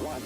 one.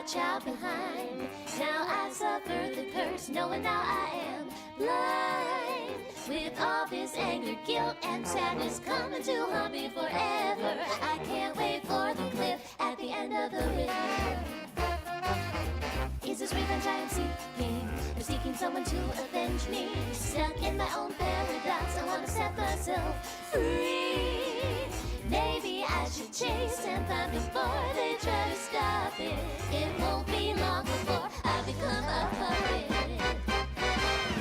Child behind. Now I suffer the curse, knowing now I am blind. With all this anger, guilt, and sadness coming to haunt me forever, I can't wait for the cliff at the end of the river. Is this revenge I am seeking, or seeking someone to avenge me? Stuck in my own paradox, I want to set myself free. Maybe I should chase and find before they try to stop it. It won't be long before I become a puppet.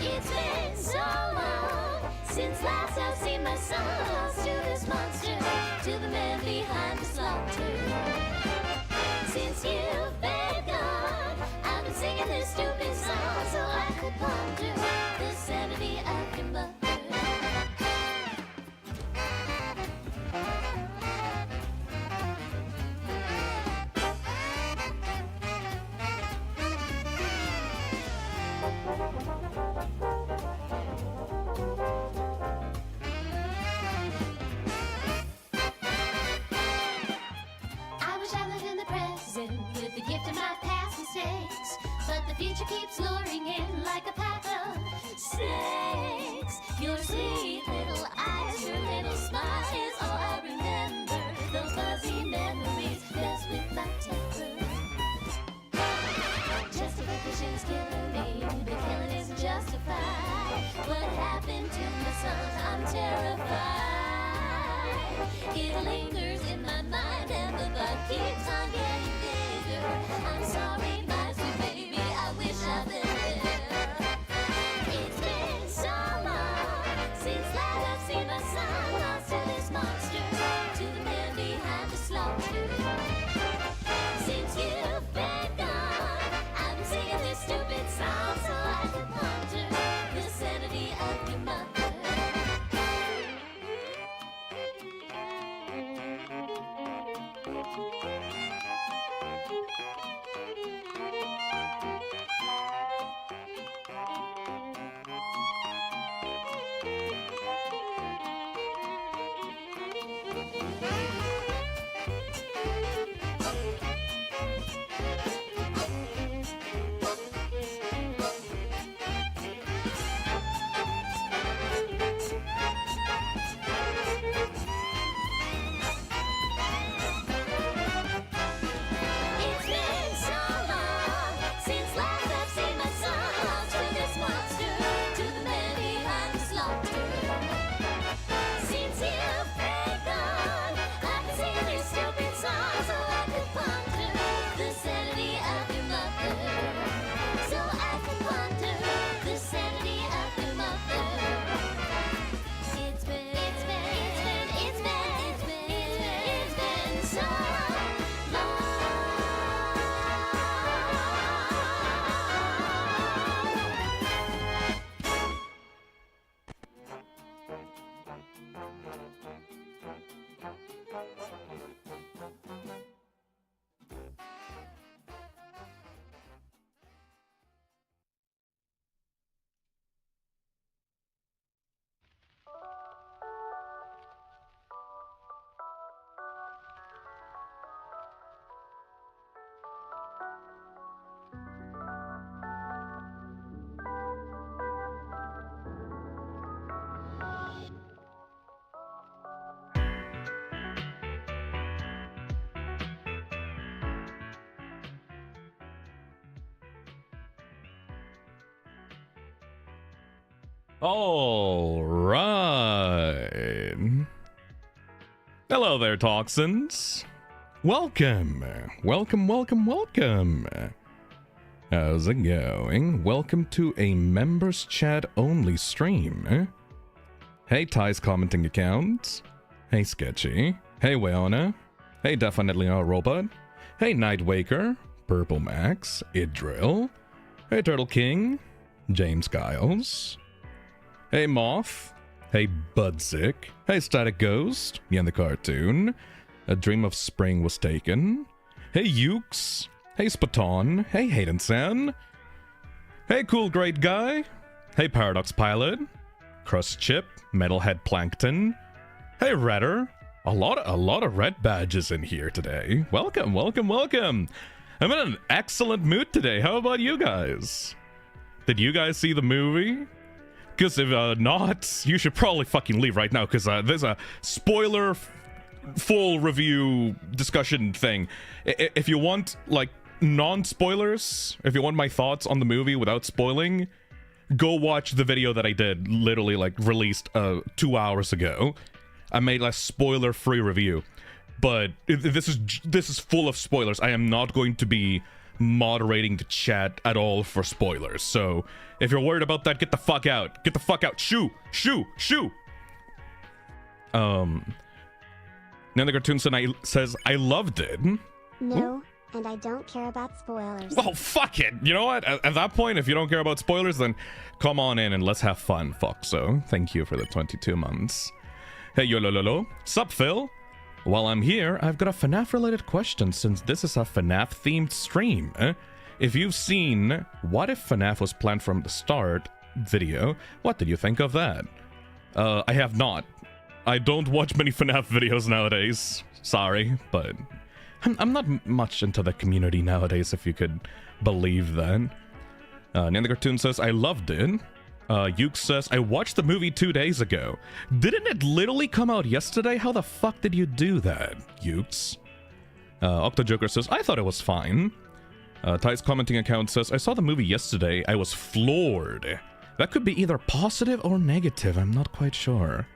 It's been so long since last I've seen my son lost to this monster, to the man behind the slaughter. Since you've been gone, I've been singing this stupid song so I could ponder the sanity of your mother. With the gift of my past mistakes, but the future keeps luring in like a pack of snakes. Your sweet little eyes, your little smile is all I remember. Those fuzzy memories mess with my temper. Justification's killing me, the killing isn't justified. What happened to my son? I'm terrified. It lingers in my mind and the thought keeps on getting bigger. I'm sorry, my sweet baby, I wish I'd been there. It's been so long since last I've seen my son lost to this monster, to the man behind the slaughter. Since you've been gone, I've been singing this stupid song so I can ponder the sanity of your mother. All right. Hello there, Toxins. Welcome. Welcome. How's it going? Welcome to a members chat only stream. Hey, Ty's commenting account. Hey, Sketchy. Hey, Weona. Hey, Definitely Not Robot. Hey, Nightwaker. Purple Max. Idril. Hey, Turtle King. James Giles. Hey, Moth. Hey, Budzik. Hey, Static Ghost. Yen the Cartoon. A Dream of Spring was taken. Hey, Ukes. Hey, Spaton. Hey, Hayden-san. Hey, Cool Great Guy. Hey, Paradox Pilot. Crust Chip. Metalhead Plankton. Hey, Redder. A lot of red badges in here today. Welcome. I'm in an excellent mood today. How about you guys? Did you guys see the movie? Because if not, you should probably fucking leave right now, because there's a spoiler full review discussion thing. If you want, like, non-spoilers, if you want my thoughts on the movie without spoiling, go watch the video that I did, literally, like, released 2 hours ago. I made a spoiler-free review. But this is full of spoilers. I am not going to be moderating the chat at all for spoilers. So if you're worried about that, get the fuck out. Get the fuck out. Shoo. Now the cartoon says I loved it. No, and I don't care about spoilers. Oh, fuck it. You know what? At that point, if you don't care about spoilers, then come on in and let's have fun, Foxo. Thank you for the 22 months. Hey, yo, sup, Phil? While I'm here, I've got a FNAF-related question since this is a FNAF-themed stream. If you've seen What If FNAF Was Planned From the Start video, what did you think of that? I have not. I don't watch many FNAF videos nowadays. Sorry, but I'm not much into the community nowadays, if you could believe that. Nan the Cartoon says, I loved it. Uke says, I watched the movie 2 days ago. Didn't it literally come out yesterday? How the fuck did you do that, Ukes? Octojoker says, I thought it was fine. Ty's commenting account says, I saw the movie yesterday. I was floored. That could be either positive or negative. I'm not quite sure.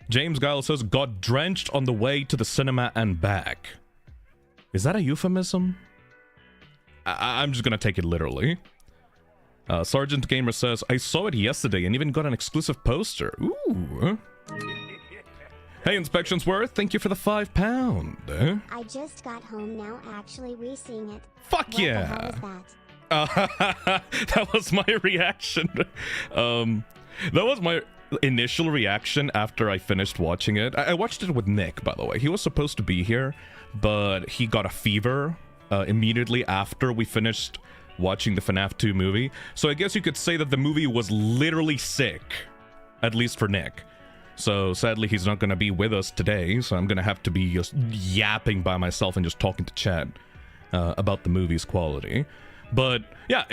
James Giles says, got drenched on the way to the cinema and back. Is that a euphemism? I'm just gonna take it literally. Sergeant Gamer says, I saw it yesterday and even got an exclusive poster. Ooh. Hey, Inspections Worth, thank you for the £5. I just got home now, actually re-seeing it. Fuck what yeah! The hell is that? That was my reaction. That was my initial reaction after I finished watching it. I watched it with Nick, by the way. He was supposed to be here, but he got a fever immediately after we finished watching the FNAF 2 movie. So I guess you could say that the movie was literally sick, at least for Nick. So sadly he's not going to be with us today, so I'm going to have to be just yapping by myself and just talking to chat about the movie's quality. But yeah,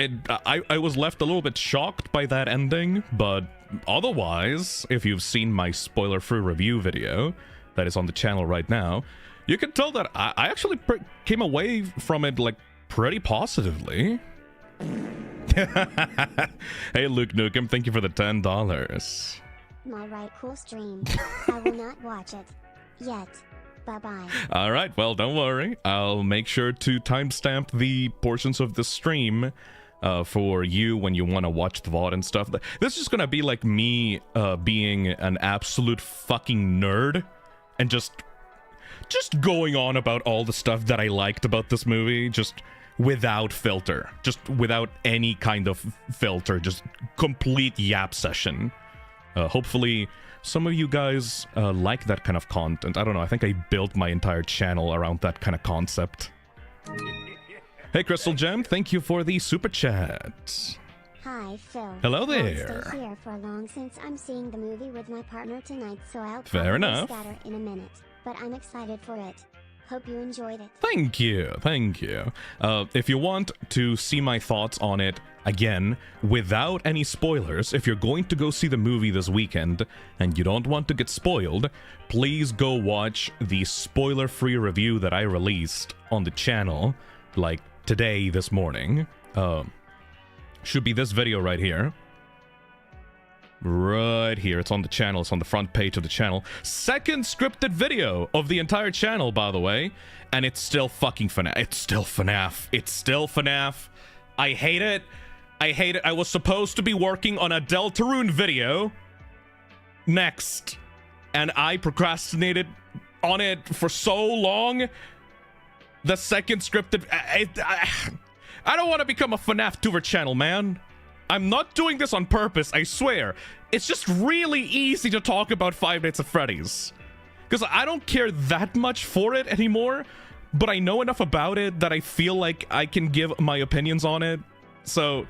I was left a little bit shocked by that ending, but otherwise, if you've seen my spoiler-free review video that is on the channel right now, you can tell that I actually came away from it like pretty positively. Hey, Luke Nukem, thank you for the $10. My right, cool stream. I will not watch it. Yet. Bye-bye. Alright, well, don't worry. I'll make sure to timestamp the portions of the stream for you when you want to watch the VOD and stuff. This is gonna be like me being an absolute fucking nerd and just going on about all the stuff that I liked about this movie, just without filter, just without any kind of filter, just complete yap session. Hopefully some of you guys like that kind of content. I don't know, I think I built my entire channel around that kind of concept. Hey, Crystal Gem, thank you for the super chat. Hi, Phil. Hello Won't there. stay here for long since I'm seeing the movie with my partner tonight, so I'll Fair probably enough. scatter in a minute. But I'm excited for it. Hope you enjoyed it. Thank you. If you want to see my thoughts on it, again, without any spoilers, if you're going to go see the movie this weekend and you don't want to get spoiled, please go watch the spoiler-free review that I released on the channel, like today, this morning. Should be this video right here. Right here. It's on the channel. It's on the front page of the channel. Second scripted video of the entire channel, by the way. And it's still fucking FNAF. It's still FNAF. It's still FNAF. I hate it. I hate it. I was supposed to be working on a Deltarune video next. And I procrastinated on it for so long. The second scripted... I don't want to become a FNAF tuber channel, man. I'm not doing this on purpose, I swear. It's just really easy to talk about Five Nights at Freddy's. Because I don't care that much for it anymore, but I know enough about it that I feel like I can give my opinions on it. So,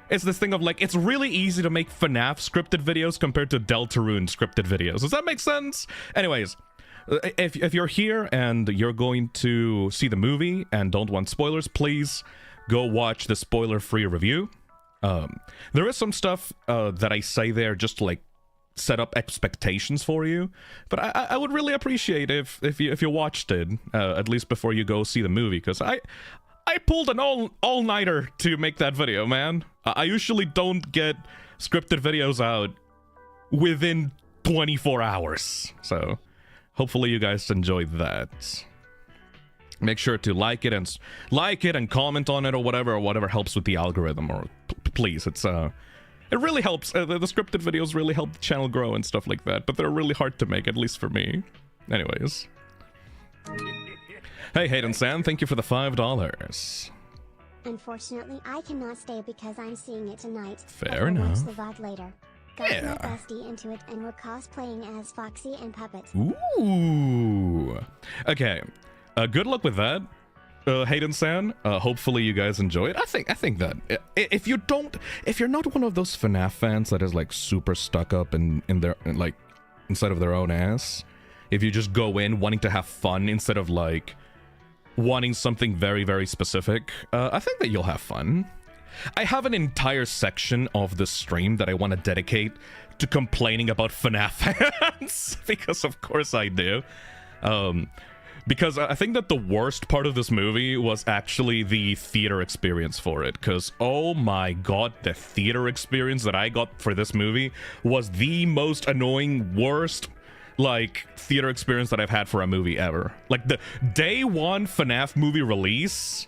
it's this thing of like, it's really easy to make FNAF scripted videos compared to Deltarune scripted videos. Does that make sense? Anyways, if you're here and you're going to see the movie and don't want spoilers, please go watch the spoiler-free review. There is some stuff that I say there just to like set up expectations for you, but I would really appreciate if you watched it at least before you go see the movie, because I pulled an all-nighter to make that video, man. I usually don't get scripted videos out within 24 hours, so hopefully you guys enjoyed that. Make sure to like it and comment on it or whatever helps with the algorithm. Or please, it really helps. The scripted videos really help the channel grow and stuff like that. But they're really hard to make, at least for me. Anyways, hey Hayden San, thank you for the $5. Unfortunately, I cannot stay because I'm seeing it tonight. Fair I'll enough. watch the VOD later. Got my bestie into it and we're cosplaying as Foxy and Puppet. Ooh. Okay. Good luck with that, Hayden San. Hopefully you guys enjoy it. I think that if you're not one of those FNAF fans that is like super stuck up in their like inside of their own ass, if you just go in wanting to have fun instead of like wanting something very, very specific, I think that you'll have fun. I have an entire section of the stream that I want to dedicate to complaining about FNAF fans because of course I do. Because I think that the worst part of this movie was actually the theater experience for it. Because, oh my god, the theater experience that I got for this movie was the most annoying, worst, like, theater experience that I've had for a movie ever. Like, the day one FNAF movie release,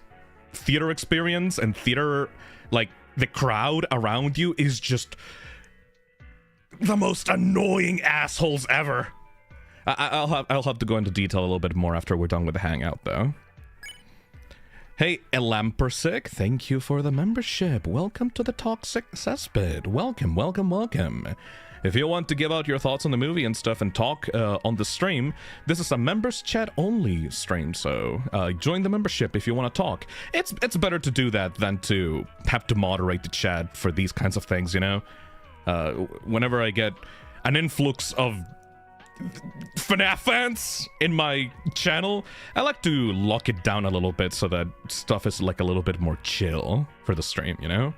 theater experience and theater, like, the crowd around you is just the most annoying assholes ever. I'll have to go into detail a little bit more after we're done with the hangout, though. Hey, Elampersic, thank you for the membership. Welcome to the Toxic Cesspit. Welcome, welcome, welcome. If you want to give out your thoughts on the movie and stuff and talk on the stream, this is a members chat only stream, so join the membership if you want to talk. It's better to do that than to have to moderate the chat for these kinds of things, you know? Whenever I get an influx of FNAF fans in my channel, I like to lock it down a little bit so that stuff is like a little bit more chill for the stream, you know?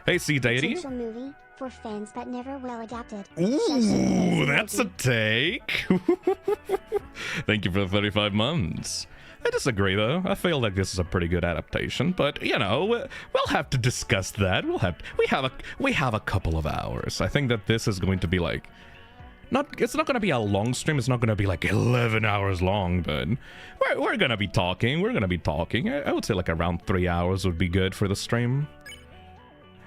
Hey, C Deity. Potential movie for fans but never well adapted. Ooh, that's a take. Thank you for the 35 months. I disagree, though. I feel like this is a pretty good adaptation, but you know, we'll have to discuss that. We have a couple of hours. I think that this is going to be like it's not going to be a long stream. It's not going to be like 11 hours long, but we're going to be talking. I would say like around 3 hours would be good for the stream.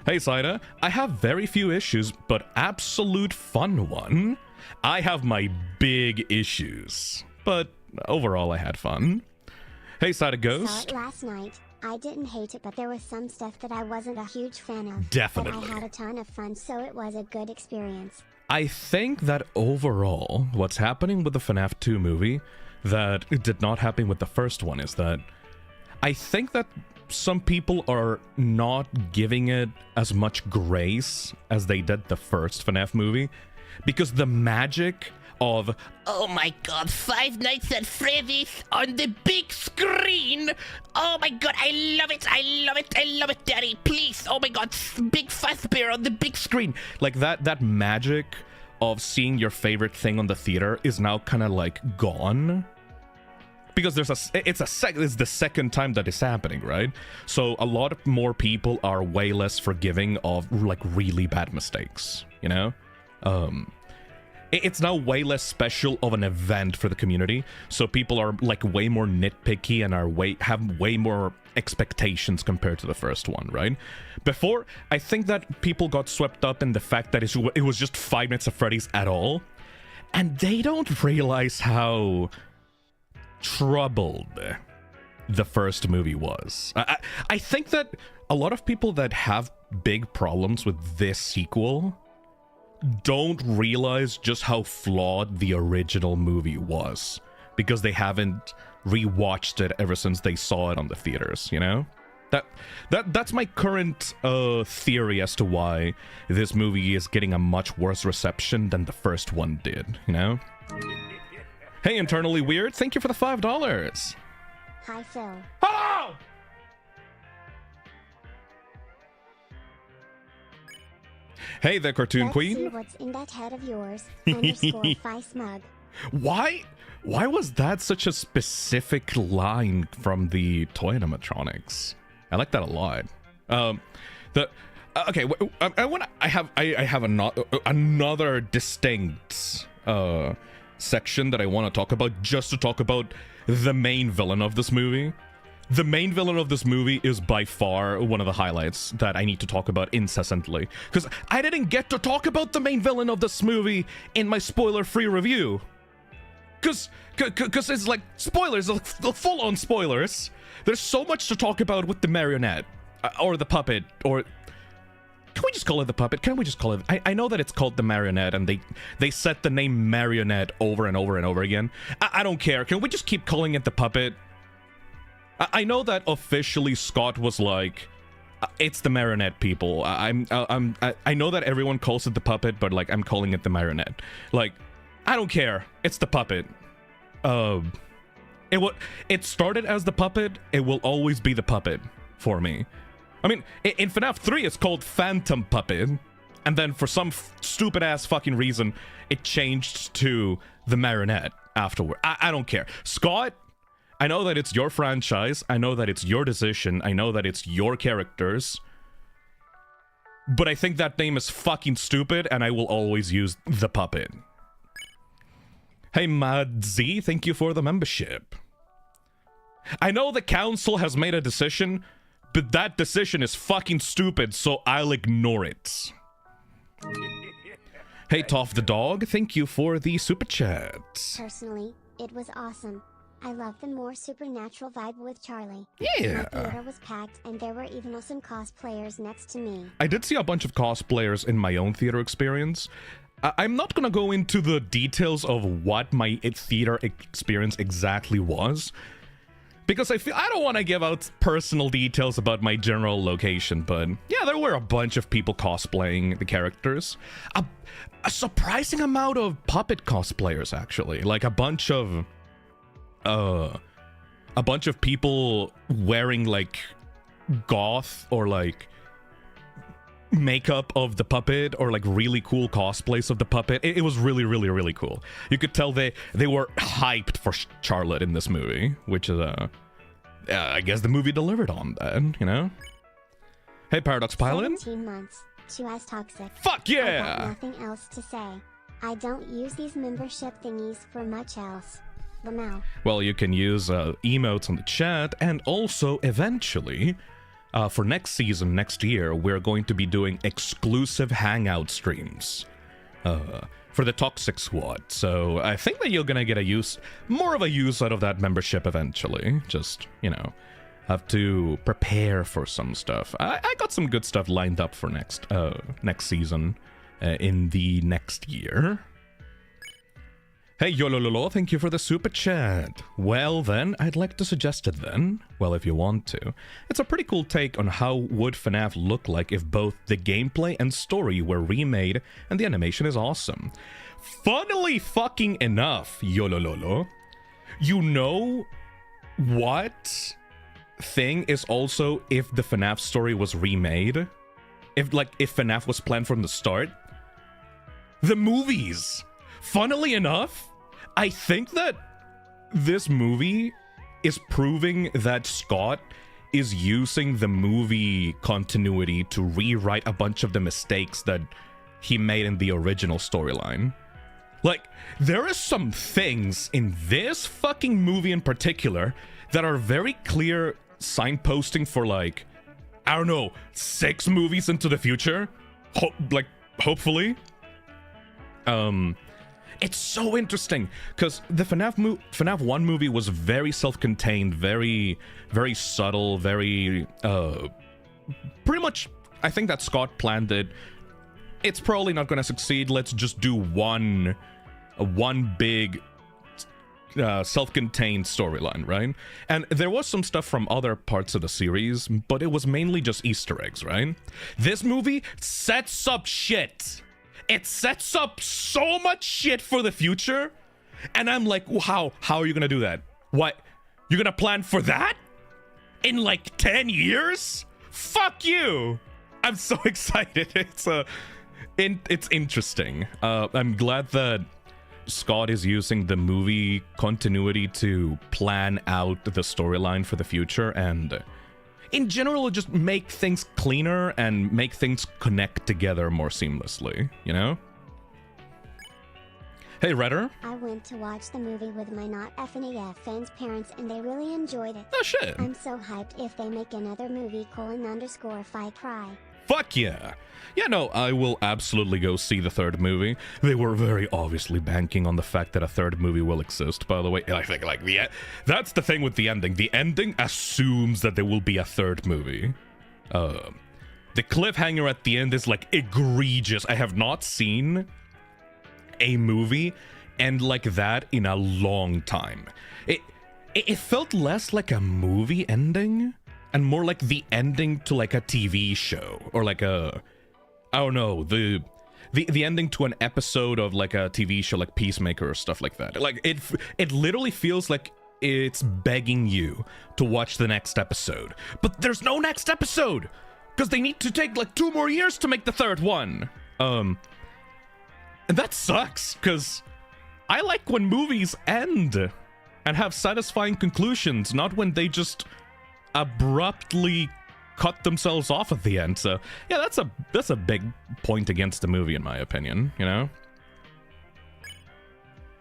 Hey, Saida. I have very few issues, but absolute fun one. I have my big issues, but overall I had fun. Hey, Saida Ghost. Saw it last night. I didn't hate it, but there was some stuff that I wasn't a huge fan of. Definitely. But I had a ton of fun, so it was a good experience. I think that overall, what's happening with the FNAF 2 movie that did not happen with the first one is that I think that some people are not giving it as much grace as they did the first FNAF movie, because the magic of, oh my god, Five Nights at Freddy's on the big screen, oh my god, I love it, daddy, please, oh my god, big Fazbear on the big screen, like that magic of seeing your favorite thing on the theater is now kind of like gone. because it's the second time that is happening, right? So a lot of more people are way less forgiving of like really bad mistakes, you know? It's now way less special of an event for the community, so people are like way more nitpicky and have way more expectations compared to the first one, right? Before, I think that people got swept up in the fact that it was just Five Nights at Freddy's at all, and they don't realize how troubled the first movie was. I think that a lot of people that have big problems with this sequel don't realize just how flawed the original movie was, because they haven't rewatched it ever since they saw it on the theaters, you know? That's my current theory as to why this movie is getting a much worse reception than the first one did, you know? Hey, Internally Weird, thank you for the $5. Hi, Phil. Hello! Hey there, Cartoon Let's Queen. see what's in that head of yours. Underscore Fi Smug. Why was that such a specific line from the toy animatronics? I like that a lot. Okay, I have another distinct section that I want to talk about, just to talk about the main villain of this movie. The main villain of this movie is by far one of the highlights that I need to talk about incessantly, because I didn't get to talk about the main villain of this movie in my spoiler-free review. Because it's like spoilers, full-on spoilers. There's so much to talk about with the marionette, or the puppet, or... Can we just call it the puppet? Can we just call it... I know that it's called the marionette, and they set the name marionette over and over and over again. I don't care. Can we just keep calling it the puppet? I know that officially Scott was like, it's the marionette, people. I know that everyone calls it the puppet, but like I'm calling it the marionette. Like, I don't care. It's the puppet. It started as the puppet. It will always be the puppet for me. I mean, in FNAF 3, it's called Phantom Puppet, and then for some stupid ass fucking reason, it changed to the marionette afterward. I don't care, Scott. I know that it's your franchise, I know that it's your decision, I know that it's your characters, but I think that name is fucking stupid, and I will always use the puppet. Hey Mad Z, thank you for the membership. I know the council has made a decision, but that decision is fucking stupid, so I'll ignore it. Hey Toph the dog, thank you for the super chat. Personally, it was awesome. I love the more supernatural vibe with Charlie. Yeah. My theater was packed, and there were even awesome cosplayers next to me. I did see a bunch of cosplayers in my own theater experience. I'm not gonna go into the details of what my theater experience exactly was, because I don't want to give out personal details about my general location, but yeah, there were a bunch of people cosplaying the characters. A surprising amount of puppet cosplayers, actually. Like a bunch of people wearing like goth or like makeup of the puppet, or like really cool cosplays of the puppet. It was really, really, really cool. You could tell they were hyped for Charlotte in this movie, which is I guess the movie delivered on that, you know? Hey Paradox Pilot. 17 months. 2S toxic. Fuck yeah! I got nothing else to say. I don't use these membership thingies for much else. Lamau. Well, you can use emotes on the chat, and also eventually, for next season, next year, we're going to be doing exclusive hangout streams for the Toxic Squad. So I think that you're gonna get more of a use out of that membership eventually. Just, you know, have to prepare for some stuff. I got some good stuff lined up for next season in the next year. Hey Yolololo, thank you for the super chat. Well then, I'd like to suggest it then, well if you want to. It's a pretty cool take on how would FNAF look like if both the gameplay and story were remade, and the animation is awesome. Funnily fucking enough, Yolololo, you know what thing is also if the FNAF story was remade? If FNAF was planned from the start? The movies! Funnily enough, I think that this movie is proving that Scott is using the movie continuity to rewrite a bunch of the mistakes that he made in the original storyline. Like, there are some things in this fucking movie in particular that are very clear signposting for, like, I don't know, 6 movies into the future? Hopefully. It's so interesting, because the FNAF 1 movie was very self-contained, very, very subtle, very, pretty much, I think that Scott planned it. It's probably not going to succeed, let's just do one big self-contained storyline, right? And there was some stuff from other parts of the series, but it was mainly just Easter eggs, right? This movie sets up shit. It sets up so much shit for the future, and I'm like, how are you gonna do that? What? You're gonna plan for that? In like 10 years? Fuck you! I'm so excited. It's interesting. I'm glad that Scott is using the movie continuity to plan out the storyline for the future, and in general just make things cleaner and make things connect together more seamlessly, you know? Hey, Redder. I went to watch the movie with my not FNAF fans' parents and they really enjoyed it. Oh shit. I'm so hyped if they make another movie : if I cry. Fuck yeah! Yeah, no, I will absolutely go see the third movie. They were very obviously banking on the fact that a third movie will exist, by the way. I think, like, that's the thing with the ending. The ending assumes that there will be a third movie. The cliffhanger at the end is, like, egregious. I have not seen a movie end like that in a long time. It felt less like a movie ending and more like the ending to, like, a TV show, or like a, I don't know, the ending to an episode of, like, a TV show like Peacemaker or stuff like that. Like, it literally feels like it's begging you to watch the next episode. But there's no next episode! Because they need to take, like, 2 more years to make the third one! And that sucks, because I like when movies end and have satisfying conclusions, not when they just abruptly cut themselves off at the end. So yeah, that's a big point against the movie, in my opinion, you know?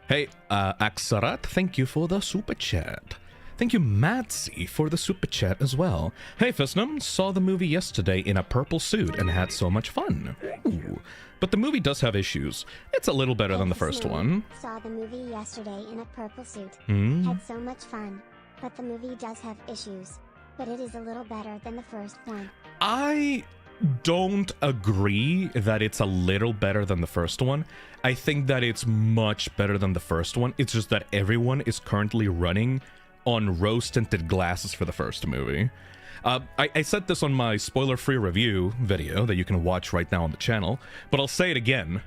Hey, Aksarat, thank you for the super chat. Thank you, Matsy, for the super chat as well. Hey, Fisnum, saw the movie yesterday in a purple suit and had so much fun. Ooh. But the movie does have issues. It's a little better than the first one. Saw the movie yesterday in a purple suit. Mm. Had so much fun. But the movie does have issues. But it is a little better than the first one. I don't agree that it's a little better than the first one. I think that it's much better than the first one. It's just that everyone is currently running on rose-tinted glasses for the first movie. I said this on my spoiler-free review video that you can watch right now on the channel, but I'll say it again.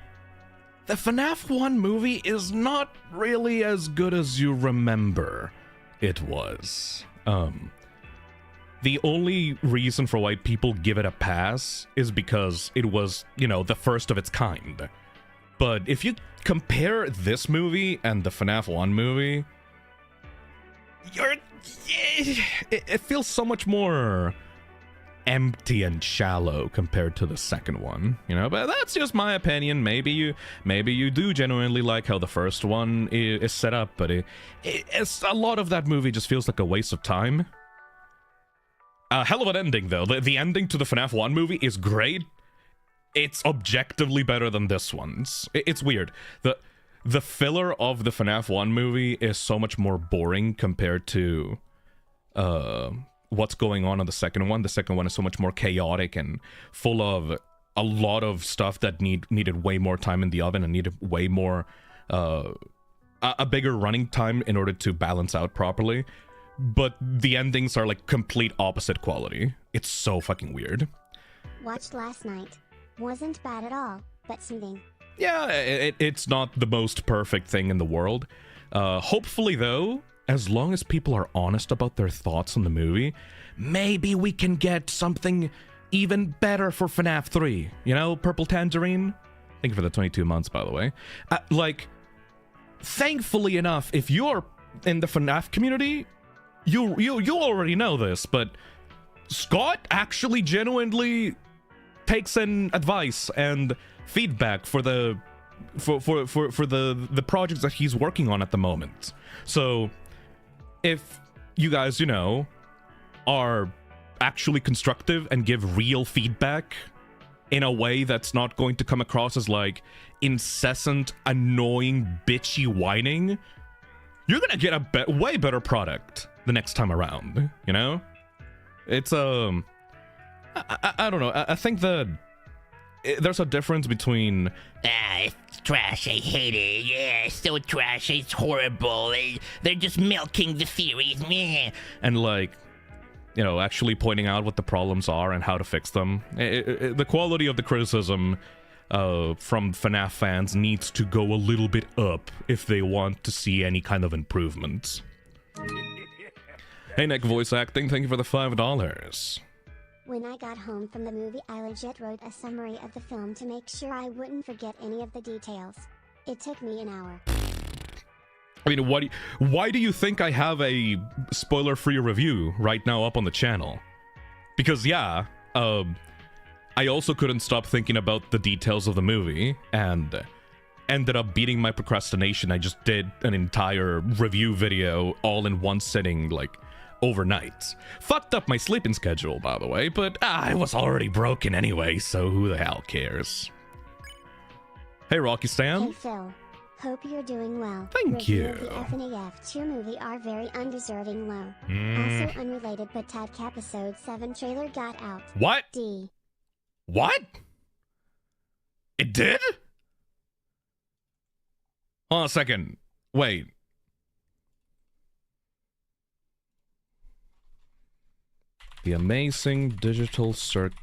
The FNAF 1 movie is not really as good as you remember it was. The only reason for why people give it a pass is because it was, you know, the first of its kind. But if you compare this movie and the FNAF 1 movie, it feels so much more empty and shallow compared to the second one, you know? But that's just my opinion. Maybe you do genuinely like how the first one is set up, but it's a lot of that movie just feels like a waste of time. Hell of an ending, though. The ending to the FNAF 1 movie is great. It's objectively better than this one's. It's weird. The filler of the FNAF 1 movie is so much more boring compared to what's going on in the second one. The second one is so much more chaotic and full of a lot of stuff that needed way more time in the oven and needed way more a bigger running time in order to balance out properly. But the endings are like complete opposite quality. It's so fucking weird. Watched last night. Wasn't bad at all, but soothing. Yeah, it's not the most perfect thing in the world. Hopefully, though, as long as people are honest about their thoughts on the movie, maybe we can get something even better for FNAF 3. You know, Purple Tangerine? Thank you for the 22 months, by the way. Like, thankfully enough, if you're in the FNAF community, you already know this, but Scott actually genuinely takes in advice and feedback for the projects that he's working on at the moment. So if you guys, you know, are actually constructive and give real feedback in a way that's not going to come across as like incessant, annoying, bitchy whining, you're gonna get a way better product the next time around, you know? It's I don't know. I think that there's a difference between it's trash, I hate it, yeah, it's so trash, it's horrible, they're just milking the series, meh. And like, you know, actually pointing out what the problems are and how to fix them. The quality of the criticism from FNAF fans needs to go a little bit up if they want to see any kind of improvements. Hey Nick, voice acting, thank you for the $5. When I got home from the movie, I legit wrote a summary of the film to make sure I wouldn't forget any of the details. It took me an hour. I mean, why do you think I have a spoiler-free review right now up on the channel? Because yeah, I also couldn't stop thinking about the details of the movie, and ended up beating my procrastination. I just did an entire review video all in one sitting, like, overnight. Fucked up my sleeping schedule, by the way, but I was already broken anyway, so who the hell cares? Hey, Rocky Stan. Hey Phil. Hope you're doing well. Thank Review you. of the FNAF 2 movie are very undeserving low. Also unrelated, but Tadk episode 7 trailer got out. What? D. What? It did? Hold on a second. Wait. The Amazing Digital Circus.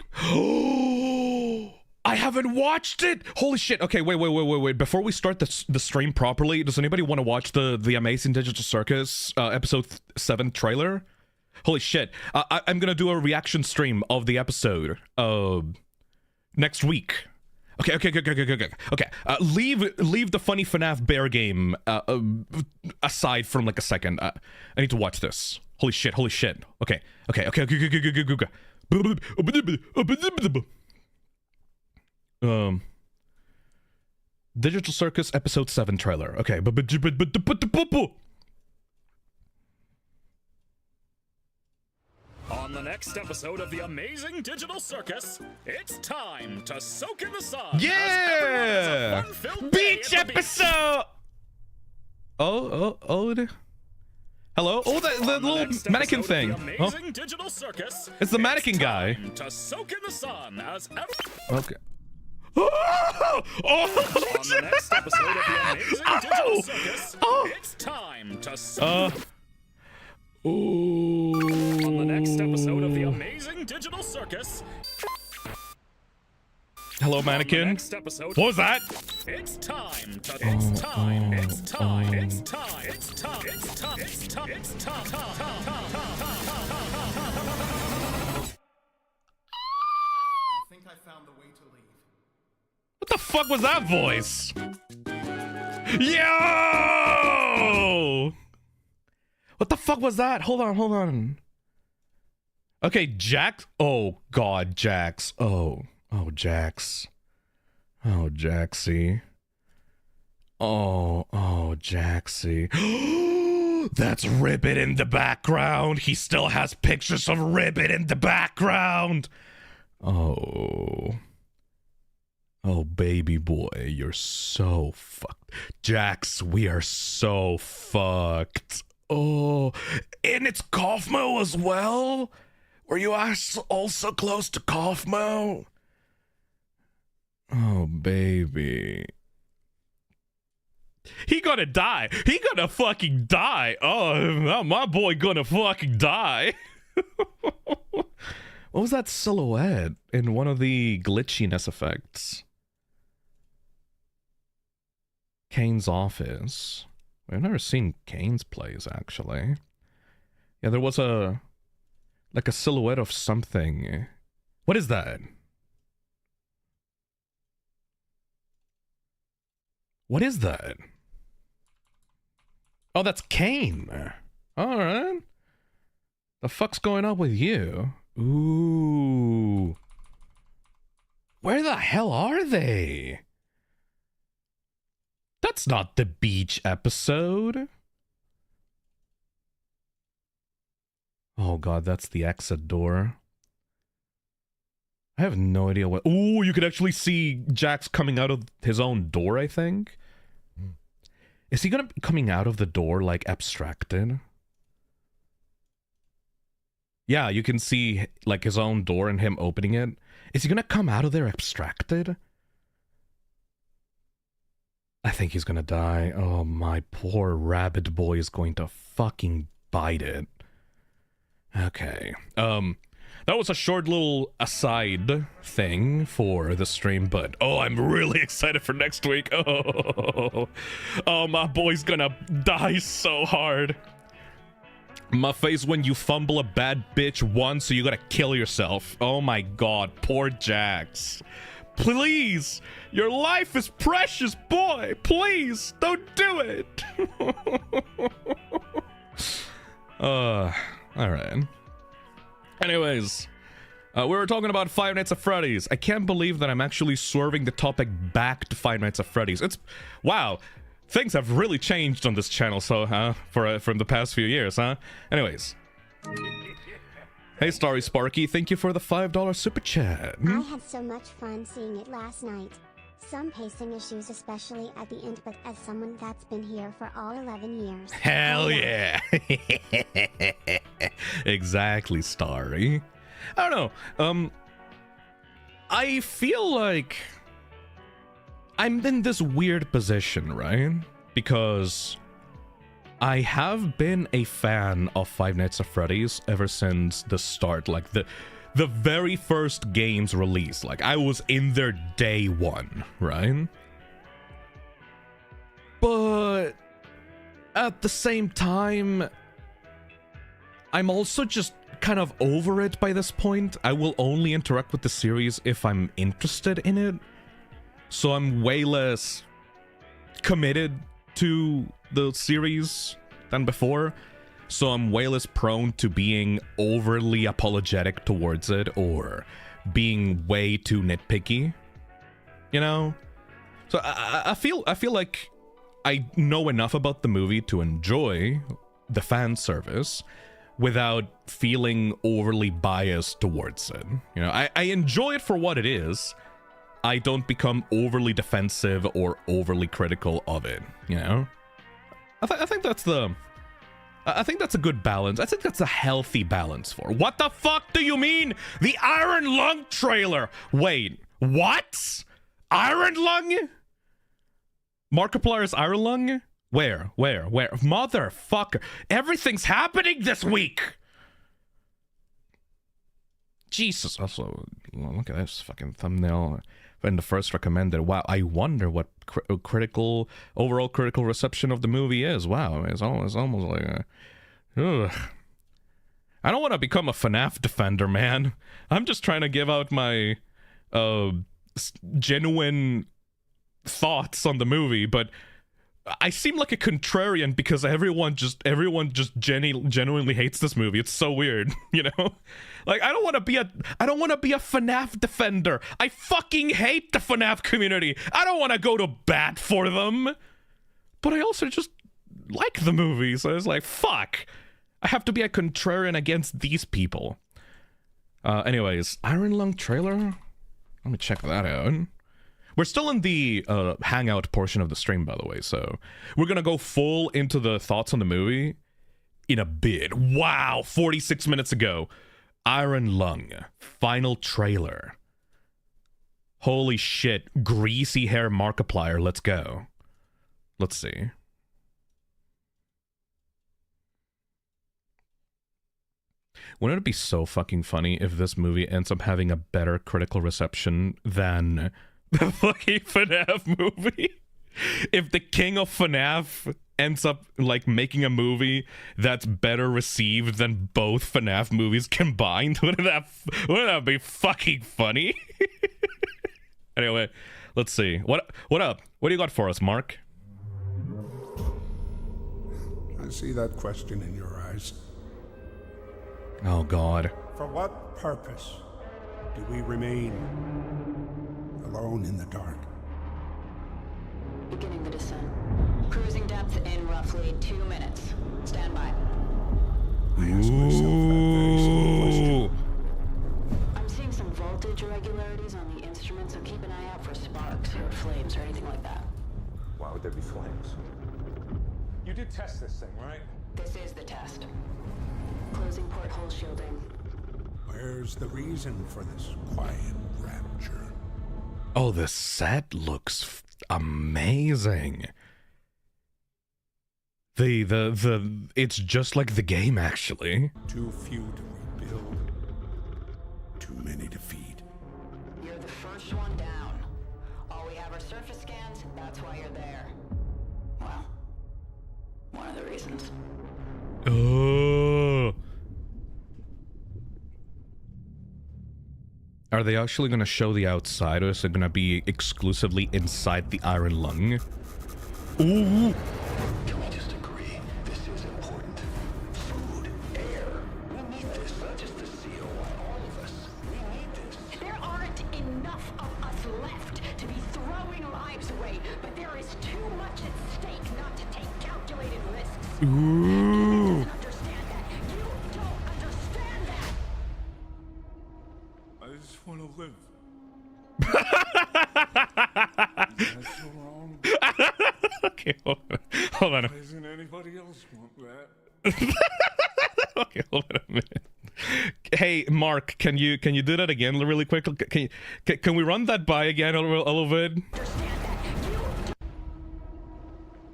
I haven't watched it! Holy shit. Okay, wait. Before we start the stream properly, does anybody want to watch the Amazing Digital Circus episode 7 trailer? Holy shit. I'm gonna do a reaction stream of the episode next week. Okay. Leave the funny FNAF bear game aside for like a second. I need to watch this. Holy shit. Okay. Digital Circus episode 7 trailer. Okay. On the next episode of the Amazing Digital Circus, it's time to soak in the sun. Yeah! Beach episode! Oh. Hello? Oh, the little mannequin thing. Oh. Digital Circus, It's the mannequin guy. to soak in the sun as Okay. Oh! On the next episode of the Amazing Digital Circus, it's time to soak. On the next episode of the Amazing Digital Circus. Hello, mannequin. Next episode. What was that? It's time to. I think I found the way to leave. What the fuck was that voice? Yo! What the fuck was that? Hold on. Okay, Jax. Oh God, Jax. Oh, Jax. Oh, Jaxie. Oh, Jaxie. That's Ribbit in the background. He still has pictures of Ribbit in the background. Oh, baby boy, you're so fucked. Jax, we are so fucked. Oh, and it's Kaufmo as well? Were you also close to Kaufmo? Oh, baby. He gonna die. He gonna fucking die. Oh, my boy gonna fucking die. What was that silhouette in one of the glitchiness effects? Kane's office. I've never seen Kane's plays, actually. Yeah, there was a silhouette of something. What is that? What is that? Oh, that's Kane. All right. The fuck's going on with you? Ooh. Where the hell are they? That's not the beach episode. Oh god, that's the exit door. I have no idea what... Ooh, you could actually see Jax coming out of his own door, I think. Is he gonna be coming out of the door, like, abstracted? Yeah, you can see, like, his own door and him opening it. Is he gonna come out of there abstracted? I think he's gonna die. Oh, my poor rabbit boy is going to fucking bite it. Okay. That was a short little aside thing for the stream, but oh, I'm really excited for next week. Oh, my boy's gonna die so hard. My face when you fumble a bad bitch once, so you gotta kill yourself. Oh my god, poor Jax. Please, your life is precious, boy. Please, don't do it. Alright. Anyways, we were talking about Five Nights at Freddy's. I can't believe that I'm actually swerving the topic back to Five Nights at Freddy's. It's... Wow. Things have really changed on this channel, so, from the past few years, huh? Anyways. Hey, Starry Sparky, thank you for the $5 super chat. I had so much fun seeing it last night. Some pacing issues, especially at the end, but as someone that's been here for all 11 years... Hell yeah! Exactly, Starry. I don't know, I feel like... I'm in this weird position, right? Because I have been a fan of Five Nights at Freddy's ever since the start, like the very first game's release. Like, I was in there day one, right? But at the same time, I'm also just kind of over it by this point. I will only interact with the series if I'm interested in it. So I'm way less committed to the series than before. So I'm way less prone to being overly apologetic towards it or being way too nitpicky, you know? So I feel like I know enough about the movie to enjoy the fan service without feeling overly biased towards it. You know, I enjoy it for what it is. I don't become overly defensive or overly critical of it, you know? I think that's the... I think that's a good balance. I think that's a healthy balance for... What the fuck do you mean? The Iron Lung trailer! Wait, what? Iron Lung? Markiplier's Iron Lung? Where? Motherfucker. Everything's happening this week! Jesus, also, look at this fucking thumbnail. And the first recommended. Wow, I wonder what overall critical reception of the movie is. Wow, it's almost like a... Ugh. I don't want to become a FNAF defender, man. I'm just trying to give out my genuine thoughts on the movie, but I seem like a contrarian because everyone just genuinely hates this movie. It's so weird, you know? Like, I don't want to be a FNAF defender. I fucking hate the FNAF community. I don't want to go to bat for them. But I also just like the movie, so it's like, fuck. I have to be a contrarian against these people. Anyways, Iron Lung trailer? Let me check that out. We're still in the hangout portion of the stream, by the way, so we're gonna go full into the thoughts on the movie in a bit. Wow, 46 minutes ago. Iron Lung, final trailer. Holy shit, greasy hair Markiplier, let's go. Let's see. Wouldn't it be so fucking funny if this movie ends up having a better critical reception than the fucking FNAF movie? If the king of FNAF ends up, like, making a movie that's better received than both FNAF movies combined, wouldn't that be fucking funny? Anyway, let's see. What up? What do you got for us, Mark? I see that question in your eyes. Oh god. For what purpose do we remain alone in the dark? Beginning the descent. Cruising depth in roughly 2 minutes. Stand by. I ask myself that very same question. I'm seeing some voltage irregularities on the instrument, so keep an eye out for sparks or flames or anything like that. Why would there be flames? You did test this thing, right? This is the test. Closing porthole shielding. Where's the reason for this quiet rapture? Oh, the set looks amazing. It's just like the game, actually. Too few to rebuild, too many to feed. You're the first one down. All we have are surface scans, that's why you're there. Well, one of the reasons. Oh. Are they actually going to show the outside, or is it going to be exclusively inside the iron lung? Ooh. Can we just agree this is important? Food, air. We need this, not just the COI, all of us. We need this. There aren't enough of us left to be throwing lives away, but there is too much at stake not to take calculated risks. Ooh. You don't understand that. You don't understand that. I just want to live. Is that so wrong? Okay, hold on. Why doesn't anybody else want that? Okay, hold on a minute. Hey, Mark, can you do that again really quick? Can we run that by again a little bit?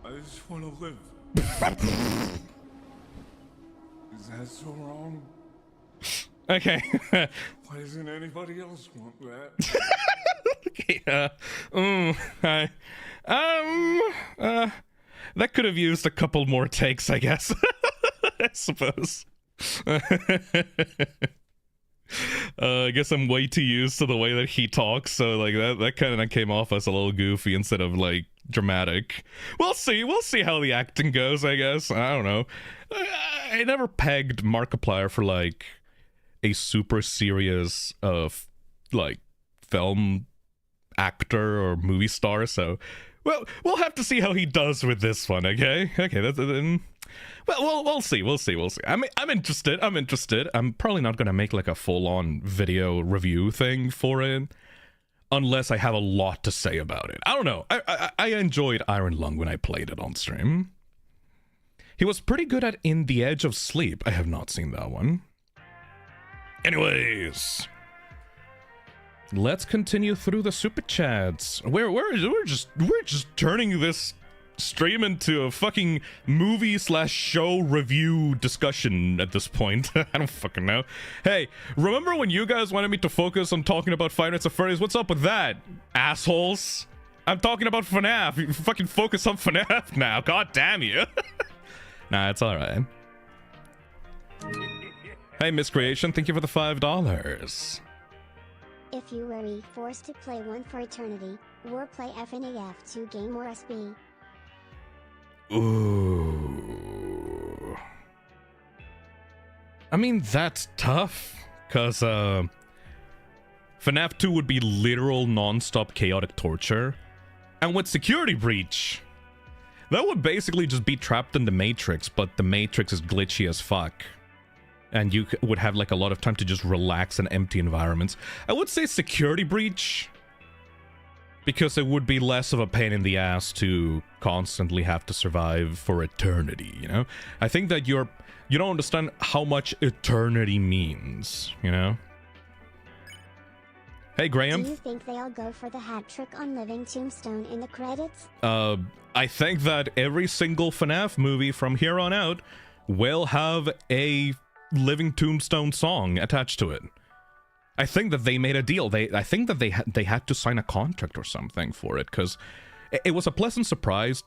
I just want to live. Is that so wrong? Okay. Why doesn't anybody else want that? Okay. That could have used a couple more takes, I guess. I suppose. I guess I'm way too used to the way that he talks, so like that kind of came off as a little goofy instead of like dramatic. We'll see how the acting goes, I guess. I don't know. I never pegged Markiplier for like a super serious like film actor or movie star, so well, we'll have to see how he does with this one. Okay, that's well, we'll see. I'm interested. I'm probably not gonna make like a full-on video review thing for it unless I have a lot to say about it. I don't know. I enjoyed Iron Lung when I played it on stream. He was pretty good at In the Edge of Sleep. I have not seen that one. Anyways, let's continue through the super chats. We're just turning this stream into a fucking movie/show review discussion at this point. I don't fucking know. Hey, remember when you guys wanted me to focus on talking about Five Nights at Freddy's? What's up with that, assholes? I'm talking about FNAF. You fucking focus on FNAF now. God damn you. Nah, it's alright. Hey, Miss Creation, thank you for the $5. If you were forced to play one for eternity, or play FNAF 2 game or SB. Ooh. I mean, that's tough, because FNAF 2 would be literal non-stop chaotic torture. And with Security Breach, that would basically just be trapped in the Matrix, but the Matrix is glitchy as fuck. And you would have like a lot of time to just relax in empty environments. I would say Security Breach, because it would be less of a pain in the ass to constantly have to survive for eternity, you know? I think that you don't understand how much eternity means, you know? Hey, Graham. Do you think they'll go for the hat trick on Living Tombstone in the credits? I think that every single FNAF movie from here on out will have a Living Tombstone song attached to it. I think that they made a deal. I think that they had to sign a contract or something for it, because it was a pleasant surprise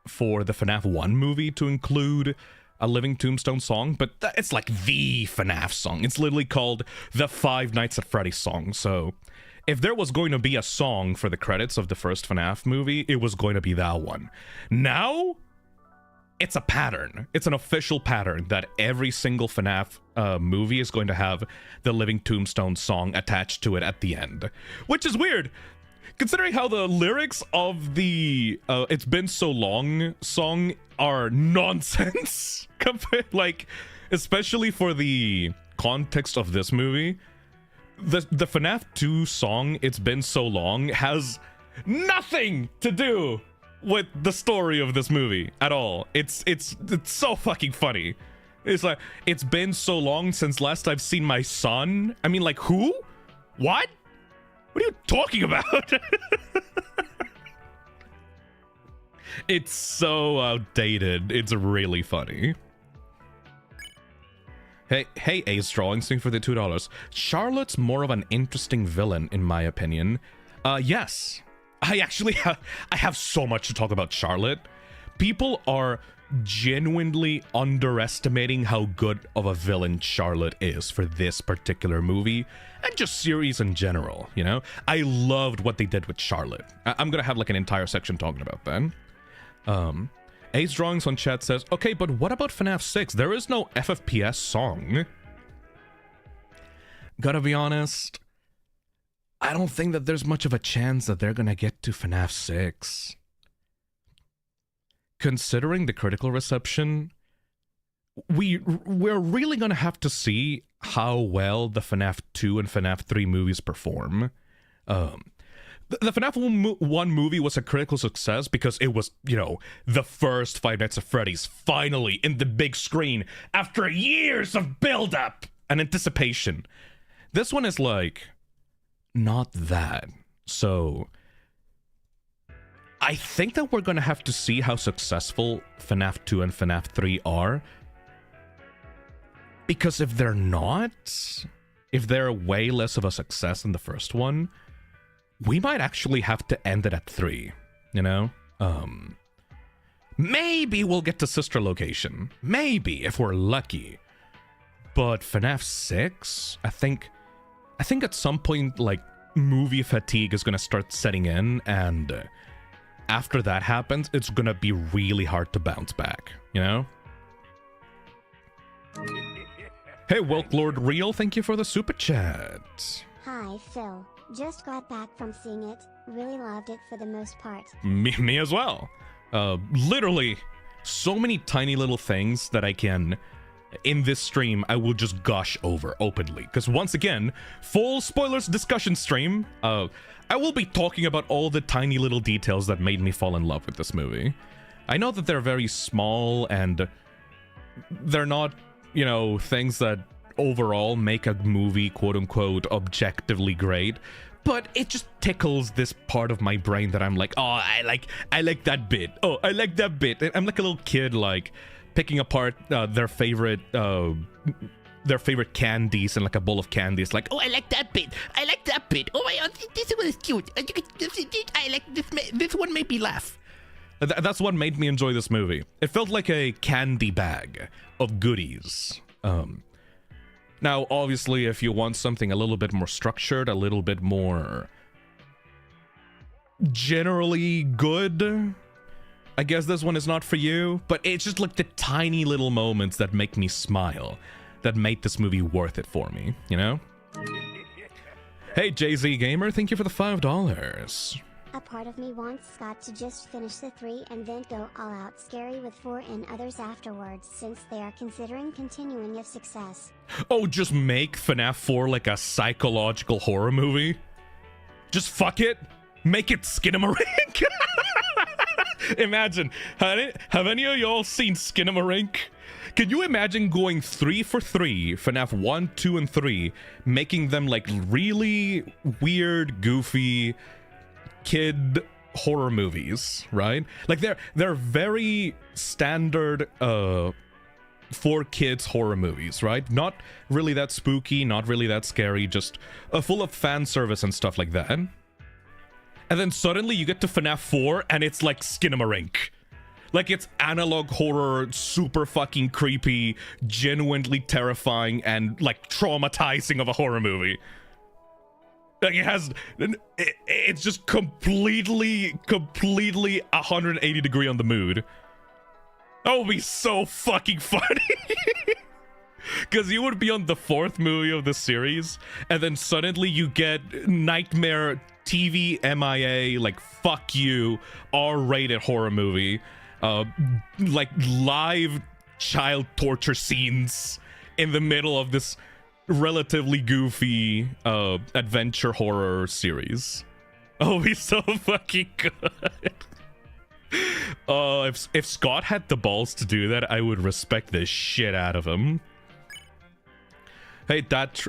for the FNAF 1 movie to include a Living Tombstone song, but it's like the FNAF song. It's literally called the Five Nights at Freddy's song, so if there was going to be a song for the credits of the first FNAF movie, it was going to be that one. Now, it's a pattern. It's an official pattern that every single FNAF movie is going to have the Living Tombstone song attached to it at the end, which is weird, considering how the lyrics of the It's Been So Long song are nonsense. Like, especially for the context of this movie, the FNAF 2 song, It's Been So Long, has nothing to do with the story of this movie at all. It's so fucking funny. It's like, it's been so long since last I've seen my son. I mean, like, who? What? What are you talking about? It's so outdated. It's really funny. Hey, Ace Drawing, thanks for the $2. Charlotte's more of an interesting villain, in my opinion. Yes. I actually I have so much to talk about Charlotte. People are genuinely underestimating how good of a villain Charlotte is for this particular movie and just series in general, you know? I loved what they did with Charlotte. I'm gonna have like an entire section talking about that. Ace Drawings on chat says, okay, but what about FNAF 6? There is no FFPS song. Gotta be honest, I don't think that there's much of a chance that they're gonna get to FNAF 6. Considering the critical reception, we're really gonna have to see how well the FNAF 2 and FNAF 3 movies perform. The FNAF 1 movie was a critical success because it was, you know, the first Five Nights at Freddy's finally in the big screen after years of build-up and anticipation. This one is like, not that. So I think that we're gonna have to see how successful FNAF 2 and FNAF 3 are. Because if they're not, if they're way less of a success than the first one, we might actually have to end it at 3, you know? Maybe we'll get to Sister Location. Maybe, if we're lucky. But FNAF 6, I think at some point, like, movie fatigue is gonna start setting in, and after that happens, it's gonna be really hard to bounce back, you know? Hey, Welk Lord Real, thank you for the super chat. Hi, Phil. Just got back from seeing it. Really loved it for the most part. Me as well. Literally, so many tiny little things that I can, in this stream, I will just gush over openly. Because once again, full spoilers discussion stream, I will be talking about all the tiny little details that made me fall in love with this movie. I know that they're very small and they're not, you know, things that overall make a movie quote-unquote objectively great, but it just tickles this part of my brain that I'm like, oh, I like that bit. Oh, I like that bit. And I'm like a little kid, like picking apart their favorite candies and like a bowl of candies, like, Oh, I like that bit. I like that bit. Oh my god, this one is cute. I like this one made me laugh. That's what made me enjoy this movie. It felt like a candy bag of goodies. Now, obviously, if you want something a little bit more structured, a little bit more generally good, I guess this one is not for you, but it's just like the tiny little moments that make me smile that made this movie worth it for me, you know? Hey, Jay-Z Gamer, thank you for the $5. A part of me wants Scott to just finish the 3 and then go all out scary with 4 and others afterwards, since they are considering continuing if success. Oh, just make FNAF 4 like a psychological horror movie? Just fuck it? Make it Skinamarink? Imagine, have any of y'all seen Skinamarink? Can you imagine going 3 for 3, FNAF 1, 2, and 3, making them like really weird, goofy kid horror movies, right? Like they're very standard for kids horror movies, right? Not really that spooky, not really that scary, just full of fan service and stuff like that. And then suddenly you get to FNAF 4 and it's like Skinamarink. Like it's analog horror, super fucking creepy, genuinely terrifying, and like traumatizing of a horror movie. Like it's just completely 180 degree on the mood. That would be so fucking funny. Because you would be on the 4th movie of the series, and then suddenly you get Nightmare TV MIA, like, fuck you, R-rated horror movie. Like, live child torture scenes in the middle of this relatively goofy adventure horror series. Oh, it'd be so fucking good. If Scott had the balls to do that, I would respect the shit out of him. Hey, that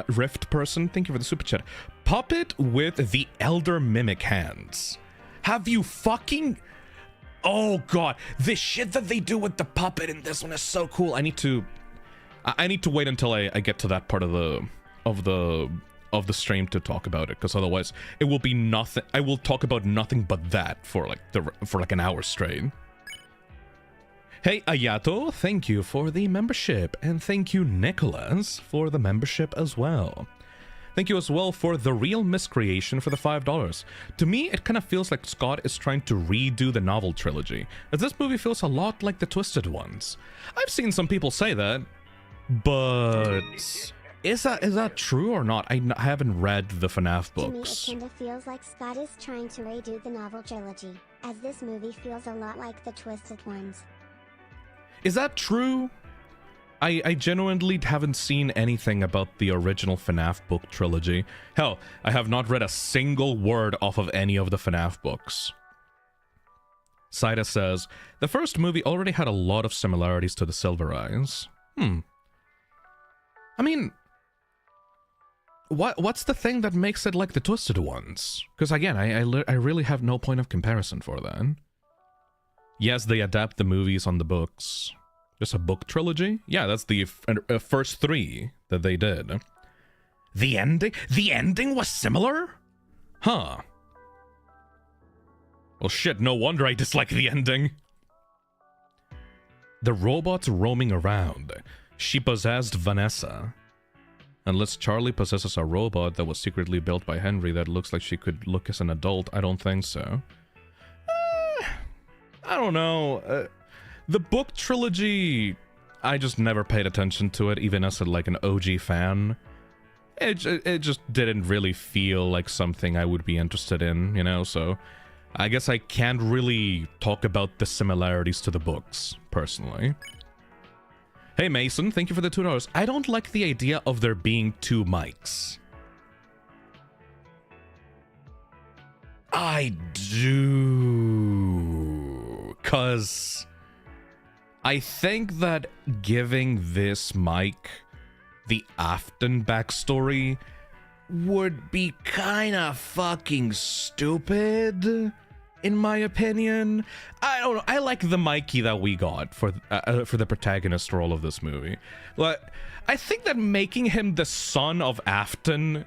Rift person, thank you for the super chat. Puppet with the Elder Mimic hands. Have you fucking... Oh god, the shit that they do with the puppet in this one is so cool. I need to wait until I get to that part of the stream to talk about it, because otherwise it will be nothing. I will talk about nothing but that for like an hour straight. Hey Ayato, thank you for the membership, and thank you Nicholas for the membership as well. Thank you as well for the real miscreation for the $5. To me, it kind of feels like Scott is trying to redo the novel trilogy, as this movie feels a lot like the Twisted ones. I've seen some people say that, but is that true or not? I haven't read the FNAF books. To me, it kinda feels like Scott is trying to redo the novel trilogy, as this movie feels a lot like the Twisted ones. Is that true? I genuinely haven't seen anything about the original FNAF book trilogy. Hell, I have not read a single word off of any of the FNAF books. Saida says, the first movie already had a lot of similarities to the Silver Eyes. I mean, what's the thing that makes it like the Twisted ones? Because again, I really have no point of comparison for that. Yes, they adapt the movies on the books. Just a book trilogy? Yeah, that's the first 3 that they did. The ending was similar? Huh. Well shit, no wonder I dislike the ending. The robots roaming around. She possessed Vanessa. Unless Charlie possesses a robot that was secretly built by Henry that looks like she could look as an adult, I don't think so. I don't know. The book trilogy, I just never paid attention to it, even as like an OG fan. It just didn't really feel like something I would be interested in, you know, so I guess I can't really talk about the similarities to the books, personally. Hey Mason, thank you for the $2. I don't like the idea of there being 2 mics. I do, 'cause I think that giving this mic the Afton backstory would be kinda fucking stupid, in my opinion. I don't know, I like the Mikey that we got for the protagonist role of this movie. But I think that making him the son of Afton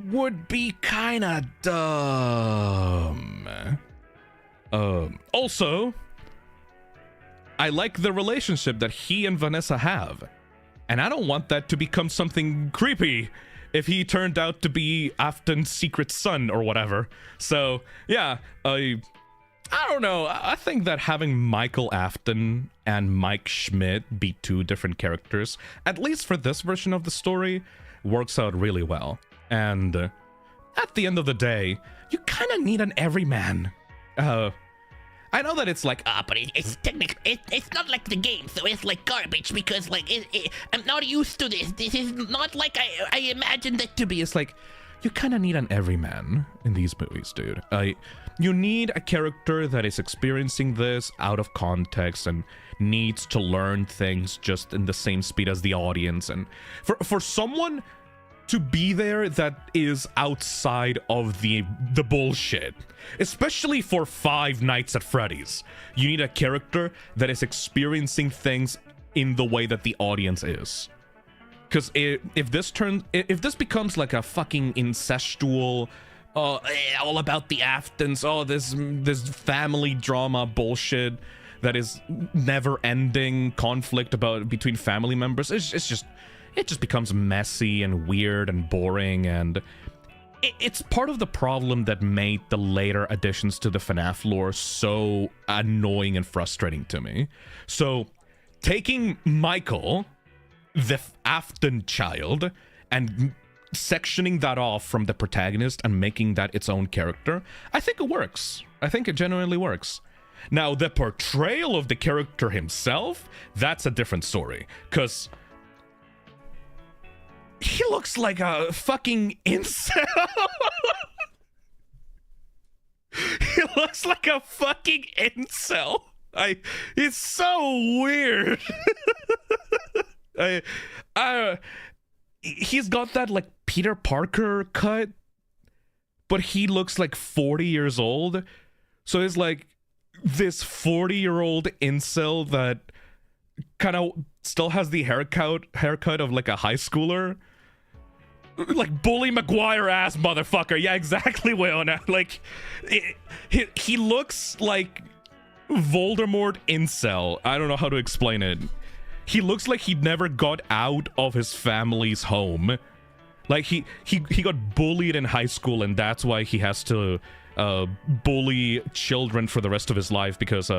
would be kinda dumb. Also, I like the relationship that he and Vanessa have, and I don't want that to become something creepy if he turned out to be Afton's secret son or whatever. So yeah, I don't know. I think that having Michael Afton and Mike Schmidt be 2 different characters, at least for this version of the story, works out really well. And at the end of the day, you kind of need an everyman. I know that it's like, but it's technically, it's not like the game, so it's like garbage, because like, I'm not used to this. This is not like I imagined it to be. It's like, you kind of need an everyman in these movies, dude. You need a character that is experiencing this out of context and needs to learn things just in the same speed as the audience. And for someone to be there that is outside of the bullshit, especially for Five Nights at Freddy's, you need a character that is experiencing things in the way that the audience is. Because if this becomes like a fucking incestual, all about the Aftons, this family drama bullshit that is never-ending conflict between family members, it just becomes messy and weird and boring, and it's part of the problem that made the later additions to the FNAF lore so annoying and frustrating to me. So, taking Michael, the Afton child, and sectioning that off from the protagonist and making that its own character, I think it works. I think it genuinely works. Now, the portrayal of the character himself, that's a different story. Because he looks like a fucking incel. He looks like a fucking incel. It's so weird. He's got that like Peter Parker cut, but he looks like 40 years old. So it's like this 40-year-old incel that kind of still has the haircut of like a high schooler. Like Bully Maguire ass motherfucker. Yeah, exactly, Weona. Like, he looks like Voldemort incel. I don't know how to explain it. He looks like he never got out of his family's home. Like, he got bullied in high school, and that's why he has to bully children for the rest of his life, because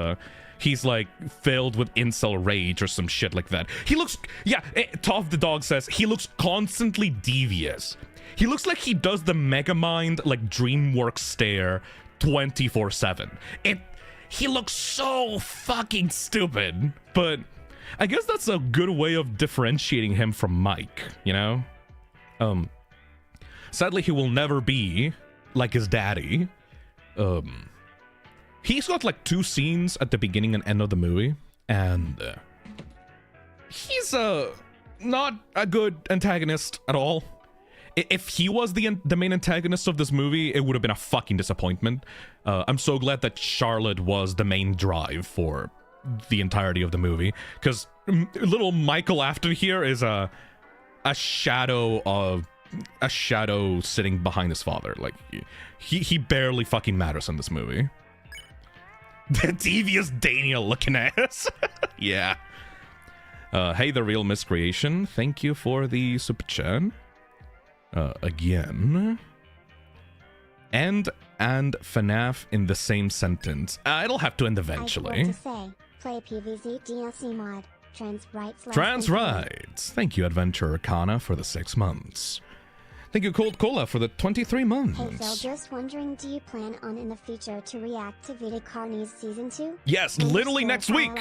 he's like filled with incel rage or some shit like that. He looks, yeah, Toph the dog says he looks constantly devious. He looks like he does the Megamind like DreamWorks stare 24/7. He looks so fucking stupid, but I guess that's a good way of differentiating him from Mike, you know? Sadly, he will never be like his daddy. He's got like 2 scenes at the beginning and end of the movie, and he's not a good antagonist at all. If he was the main antagonist of this movie, it would have been a fucking disappointment. I'm so glad that Charlotte was the main drive for the entirety of the movie, because little Michael Afton here is a shadow sitting behind his father. Like, he barely fucking matters in this movie. The devious Daniel looking ass. Yeah. Hey, the real miscreation. Thank you for the super chat. Again. And FNAF in the same sentence. It'll have to end eventually. I forgot to say, play PVZ DLC mod. Trans rights. Trans rights. Thank you, Adventure Arcana, for the 6 months. Thank you, Cold Cola, for the 23 months. Hey Phil, just wondering, do you plan on in the future to react to Vita Carney's season 2? Yes, literally next week.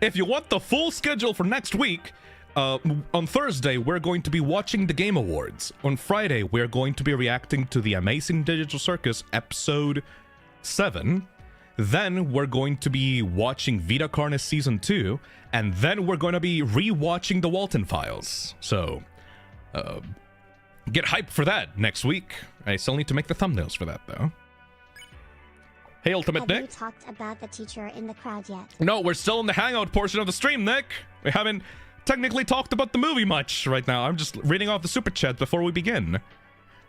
If you want the full schedule for next week, on Thursday, we're going to be watching the Game Awards. On Friday, we're going to be reacting to the Amazing Digital Circus episode 7. Then we're going to be watching Vita Carney season 2, and then we're going to be re-watching the Walton Files. So, get hyped for that next week. I still need to make the thumbnails for that, though. Hey, Ultimate Nick. Have you talked about the teacher in the crowd yet? No, we're still in the hangout portion of the stream, Nick. We haven't technically talked about the movie much right now. I'm just reading off the super chat before we begin.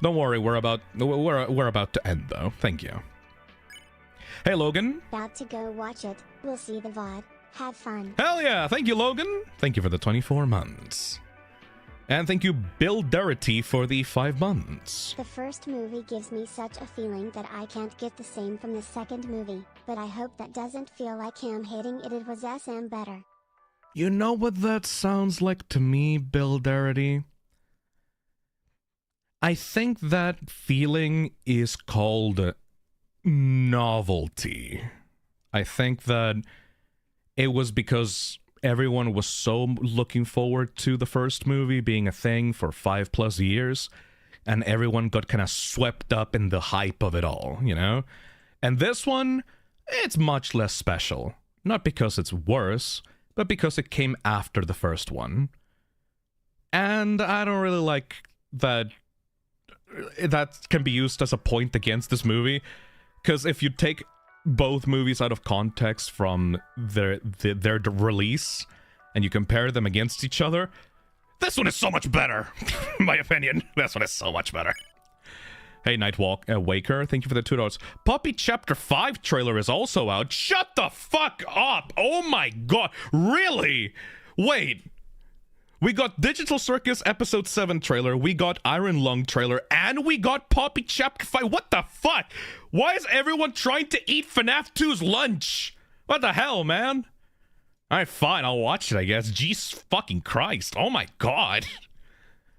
Don't worry, we're about to end, though. Thank you. Hey, Logan. About to go watch it. We'll see the VOD. Have fun. Hell yeah. Thank you, Logan. Thank you for the 24 months. And thank you, Bill Doherty, for the 5 months. The first movie gives me such a feeling that I can't get the same from the second movie, but I hope that doesn't feel like him hating it. It was SM better. You know what that sounds like to me, Bill Doherty? I think that feeling is called novelty. I think that it was because everyone was so looking forward to the first movie being a thing for 5+ years, and everyone got kind of swept up in the hype of it all, you know? And this one, it's much less special. Not because it's worse, but because it came after the first one. And I don't really like that can be used as a point against this movie, because if you take both movies out of context from their release and you compare them against each other, this one is so much better. In my opinion, this one is so much better. Hey, Waker, thank you for the $2. Puppy Chapter 5 trailer is also out. Shut the fuck up! Oh my god, really? Wait, We got Digital Circus Episode 7 trailer, we got Iron Lung trailer, and we got Poppy Chapter 5. What the fuck? Why is everyone trying to eat FNAF 2's lunch? What the hell, man? Alright, fine, I'll watch it, I guess. Jesus fucking Christ. Oh my god.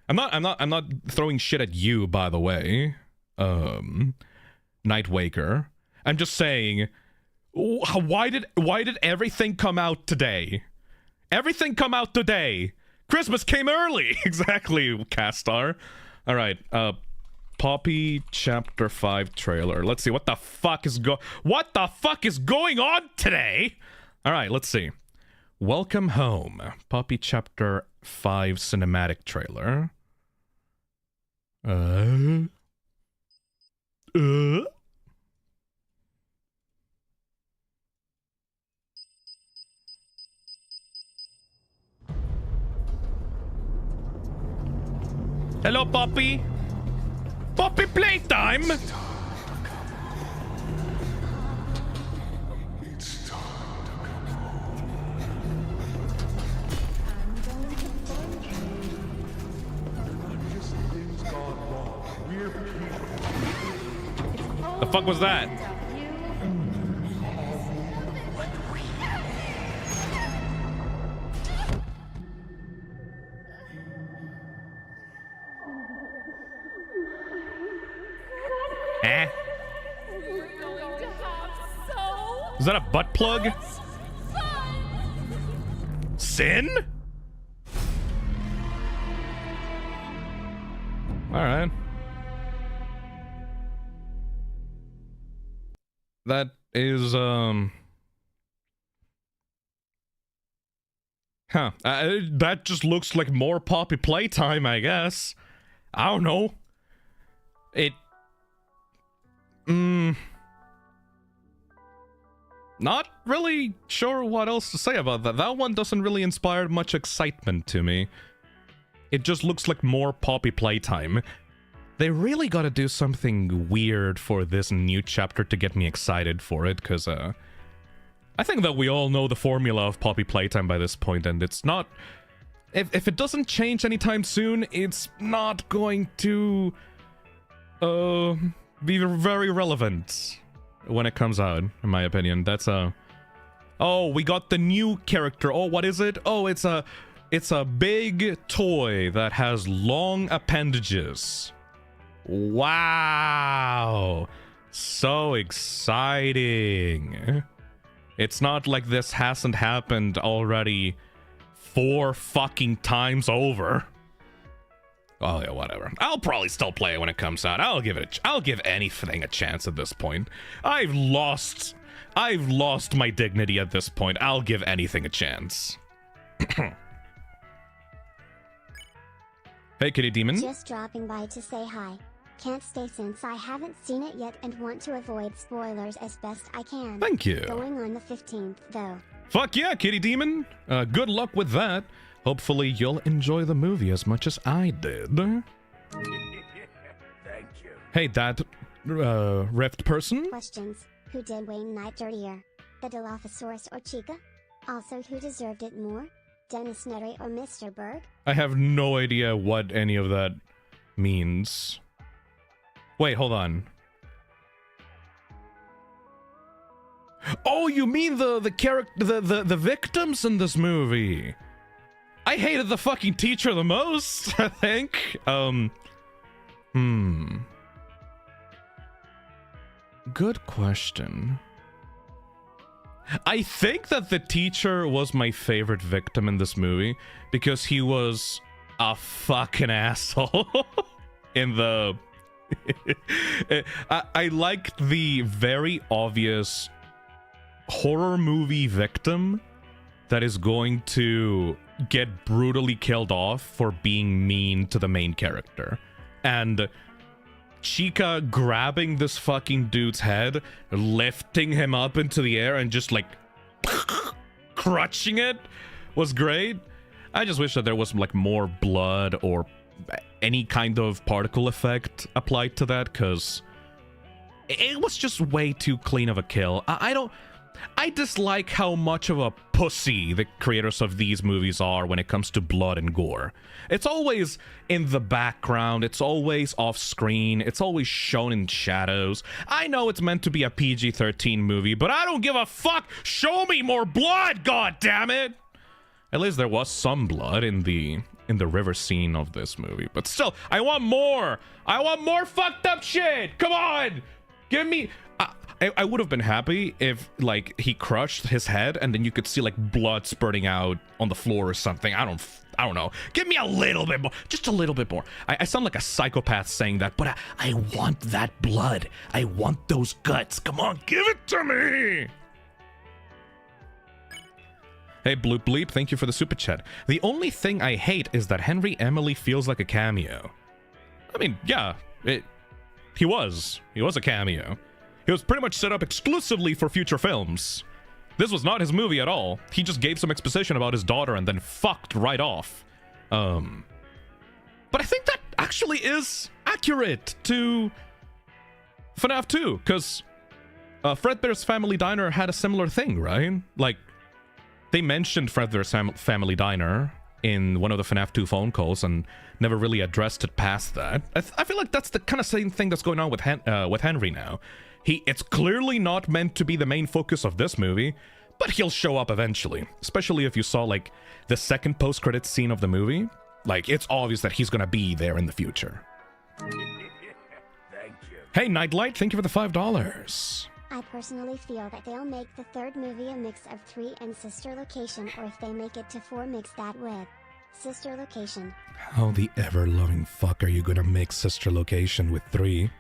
I'm not throwing shit at you, by the way. Nightwaker. I'm just saying, why did everything come out today? Everything come out today. Christmas came early. Exactly, Castar. All right, Poppy Chapter 5 trailer. Let's see what the fuck is going on today. All right, let's see. Welcome Home. Poppy Chapter 5 cinematic trailer. Hello, Poppy. Poppy playtime. The fuck was that? Eh? Is that a butt plug? Sin? Alright. That is, that just looks like more Poppy playtime, I guess. I don't know. Not really sure what else to say about that. That one doesn't really inspire much excitement to me. It just looks like more Poppy playtime. They really gotta do something weird for this new chapter to get me excited for it, because, I think that we all know the formula of Poppy playtime by this point, and it's not... If it doesn't change anytime soon, it's not going to, be very relevant when it comes out, in my opinion. That's oh, we got the new character. Oh, what is it? Oh, it's a big toy that has long appendages. Wow. So exciting. It's not like this hasn't happened already 4 fucking times over. Oh yeah, whatever. I'll probably still play it when it comes out. I'll give anything a chance at this point. I've lost my dignity at this point. I'll give anything a chance. Hey, Kitty Demon. Just dropping by to say hi. Can't stay since I haven't seen it yet and want to avoid spoilers as best I can. Thank you. Going on the 15th, though. Fuck yeah, Kitty Demon. Good luck with that. Hopefully you'll enjoy the movie as much as I did. Thank you. Hey, that rift person? Questions. Who did Wayne Knight dirtier? The Dilophosaurus or Chica? Also, who deserved it more? Dennis Nedry or Mr. Berg? I have no idea what any of that means. Wait, hold on. Oh, you mean the character, the victims in this movie? I hated the fucking teacher the most, I think. Good question. I think that the teacher was my favorite victim in this movie because he was a fucking asshole in the... I liked the very obvious horror movie victim that is going to get brutally killed off for being mean to the main character. And Chica grabbing this fucking dude's head, lifting him up into the air and just like crushing it was great. I just wish that there was like more blood or any kind of particle effect applied to that, because it was just way too clean of a kill. I I dislike how much of a pussy the creators of these movies are when it comes to blood and gore. It's always in the background, it's always off screen, it's always shown in shadows. I know it's meant to be a PG-13 movie, but I don't give a fuck! Show me more blood, god damn it! At least there was some blood in the river scene of this movie, but still, I want more! I want more fucked up shit! Come on! Give me... I would have been happy if, like, he crushed his head and then you could see, like, blood spurting out on the floor or something. I don't know. Give me a little bit more. Just a little bit more. I sound like a psychopath saying that, but I want that blood. I want those guts. Come on, give it to me! Hey, Bloop Bleep, thank you for the super chat. The only thing I hate is that Henry Emily feels like a cameo. I mean, yeah, he was a cameo. He was pretty much set up exclusively for future films. This was not his movie at all. He just gave some exposition about his daughter and then fucked right off. But I think that actually is accurate to FNAF 2, because Fredbear's Family Diner had a similar thing, right? Like, they mentioned Fredbear's Family Diner in one of the FNAF 2 phone calls and never really addressed it past that. I feel like that's the kind of same thing that's going on with Henry now. It's clearly not meant to be the main focus of this movie, but he'll show up eventually. Especially if you saw, like, the second post-credits scene of the movie. Like, it's obvious that he's gonna be there in the future. Thank you. Hey, Nightlight, thank you for the $5. I personally feel that they'll make the third movie a mix of 3 and Sister Location, or if they make it to 4, mix that with Sister Location. How the ever-loving fuck are you gonna make Sister Location with 3?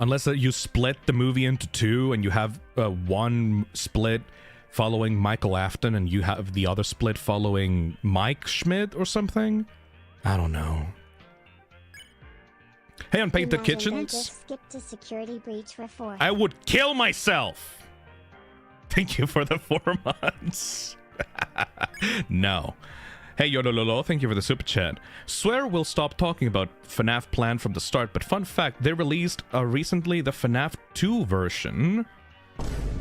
Unless you split the movie into 2 and you have one split following Michael Afton and you have the other split following Mike Schmidt or something? I don't know. Hey, Unpainted Imagine Kitchens. they just skipped a security breach for 4. I would kill myself. Thank you for the 4 months. No. Hey, Yodololo, thank you for the super chat. Swear we'll stop talking about FNAF plan from the start, but fun fact, they released recently the FNAF 2 version,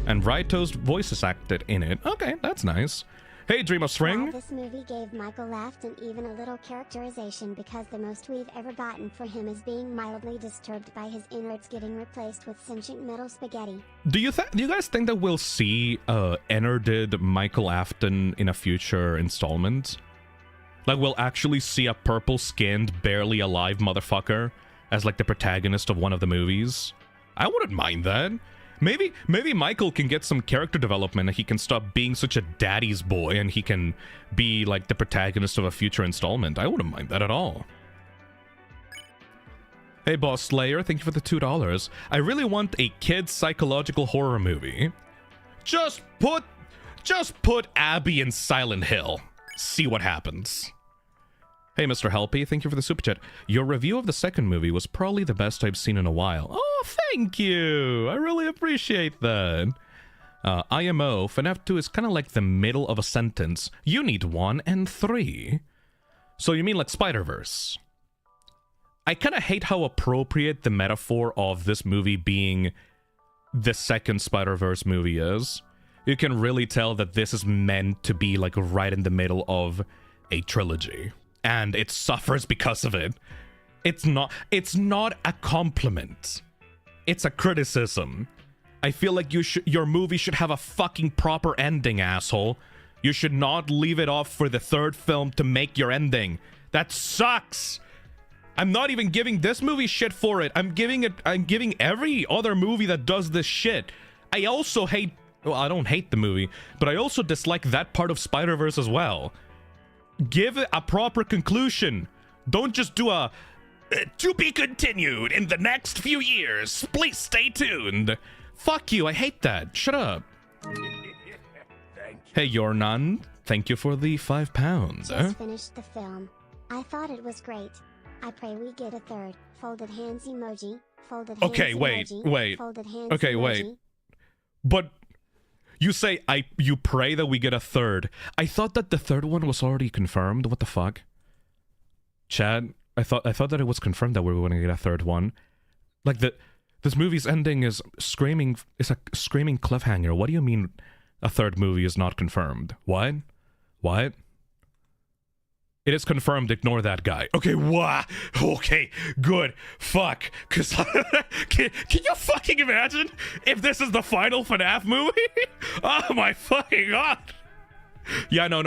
and Raito's voices acted in it. Okay, that's nice. Hey, Dream of Spring. Wow, this movie gave Michael Afton even a little characterization, because the most we've ever gotten for him is being mildly disturbed by his innards getting replaced with sentient metal spaghetti. Do you guys think that we'll see innarded Michael Afton in a future installment? Like, we'll actually see a purple-skinned, barely alive motherfucker as, like, the protagonist of one of the movies? I wouldn't mind that. Maybe Michael can get some character development and he can stop being such a daddy's boy and he can be, like, the protagonist of a future installment. I wouldn't mind that at all. Hey, Boss Slayer, thank you for the $2. I really want a kid's psychological horror movie. Just put Abby in Silent Hill. See what happens. Hey, Mr. Helpy, thank you for the super chat. Your review of the second movie was probably the best I've seen in a while. Oh, thank you. I really appreciate that. IMO, FNAF 2 is kind of like the middle of a sentence. You need 1 and 3. So you mean like Spider-Verse? I kind of hate how appropriate the metaphor of this movie being the second Spider-Verse movie is. You can really tell that this is meant to be like right in the middle of a trilogy. And it suffers because of it. It's not a compliment. It's a criticism. I feel like your movie should have a fucking proper ending, asshole. You should not leave it off for the third film to make your ending. That sucks. I'm not even giving this movie shit for it. I'm giving every other movie that does this shit. I also hate, well, I don't hate the movie, but I also dislike that part of Spider-Verse as well. Give it a proper conclusion. Don't just do a to be continued in the next few years. Please stay tuned. Fuck you, I hate that. Shut up. Hey, Yornan, thank you for the £5. Just finished the film. I thought it was great. I pray we get a third. Folded hands emoji. Folded hands okay, emoji. wait. Folded hands okay, emoji. wait. But you say you pray that we get a third. I thought that the third one was already confirmed. What the fuck? Chad, I thought that it was confirmed that we were going to get a third one. Like This movie's ending is a screaming cliffhanger. What do you mean a third movie is not confirmed? What? What? It is confirmed, ignore that guy. Okay, wah. Okay, good. Fuck. Cause can you fucking imagine if this is the final FNAF movie? Oh my fucking god. Yeah, no.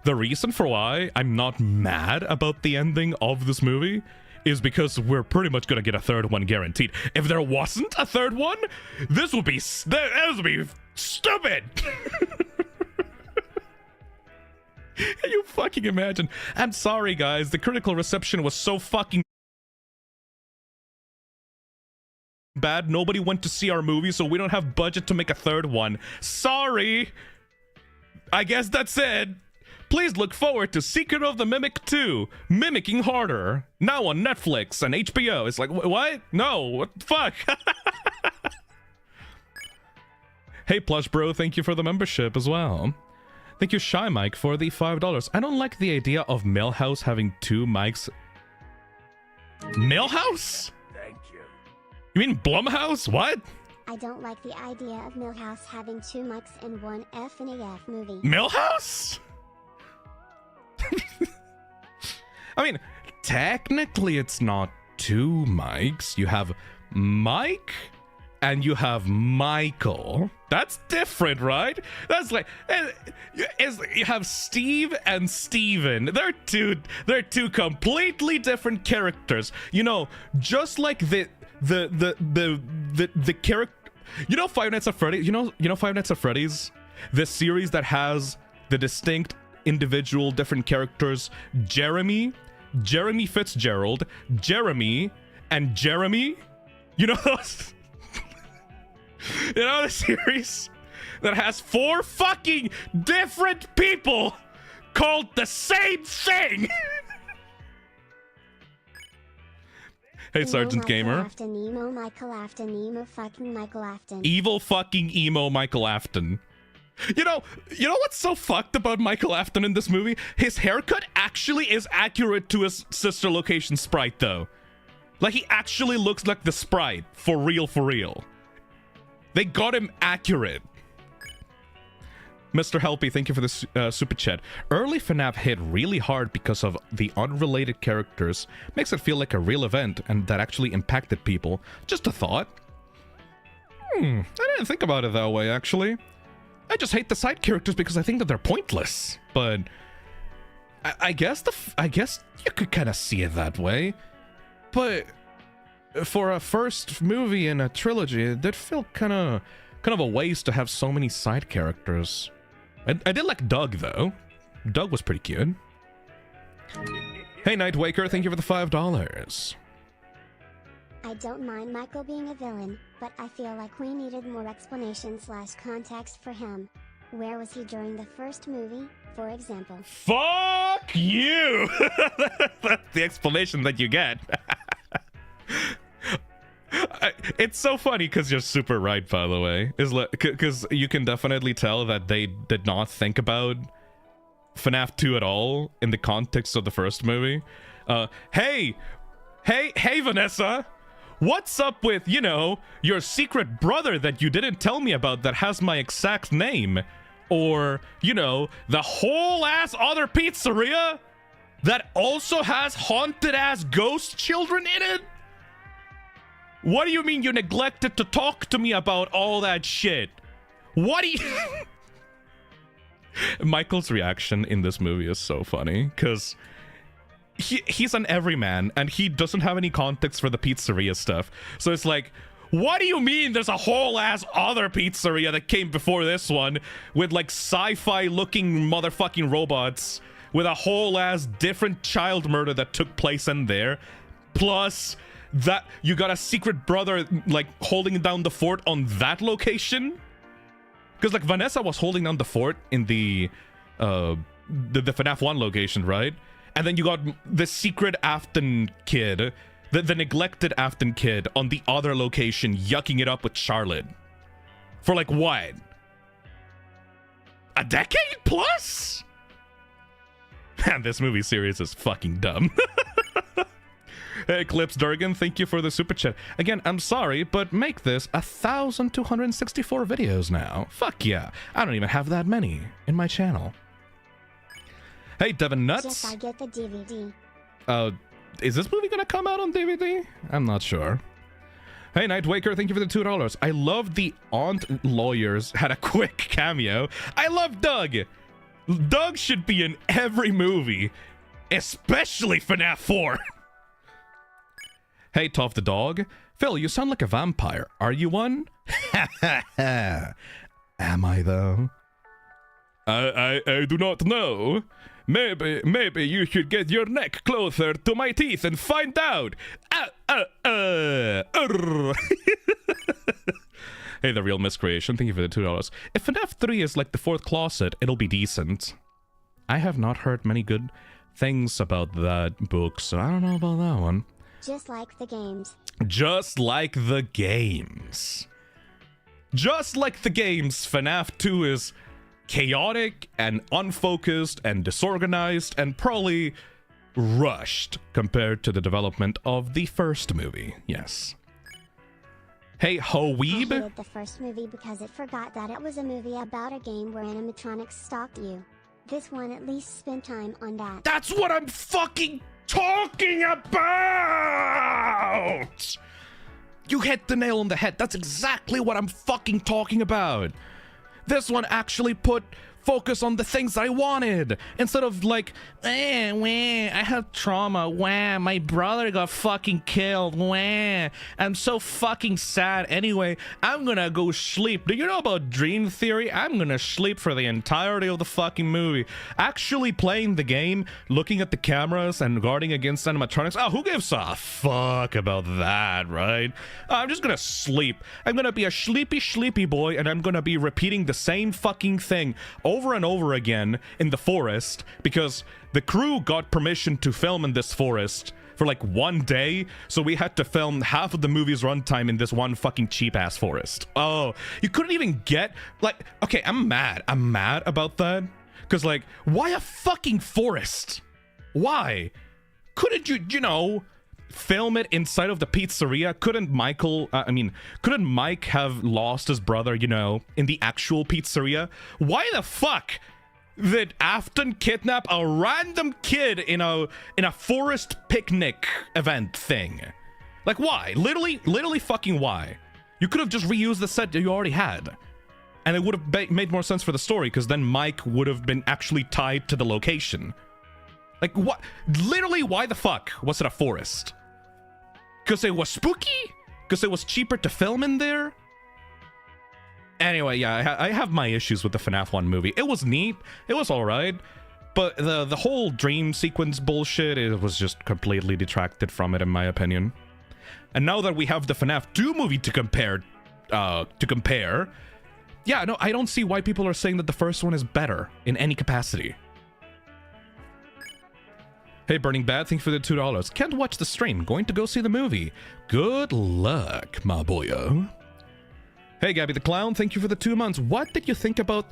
The reason for why I'm not mad about the ending of this movie is because we're pretty much gonna get a third one guaranteed. If there wasn't a third one, this would be stupid. Can you fucking imagine? I'm sorry, guys. The critical reception was so fucking bad. Nobody went to see our movie, so we don't have budget to make a third one. Sorry. I guess that's it. Please look forward to Secret of the Mimic 2, Mimicking Harder, now on Netflix and HBO. It's like, what? No, what the fuck? Hey, Plush Bro, thank you for the membership as well. Thank you, Shy Mike, for the $5. I don't like the idea of Millhouse having two mics. Millhouse? Thank you. You mean Blumhouse? What? I don't like the idea of Millhouse having two mics in one FNAF movie. Millhouse? I mean, technically it's not two mics. You have Mike and you have Michael. That's different, right? That's like you have Steve and Steven. They're two completely different characters. You know, just like the character. You know Five Nights at Freddy's? You know Five Nights at Freddy's? The series that has the distinct individual different characters, Jeremy Fitzgerald, Jeremy, and Jeremy. You know those? You know the series that has 4 fucking different people called the same thing? Hey, Sergeant Gamer. Emo Michael Afton, emo fucking Michael Afton. Evil fucking emo Michael Afton. You know what's so fucked about Michael Afton in this movie? His haircut actually is accurate to his sister location sprite, though. Like, he actually looks like the sprite. For real. They got him accurate. Mr. Helpy, thank you for the super chat. Early FNAF hit really hard because of the unrelated characters. Makes it feel like a real event and that actually impacted people. Just a thought. I didn't think about it that way, actually. I just hate the side characters because I think that they're pointless. But I guess you could kind of see it that way. But for a first movie in a trilogy, it did feel kind of a waste to have so many side characters. I did like Doug, though. Doug was pretty cute. Hey, Nightwaker, thank you for the $5. I don't mind Michael being a villain, but I feel like we needed more explanation/context for him. Where was he during the first movie, for example? Fuck you! That's the explanation that you get. It's so funny because you're super right, by the way. Because you can definitely tell that they did not think about FNAF 2 at all in the context of the first movie. Hey, Vanessa! What's up with, your secret brother that you didn't tell me about that has my exact name? Or, the whole ass other pizzeria that also has haunted ass ghost children in it? What do you mean you neglected to talk to me about all that shit? What do you... Michael's reaction in this movie is so funny, because he's an everyman, and he doesn't have any context for the pizzeria stuff. So it's like, what do you mean there's a whole ass other pizzeria that came before this one with like sci-fi looking motherfucking robots with a whole ass different child murder that took place in there? Plus... that you got a secret brother like holding down the fort on that location, because like Vanessa was holding down the fort in the FNAF 1 location, right? And then you got the secret Afton kid, the neglected Afton kid on the other location yucking it up with Charlotte for like what, a decade plus? Man, this movie series is fucking dumb. Eclipse Durgan, thank you for the super chat. Again, I'm sorry, but make this 1,264 videos now. Fuck yeah. I don't even have that many in my channel. Hey, Devin Nuts. Just I get the DVD. Is this movie gonna come out on DVD? I'm not sure. Hey, Nightwaker, thank you for the $2. I love the aunt lawyers had a quick cameo. I love Doug. Doug should be in every movie, especially FNAF 4. Hey, Toff the dog. Phil, you sound like a vampire. Are you one? Am I, though? I do not know. Maybe you should get your neck closer to my teeth and find out. Hey, The Real Miscreation, thank you for the $2. If FNAF 3 is like the fourth closet, it'll be decent. I have not heard many good things about that book, so I don't know about that one. Just like the games. Just like the games. Just like the games, FNAF 2 is chaotic and unfocused and disorganized and probably rushed compared to the development of the first movie. Yes. Hey, I Ho-Weeb. hated the first movie because it forgot that it was a movie about a game where animatronics stalked you. This one at least spent time on that. That's what I'm fucking talking about! You hit the nail on the head. That's exactly what I'm fucking talking about. This one actually put focus on the things I wanted instead of like, I have trauma, my brother got fucking killed, I'm so fucking sad. Anyway, I'm gonna go sleep. Do you know about dream theory? I'm gonna sleep for the entirety of the fucking movie. Actually playing the game, looking at the cameras and guarding against animatronics. Oh, who gives a fuck about that, right? I'm just gonna sleep. I'm gonna be a sleepy boy, and I'm gonna be repeating the same fucking thing over and over again in the forest because the crew got permission to film in this forest for like one day, so we had to film half of the movie's runtime in this one fucking cheap-ass forest. Oh, you couldn't even get, like, okay, I'm mad about that, because, like, why a fucking forest? Why? Couldn't you know, film it inside of the pizzeria? Couldn't Mike have lost his brother, you know, in the actual pizzeria? Why the fuck did Afton kidnap a random kid in a forest picnic event thing? Like, why? Literally fucking why? You could have just reused the set that you already had, and it would have made more sense for the story, because then Mike would have been actually tied to the location. Like, what? Literally, why the fuck was it a forest? Because it was spooky? Because it was cheaper to film in there? Anyway, yeah, I have my issues with the FNAF 1 movie. It was neat. It was alright. But the whole dream sequence bullshit, it was just completely detracted from it, in my opinion. And now that we have the FNAF 2 movie to compare, yeah, no, I don't see why people are saying that the first one is better in any capacity. Hey, Burning Bad, thank you for the $2. Can't watch the stream. Going to go see the movie. Good luck, my boyo. Hey, Gabby the Clown, thank you for the 2 months. What did you think about...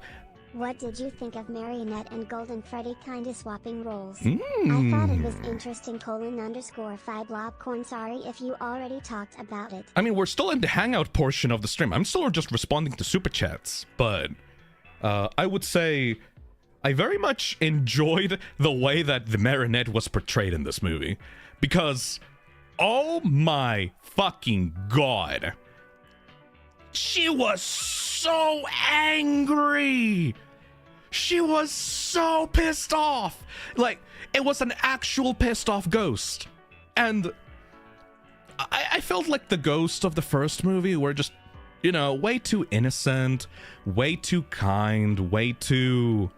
What did you think of Marionette and Golden Freddy kinda swapping roles? I thought it was interesting, _5blobcorn. Sorry if you already talked about it. I mean, we're still in the hangout portion of the stream. I'm still just responding to super chats. But I would say I very much enjoyed the way that the Marionette was portrayed in this movie. Because, oh my fucking god, she was so angry. She was so pissed off. Like, it was an actual pissed off ghost. And I felt like the ghosts of the first movie were just, you know, way too innocent, way too kind, way too,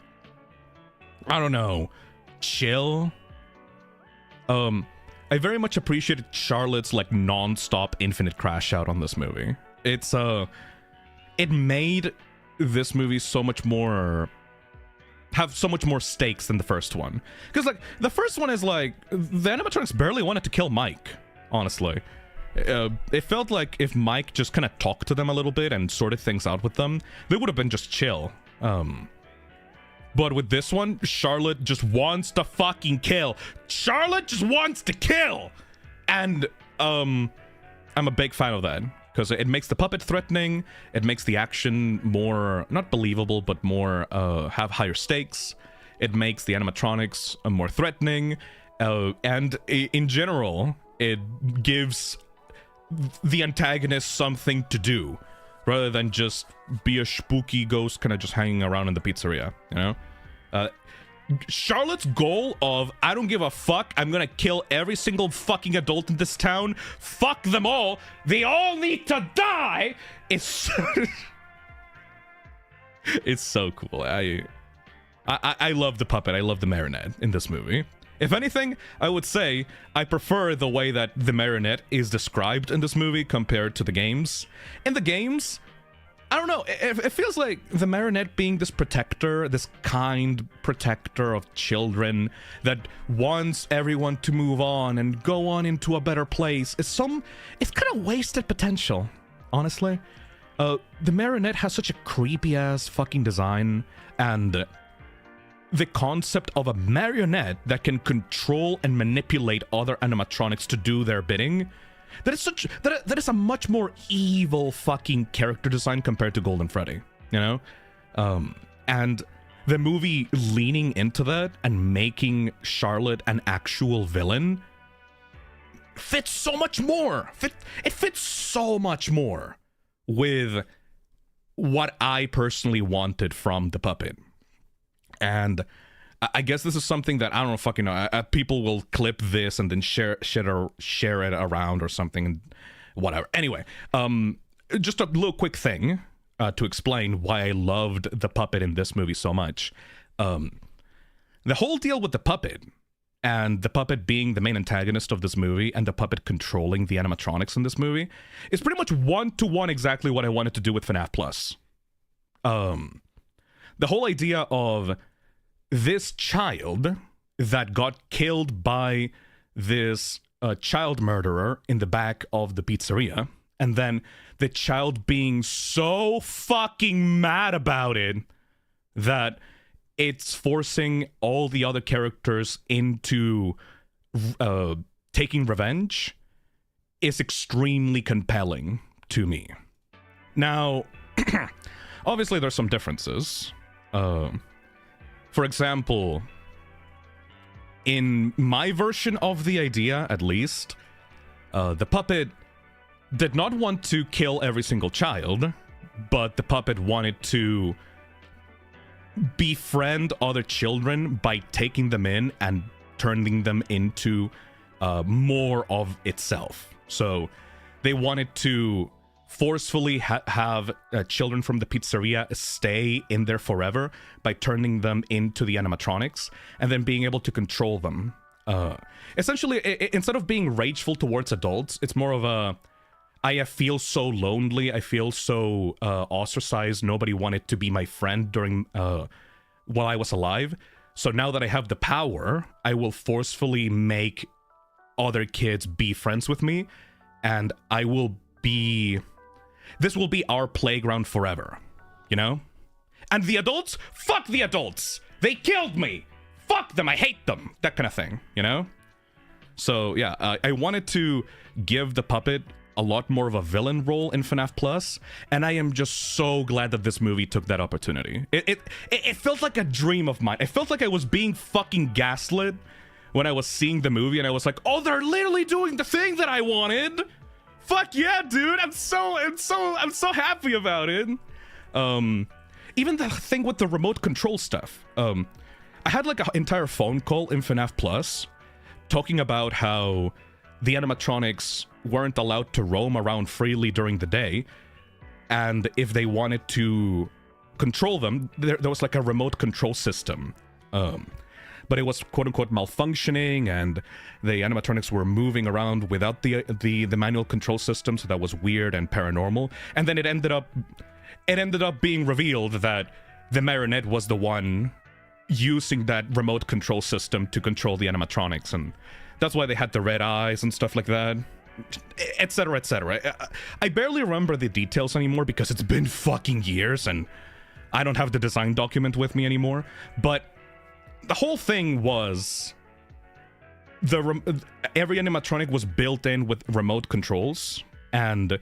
I don't know, chill. I very much appreciated Charlotte's like non-stop infinite crash out on this movie. It's it made this movie so much more, have so much more stakes than the first one. Because like the first one is like the animatronics barely wanted to kill Mike, honestly. It felt like if Mike just kind of talked to them a little bit and sorted things out with them, they would have been just chill. But with this one, Charlotte just wants to fucking kill. Charlotte just wants to kill. And I'm a big fan of that because it makes the puppet threatening. It makes the action more not believable, but more have higher stakes. It makes the animatronics more threatening, and in general, it gives the antagonist something to do rather than just be a spooky ghost kind of just hanging around in the pizzeria, you know? Charlotte's goal of, I don't give a fuck, I'm gonna kill every single fucking adult in this town, fuck them all, they all need to die, is it's so cool. I love the puppet, I love the marionette in this movie. If anything, I would say I prefer the way that the marionette is described in this movie compared to the games. In the games, I don't know, it feels like the marionette being this protector, this kind protector of children that wants everyone to move on and go on into a better place. It's kind of wasted potential, honestly. The marionette has such a creepy-ass fucking design, and the concept of a marionette that can control and manipulate other animatronics to do their bidding, that is a much more evil fucking character design compared to Golden Freddy, you know? And the movie leaning into that and making Charlotte an actual villain fits so much more. It fits so much more with what I personally wanted from the puppet. And I guess this is something that I don't know, fucking know. People will clip this and then share it around or something, and whatever. Anyway, just a little quick thing to explain why I loved the puppet in this movie so much. The whole deal with the puppet, and the puppet being the main antagonist of this movie, and the puppet controlling the animatronics in this movie, is pretty much one-to-one exactly what I wanted to do with FNAF Plus. The whole idea of this child that got killed by this child murderer in the back of the pizzeria, and then the child being so fucking mad about it that it's forcing all the other characters into taking revenge is extremely compelling to me. Now, obviously there's some differences. For example, in my version of the idea, at least, the puppet did not want to kill every single child, but the puppet wanted to befriend other children by taking them in and turning them into more of itself. So they wanted to forcefully have children from the pizzeria stay in there forever by turning them into the animatronics and then being able to control them. Essentially, instead of being rageful towards adults, it's more of a, I feel so lonely, I feel so ostracized, nobody wanted to be my friend during while I was alive. So now that I have the power, I will forcefully make other kids be friends with me, and I will be... This will be our playground forever, you know? And the adults? Fuck the adults! They killed me! Fuck them, I hate them! That kind of thing, you know? So, yeah, I wanted to give the puppet a lot more of a villain role in FNAF Plus, and I am just so glad that this movie took that opportunity. It felt like a dream of mine. It felt like I was being fucking gaslit when I was seeing the movie, and I was like, oh, they're literally doing the thing that I wanted! Fuck yeah, dude! I'm so happy about it. Even the thing with the remote control stuff. I had like an entire phone call in FNAF Plus talking about how the animatronics weren't allowed to roam around freely during the day, and if they wanted to control them, there was like a remote control system. But it was quote-unquote malfunctioning, and the animatronics were moving around without the manual control system, so that was weird and paranormal. And then it ended up being revealed that the marionette was the one using that remote control system to control the animatronics, and that's why they had the red eyes and stuff like that, etc., etc. I barely remember the details anymore because it's been fucking years, and I don't have the design document with me anymore, but the whole thing was every animatronic was built in with remote controls, and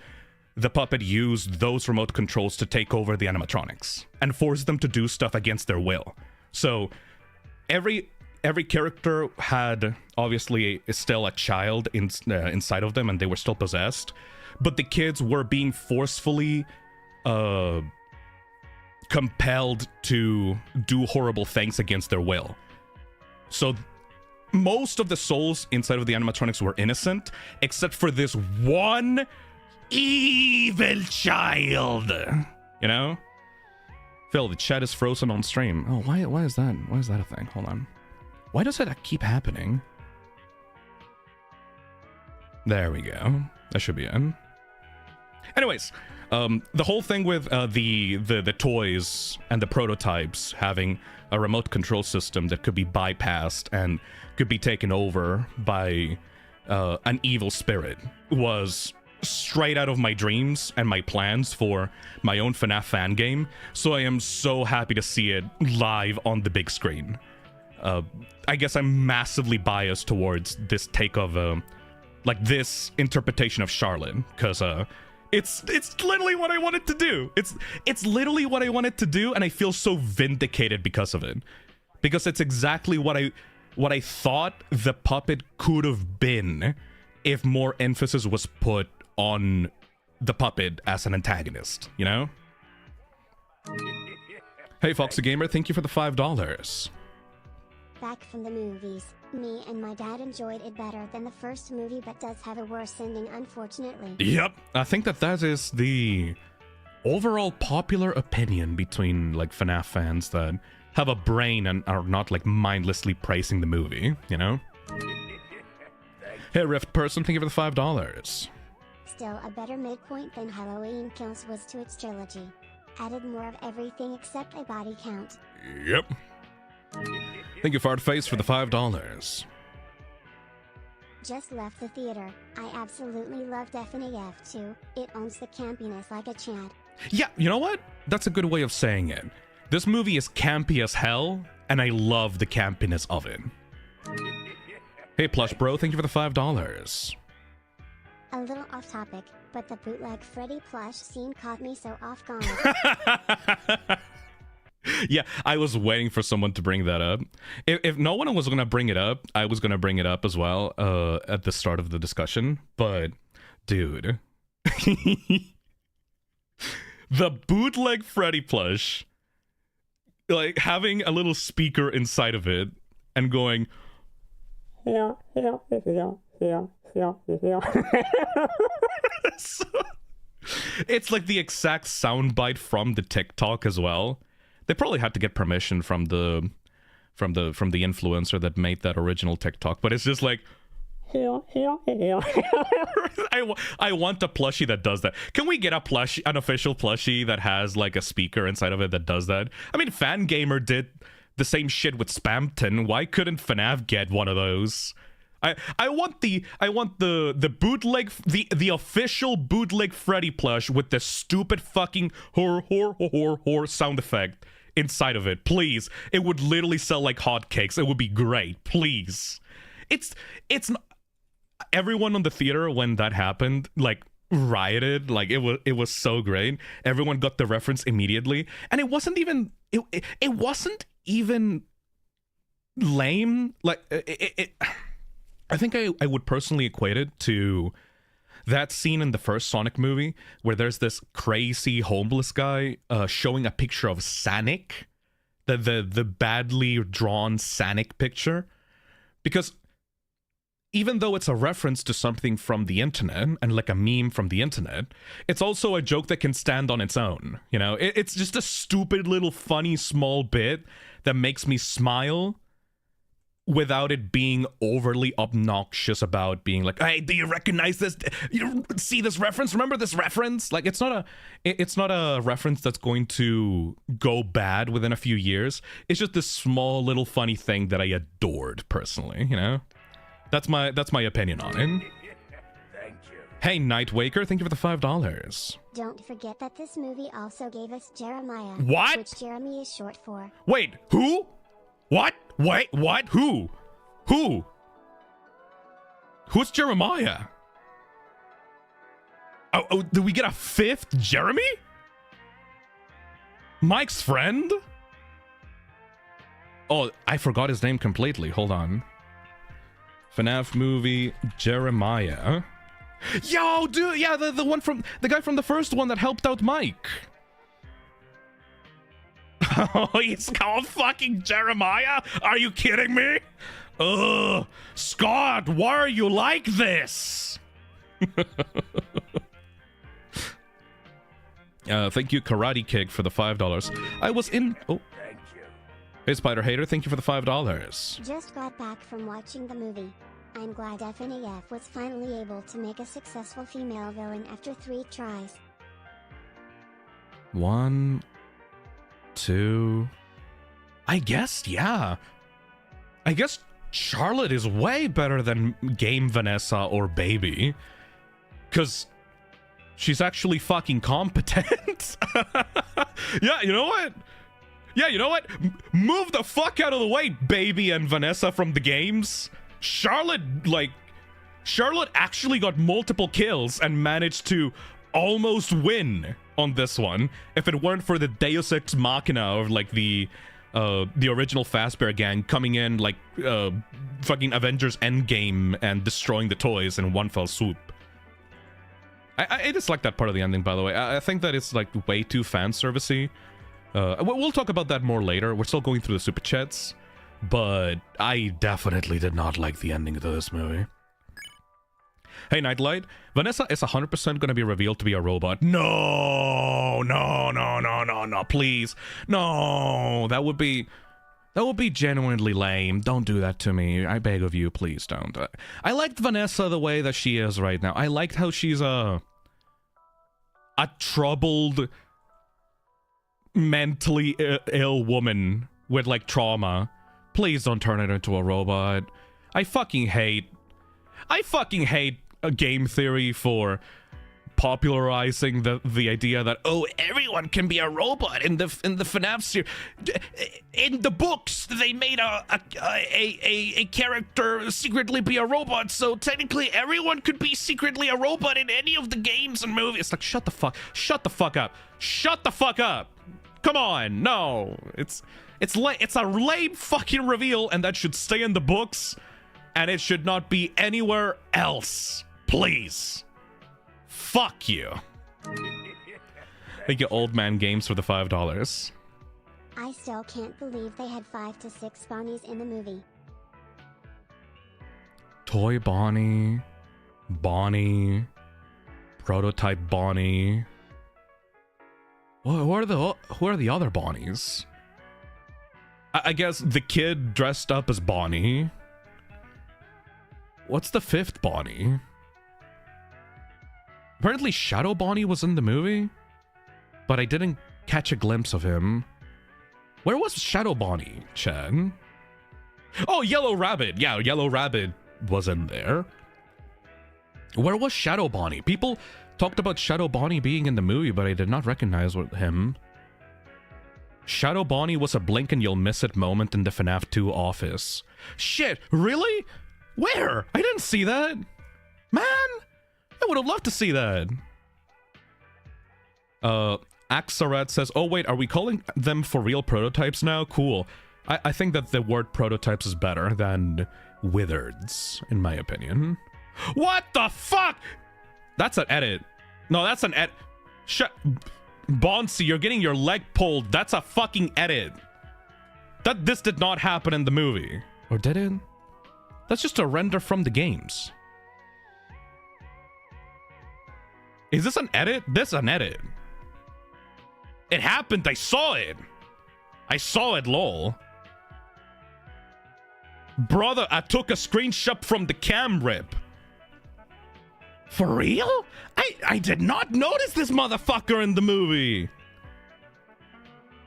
the puppet used those remote controls to take over the animatronics and force them to do stuff against their will. So every character had obviously still a child inside of them, and they were still possessed, but the kids were being forcefully compelled to do horrible things against their will. So most of the souls inside of the animatronics were innocent, except for this one evil child. You know? Phil, the chat is frozen on stream. Oh, why is that? Why is that a thing? Hold on. Why does that keep happening? There we go. That should be in. Anyways, the whole thing with the toys and the prototypes having a remote control system that could be bypassed and could be taken over by an evil spirit was straight out of my dreams and my plans for my own FNAF fan game. So I am so happy to see it live on the big screen. I guess I'm massively biased towards this take of like this interpretation of Charlotte, because it's literally what I wanted to do. It's literally what I wanted to do, and I feel so vindicated because of it. Because it's exactly what I thought the puppet could have been if more emphasis was put on the puppet as an antagonist, you know? Hey Foxy Gamer, thank you for the $5. Back from the movies, me and my dad enjoyed it better than the first movie, but does have a worse ending, unfortunately. Yep, I think that is the overall popular opinion between like FNAF fans that have a brain and are not like mindlessly praising the movie, you know? Hey Rift Person, thank you for the $5. Still a better midpoint than Halloween Kills was to its trilogy. Added more of everything except a body count. Yep. Thank you, Fartface, for the $5. Just left the theater. I absolutely loved FNAF 2. It owns the campiness like a Chad. Yeah, you know what? That's a good way of saying it. This movie is campy as hell, and I love the campiness of it. Hey, Plush Bro, thank you for the $5. A little off topic, but the bootleg Freddy plush scene caught me so off guard. Yeah, I was waiting for someone to bring that up. If no one was going to bring it up, I was going to bring it up as well at the start of the discussion. But, dude. The bootleg Freddy plush, like having a little speaker inside of it and going... It's like the exact soundbite from the TikTok as well. They probably had to get permission from the influencer that made that original TikTok, but it's just like I want a plushie that does that. Can we get an official plushie that has like a speaker inside of it that does that? I mean, Fangamer did the same shit with Spamton. Why couldn't FNAF get one of those? I want the bootleg, the official bootleg Freddy plush with the stupid fucking horror sound effect inside of it, please. It would literally sell like hotcakes. It would be great, please. It's not, everyone on the theater when that happened like rioted. Like it was so great. Everyone got the reference immediately, and it wasn't even lame. Like I think I would personally equate it to that scene in the first Sonic movie where there's this crazy homeless guy showing a picture of Sonic, the badly drawn Sonic picture. Because even though it's a reference to something from the internet and like a meme from the internet, it's also a joke that can stand on its own. You know, it's just a stupid little funny small bit that makes me smile without it being overly obnoxious about being like, hey, do you recognize this? You see this reference? Remember this reference? Like, it's not a reference that's going to go bad within a few years. It's just this small little funny thing that I adored personally, you know? That's my opinion on it. Thank you. Hey, Nightwaker, thank you for the $5. Don't forget that this movie also gave us Jeremiah. What? Which Jeremy is short for. Wait, who? What? Wait, what? Who? Who's Jeremiah? Oh, did we get a fifth Jeremy? Mike's friend? Oh, I forgot his name completely. Hold on. FNAF movie Jeremiah. Yo, dude, yeah, the one from the guy from the first one that helped out Mike. Oh, he's called fucking Jeremiah? Are you kidding me? Ugh, Scott, why are you like this? Thank you, Karate Kick, for the $5. I was in. Oh, Thank you. hey, Spider Hater, thank you for the $5. Just got back from watching the movie. I'm glad FNAF was finally able to make a successful female villain after 3 tries. 1, 2. I guess, yeah. I guess Charlotte is way better than Game Vanessa or Baby. Because she's actually fucking competent. Yeah, you know what? Yeah, you know what? Move the fuck out of the way, Baby and Vanessa from the games. Charlotte actually got multiple kills and managed to almost win on this one. If it weren't for the Deus Ex Machina of like the original Fazbear gang coming in like fucking Avengers Endgame and destroying the toys in one fell swoop. I dislike that part of the ending, by the way. I think that it's like way too fan servicey. We'll talk about that more later. We're still going through the super chats. But I definitely did not like the ending to this movie. Hey, Nightlight. Vanessa is 100% going to be revealed to be a robot. No, please. No, that would be genuinely lame. Don't do that to me. I beg of you, please don't. I liked Vanessa the way that she is right now. I liked how she's a troubled, mentally ill woman with like trauma. Please don't turn it into a robot. I fucking hate a game theory for popularizing the idea that, oh, everyone can be a robot in the FNAF series. In the books, they made a character secretly be a robot, so technically everyone could be secretly a robot in any of the games and movies. It's like, shut the fuck up. Come on, no, it's a lame fucking reveal, and that should stay in the books, and it should not be anywhere else. Please. Fuck you. Thank you, Old Man Games, for the $5. I still can't believe they had 5 to 6 Bonnies in the movie. Toy Bonnie, Prototype Bonnie. Who are the other Bonnies? I guess the kid dressed up as Bonnie. What's the 5th Bonnie? Apparently Shadow Bonnie was in the movie, but I didn't catch a glimpse of him. Where was Shadow Bonnie, Chen? Oh, Yellow Rabbit. Yeah, Yellow Rabbit was in there. Where was Shadow Bonnie? People talked about Shadow Bonnie being in the movie, but I did not recognize him. Shadow Bonnie was a blink and you'll miss it moment in the FNAF 2 office. Shit, really? Where? I didn't see that. Man, I would have loved to see that. Axarat says, oh wait, are we calling them for real prototypes now? Cool. I think that the word prototypes is better than wizards, in my opinion. What the fuck? That's an edit. No, that's an edit. Shut. Bonsi, you're getting your leg pulled. That's a fucking edit. This did not happen in the movie. Or did it? That's just a render from the games. Is this an edit? This is an edit. It happened. I saw it. I saw it, lol. Brother, I took a screenshot from the cam rip. For real? I did not notice this motherfucker in the movie.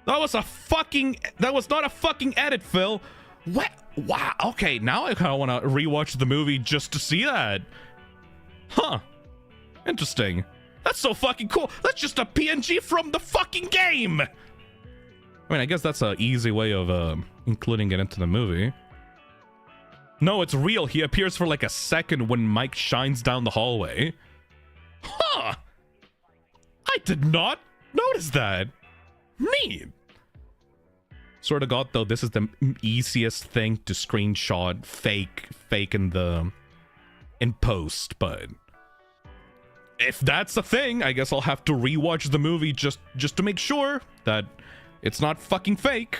That was not a fucking edit, Phil. What? Wow. Okay, now I kind of want to rewatch the movie just to see that. Huh. Interesting. That's so fucking cool. That's just a PNG from the fucking game. I mean, I guess that's an easy way of including it into the movie. No, it's real. He appears for like a second when Mike shines down the hallway. Huh! I did not notice that. Neat. Sort of God, though, this is the easiest thing to screenshot fake in post, but if that's a thing, I guess I'll have to rewatch the movie just to make sure that it's not fucking fake.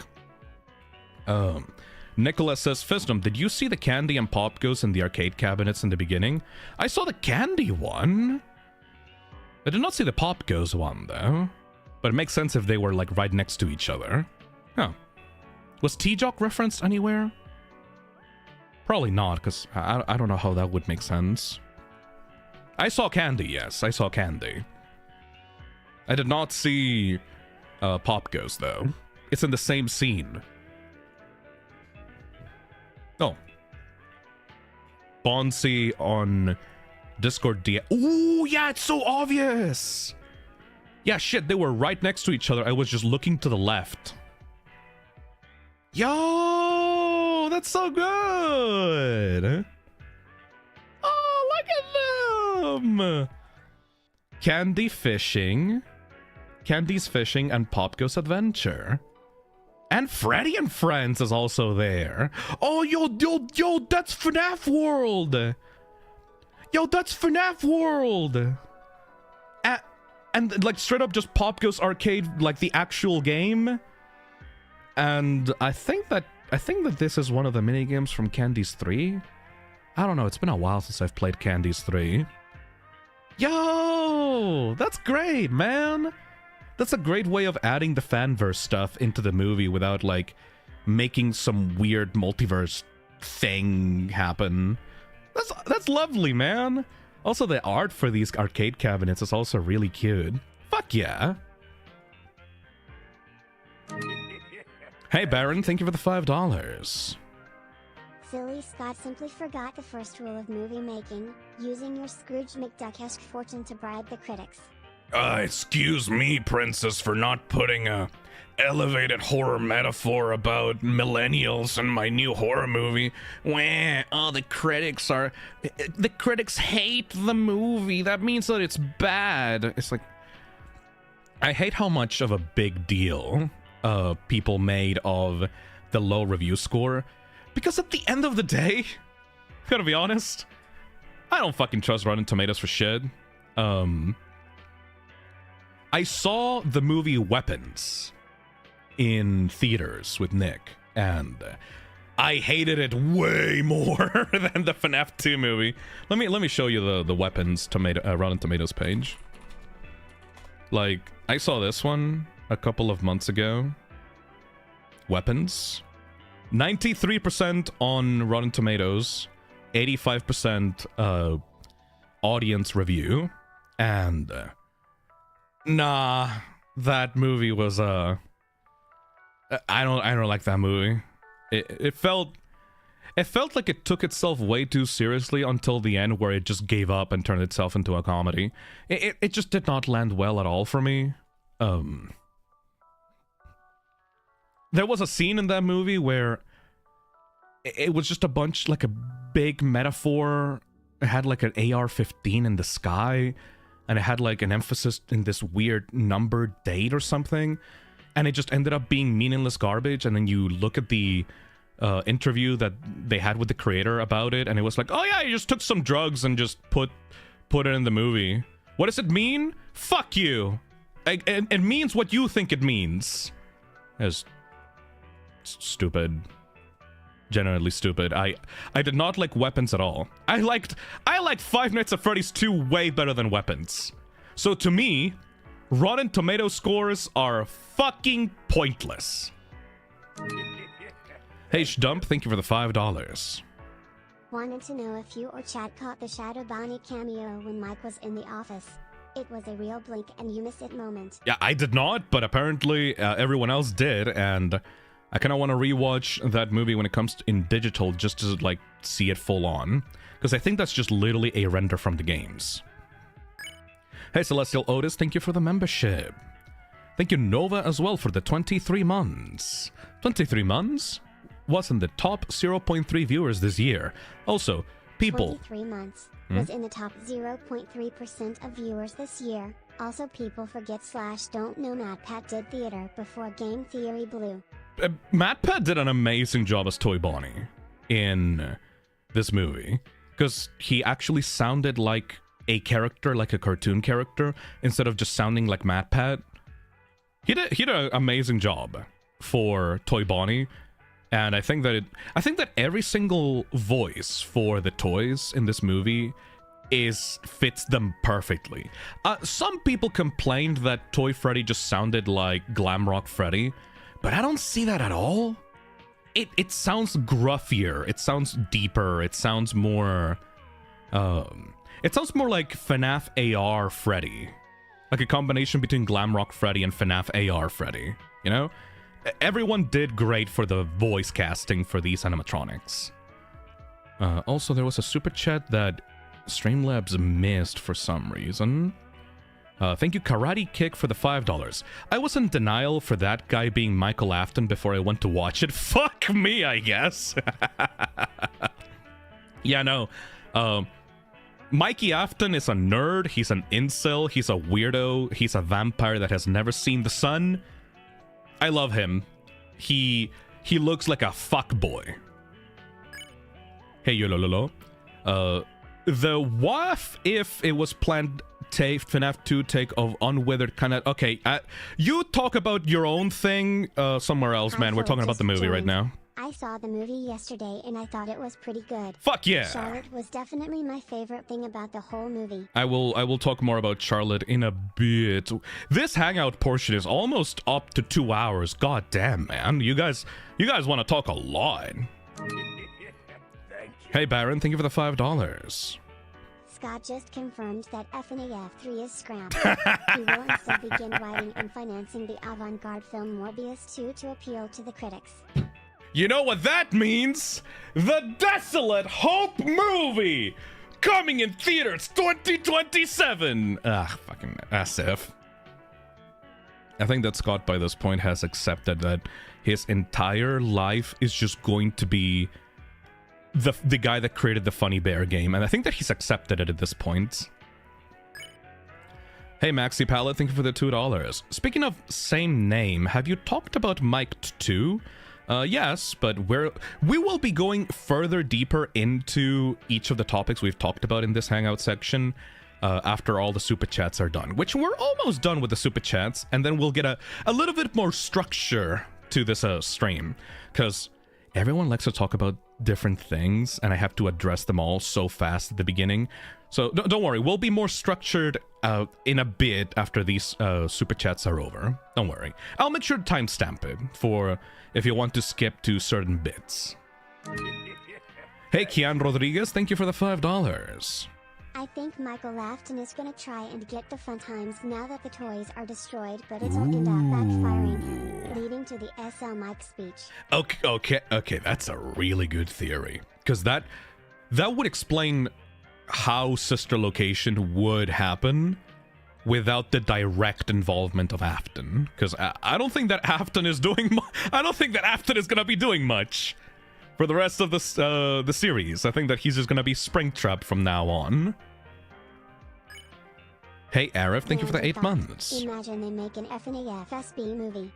Nicholas says, Fisdom, did you see the candy and pop goes in the arcade cabinets in the beginning? I saw the candy one. I did not see the pop goes one, though. But it makes sense if they were, like, right next to each other. Huh. Was T-Jock referenced anywhere? Probably not, because I don't know how that would make sense. I saw candy, yes. I saw candy. I did not see Pop Goes, though. It's in the same scene. Oh. Bonsi on Discord DM. Ooh, yeah, it's so obvious! Yeah, shit, they were right next to each other. I was just looking to the left. Yo, that's so good! Oh, look at them! Candy Fishing, Candy's Fishing, and Pop Goes Adventure. And Freddy and Friends is also there. Oh, yo, that's FNAF World! Yo, that's FNAF World! And like, straight up just Pop Goes Arcade, like the actual game. And I think that this is one of the minigames from Candy's 3. I don't know, it's been a while since I've played Candy's 3. Yo! That's great, man! That's a great way of adding the fanverse stuff into the movie without, like, making some weird multiverse thing happen. That's lovely, man! Also, the art for these arcade cabinets is also really cute. Fuck yeah! Hey, Baron, thank you for the $5. Silly Scott simply forgot the first rule of movie making, using your Scrooge McDuck-esque fortune to bribe the critics. Excuse me, Princess, for not putting a elevated horror metaphor about millennials in my new horror movie. Wah, oh, the critics hate the movie. That means that it's bad. It's like, I hate how much of a big deal people made of the low review score. Because at the end of the day, gotta be honest, I don't fucking trust Rotten Tomatoes for shit. I saw the movie Weapons in theaters with Nick, and I hated it way more than the FNAF 2 movie. Let me show you the Weapons Rotten Tomatoes page. Like, I saw this one a couple of months ago. Weapons. 93% on Rotten Tomatoes, 85% audience review, and nah, that movie was I don't like that movie. It felt like it took itself way too seriously until the end, where it just gave up and turned itself into a comedy. It just did not land well at all for me. There was a scene in that movie where it was just a bunch, like a big metaphor. It had like an AR-15 in the sky, and it had like an emphasis in this weird numbered date or something, and it just ended up being meaningless garbage. And then you look at the interview that they had with the creator about it, and it was like, oh yeah, you just took some drugs and just put it in the movie. What does it mean? Fuck you. It means what you think it means. It's stupid. Genuinely stupid. I did not like Weapons at all. I liked Five Nights at Freddy's 2 way better than Weapons. So to me, Rotten Tomato scores are fucking pointless. Hey Dump, thank you for the $5. Wanted to know if you or Chad caught the Shadow Bounty cameo when Mike was in the office. It was a real blink and you missed it moment. Yeah, I did not, but apparently everyone else did, and I kind of want to rewatch that movie when it comes in digital just to, like, see it full on. Because I think that's just literally a render from the games. Hey, Celestial Otis, thank you for the membership. Thank you, Nova, as well, for the 23 months. 23 months? was in the top 0.3 viewers this year. Also, people... 23 months was in the top 0.3% of viewers this year. Also, people forget / don't know MatPat did theater before Game Theory Blue. MatPat did an amazing job as Toy Bonnie in this movie, because he actually sounded like a character, like a cartoon character, instead of just sounding like MatPat. He did an amazing job for Toy Bonnie, and I think that every single voice for the toys in this movie fits them perfectly. Some people complained that Toy Freddy just sounded like Glam Rock Freddy, but I don't see that at all. It sounds gruffier, it sounds deeper, it sounds more like FNAF AR Freddy. Like a combination between Glam Rock Freddy and FNAF AR Freddy, you know? Everyone did great for the voice casting for these animatronics. Also, there was a super chat that Streamlabs missed for some reason. Thank you, Karate Kick, for the $5. I was in denial for that guy being Michael Afton before I went to watch it. Fuck me, I guess. Yeah, no. Mikey Afton is a nerd. He's an incel. He's a weirdo. He's a vampire that has never seen the sun. I love him. He looks like a fuckboy. Hey, Yolololo. The what if it was planned FNAF 2 take of Unwithered kind of... Okay, you talk about your own thing somewhere else, man. We're talking about the movie right now. I saw the movie yesterday and I thought it was pretty good. Fuck yeah! Charlotte was definitely my favorite thing about the whole movie. I will talk more about Charlotte in a bit. This hangout portion is almost up to 2 hours. God damn, man. You guys want to talk a lot. Hey, Baron, thank you for the $5. Scott just confirmed that FNAF 3 is scrapped. He will instead begin writing and financing the avant-garde film Morbius 2 to appeal to the critics. You know what that means? The Desolate Hope movie! Coming in theaters 2027! Fucking SF. I think that Scott by this point has accepted that his entire life is just going to be the guy that created the Funny Bear game, and I think that he's accepted it at this point. Hey Maxi Palette, thank you for the $2. Speaking of same name, have you talked about Mike 2? Yes, but we will be going further deeper into each of the topics we've talked about in this Hangout section after all the Super Chats are done, which we're almost done with the Super Chats, and then we'll get a little bit more structure to this stream, because everyone likes to talk about different things, and I have to address them all so fast at the beginning. So don't worry, we'll be more structured in a bit after these Super Chats are over. Don't worry. I'll make sure to timestamp it for if you want to skip to certain bits. Hey, Kian Rodriguez, thank you for the $5. I think Michael Afton is gonna try and get the fun times now that the toys are destroyed, but it'll end up backfiring, leading to the SL Mike speech. Okay, that's a really good theory, because that would explain how Sister Location would happen without the direct involvement of Afton, because I don't think that Afton is doing I don't think that Afton is gonna be doing much for the rest of the series. I think that he's just gonna be Springtrap from now on. Hey Arif, thank you for the 8 months. Imagine they make an FNAF SB movie.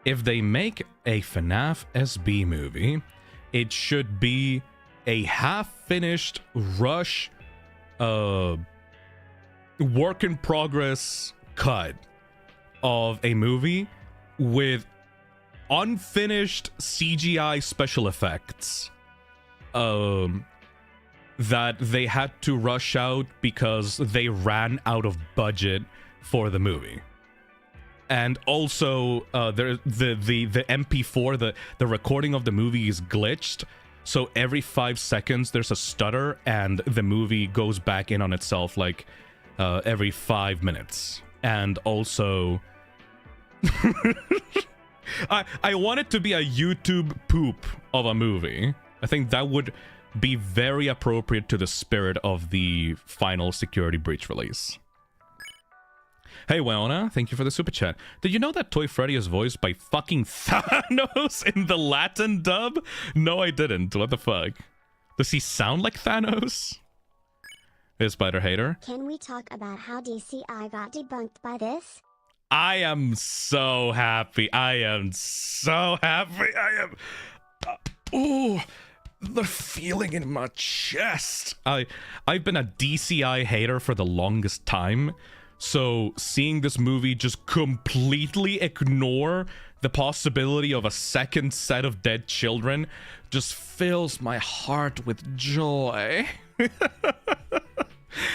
If they make a FNAF SB movie, it should be a half-finished rush work in progress cut of a movie with unfinished CGI special effects that they had to rush out because they ran out of budget for the movie. And also the MP4, the recording of the movie is glitched, so every 5 seconds there's a stutter and the movie goes back in on itself like every 5 minutes. And also I want it to be a YouTube poop of a movie. I think that would be very appropriate to the spirit of the final Security Breach release. Hey, Weona, thank you for the super chat. Did you know that Toy Freddy is voiced by fucking Thanos in the Latin dub? No, I didn't. What the fuck? Does he sound like Thanos? Hey, Spider Hater. Can we talk about how DCI got debunked by this? I am so happy. I am so happy. I am... ooh, the feeling in my chest. I've been a DCI hater for the longest time. So seeing this movie just completely ignore the possibility of a second set of dead children just fills my heart with joy.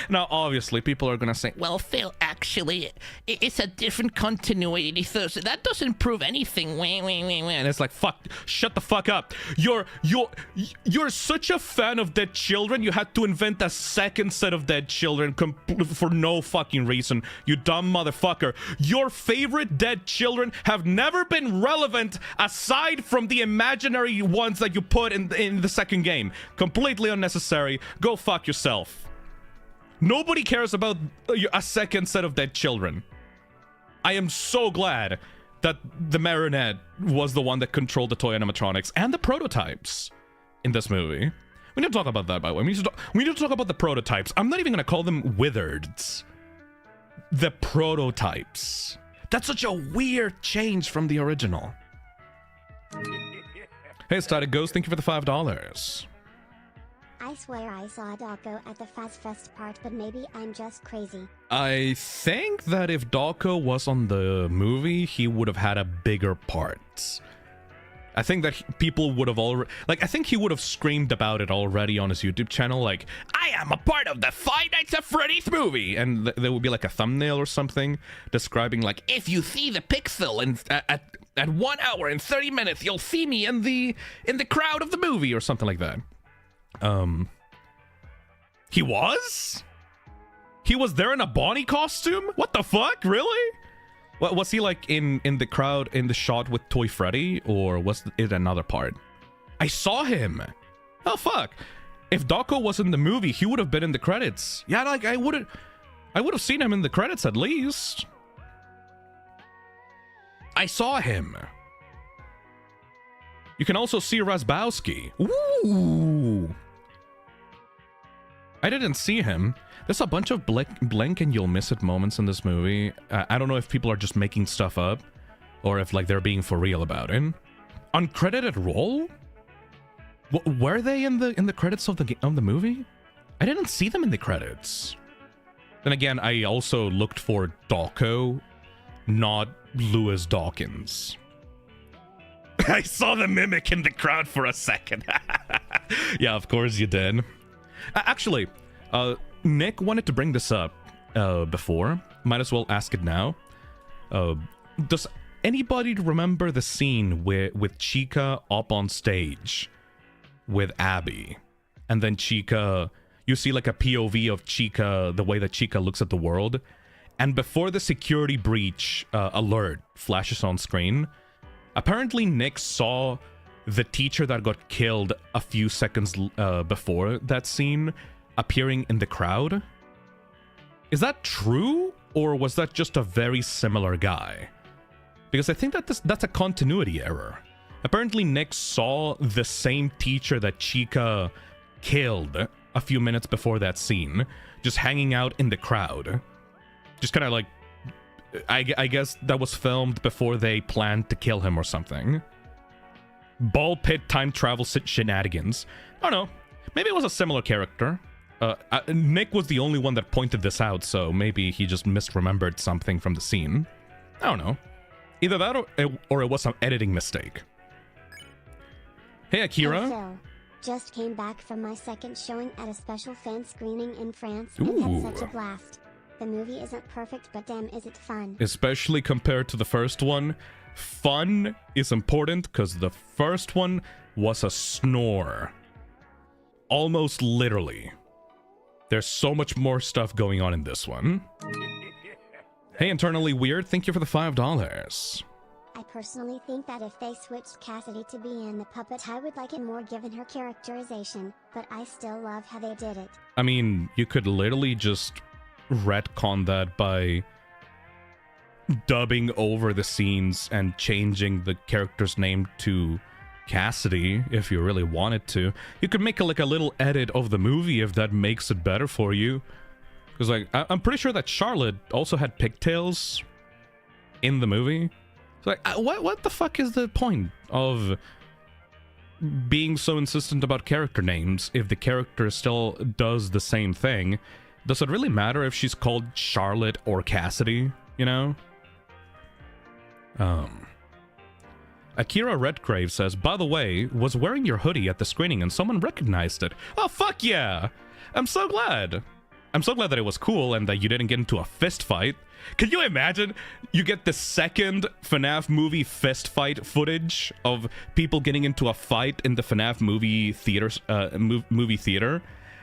Now, obviously, people are gonna say, Well, Phil, actually, it's a different continuity, so that doesn't prove anything. and it's like, fuck, shut the fuck up. You're such a fan of dead children, you had to invent a second set of dead children for no fucking reason, you dumb motherfucker. Your favorite dead children have never been relevant aside from the imaginary ones that you put in the second game. Completely unnecessary. Go fuck yourself. Nobody cares about a second set of dead children. I am so glad that the marionette was the one that controlled the toy animatronics and the prototypes in this movie. We need to talk about that, by the way. We need to talk about the prototypes. I'm not even going to call them wizards. The prototypes. That's such a weird change from the original. Hey, Static Ghost, thank you for the $5. I swear I saw Dawko at the Faz Fest part, but maybe I'm just crazy. I think that if Dawko was on the movie, he would have had a bigger part. I think that people would have already... like, I think he would have screamed about it already on his YouTube channel, like, I am a part of the Five Nights at Freddy's movie! And there would be, like, a thumbnail or something describing, like, if you see the pixel and at 1 hour and 30 minutes, you'll see me in the crowd of the movie, or something like that. He was? He was there in a Bonnie costume? What the fuck? Really? What was he like in the crowd in the shot with Toy Freddy, or was it another part? I saw him. Oh fuck. If Dawko was in the movie, he would have been in the credits. Yeah, like I would have seen him in the credits at least. I saw him. You can also see Razbowski. Ooh. I didn't see him. There's a bunch of blink and you'll miss it moments in this movie. I don't know if people are just making stuff up, or if like they're being for real about it. Uncredited role? Were they in the credits of the movie? I didn't see them in the credits. Then again, I also looked for Dawko, not Lewis Dawkins. I saw the mimic in the crowd for a second. Yeah, of course you did. Actually, Nick wanted to bring this up before. Might as well ask it now. Does anybody remember the scene with Chica up on stage with Abby? And then Chica, you see like a POV of Chica, the way that Chica looks at the world. And before the security breach alert flashes on screen, apparently Nick saw the teacher that got killed a few seconds before that scene appearing in the crowd. Is that true, or was that just a very similar guy? Because I think that that's a continuity error. Apparently Nick saw the same teacher that Chica killed a few minutes before that scene, just hanging out in the crowd. Just kind of like, I guess that was filmed before they planned to kill him or something. Ball pit time travel shenanigans. I don't know. Maybe it was a similar character. Nick was the only one that pointed this out, so maybe he just misremembered something from the scene. I don't know. Either that or it was some editing mistake. Hey, Akira. Hey, Phil. Just came back from my second showing at a special fan screening in France and had such a blast. The movie isn't perfect, but damn is it fun. Especially compared to the first one. Fun is important because the first one was a snore. Almost literally. There's so much more stuff going on in this one. Hey, Internally Weird, thank you for the $5. I personally think that if they switched Cassidy to be in the puppet, I would like it more given her characterization, but I still love how they did it. I mean, you could literally just retcon that by dubbing over the scenes and changing the character's name to Cassidy if you really wanted to. You could make a little edit of the movie if that makes it better for you. Because like I'm pretty sure that Charlotte also had pigtails in the movie. So like what the fuck is the point of being so insistent about character names if the character still does the same thing? Does it really matter if she's called Charlotte or Cassidy, you know? Akira Redgrave says, by the way, was wearing your hoodie at the screening and someone recognized it. Oh, fuck yeah! I'm so glad. I'm so glad that it was cool and that you didn't get into a fist fight. Can you imagine? You get the second FNAF movie fist fight footage of people getting into a fight in the FNAF movie theaters, movie theater,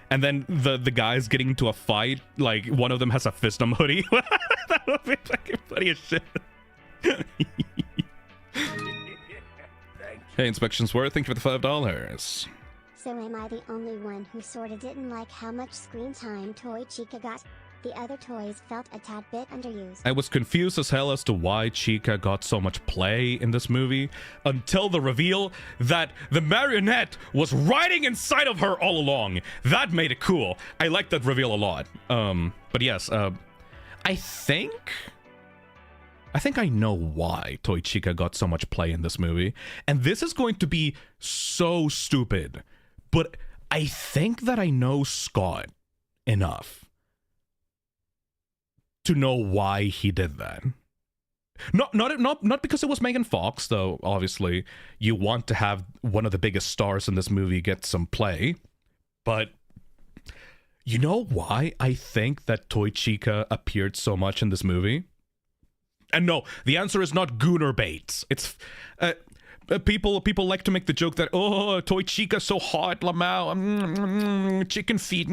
and then the guys getting into a fight, like one of them has a Fistum hoodie. That would be fucking funny as shit. Hey, Inspections Worth, thank you for the $5. So am I the only one who sorta didn't like how much screen time Toy Chica got? The other toys felt a tad bit underused. I was confused as hell as to why Chica got so much play in this movie until the reveal that the marionette was riding inside of her all along. That made it cool. I like that reveal a lot. But yes, I think I know why Toy Chica got so much play in this movie. And this is going to be so stupid. But I think that I know Scott enough to know why he did that. Not because it was Megan Fox, though obviously you want to have one of the biggest stars in this movie get some play. But you know why I think that Toy Chica appeared so much in this movie? And no, the answer is not Gooner bait. It's people like to make the joke that, oh, Toy Chica's so hot, Lamau, chicken feet,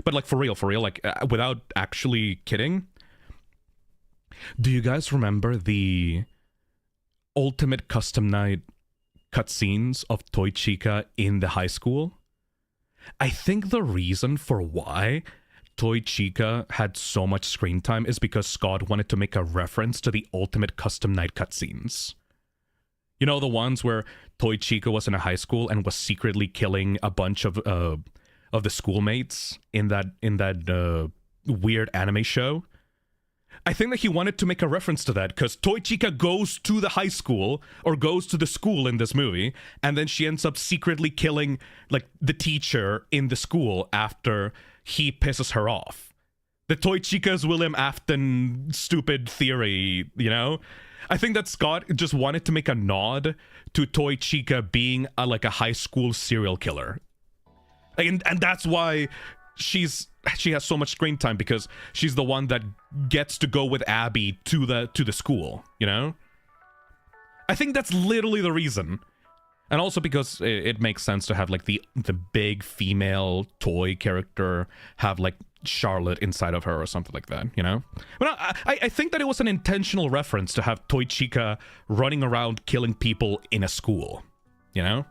but like for real, like without actually kidding. Do you guys remember the Ultimate Custom Night cutscenes of Toy Chica in the high school? I think the reason for why Toy Chica had so much screen time is because Scott wanted to make a reference to the Ultimate Custom Night cutscenes. You know, the ones where Toy Chica was in a high school and was secretly killing a bunch of the schoolmates in that weird anime show? I think that he wanted to make a reference to that because Toy Chica goes to the high school or goes to the school in this movie, and then she ends up secretly killing like the teacher in the school after he pisses her off. The Toy Chica's William Afton stupid theory, you know? I think that Scott just wanted to make a nod to Toy Chica being like a high school serial killer. And that's why she has so much screen time, because she's the one that gets to go with Abby to the school, you know? I think that's literally the reason. And also because it makes sense to have like the big female toy character have like Charlotte inside of her or something like that, you know? But I think that it was an intentional reference to have Toy Chica running around killing people in a school, you know?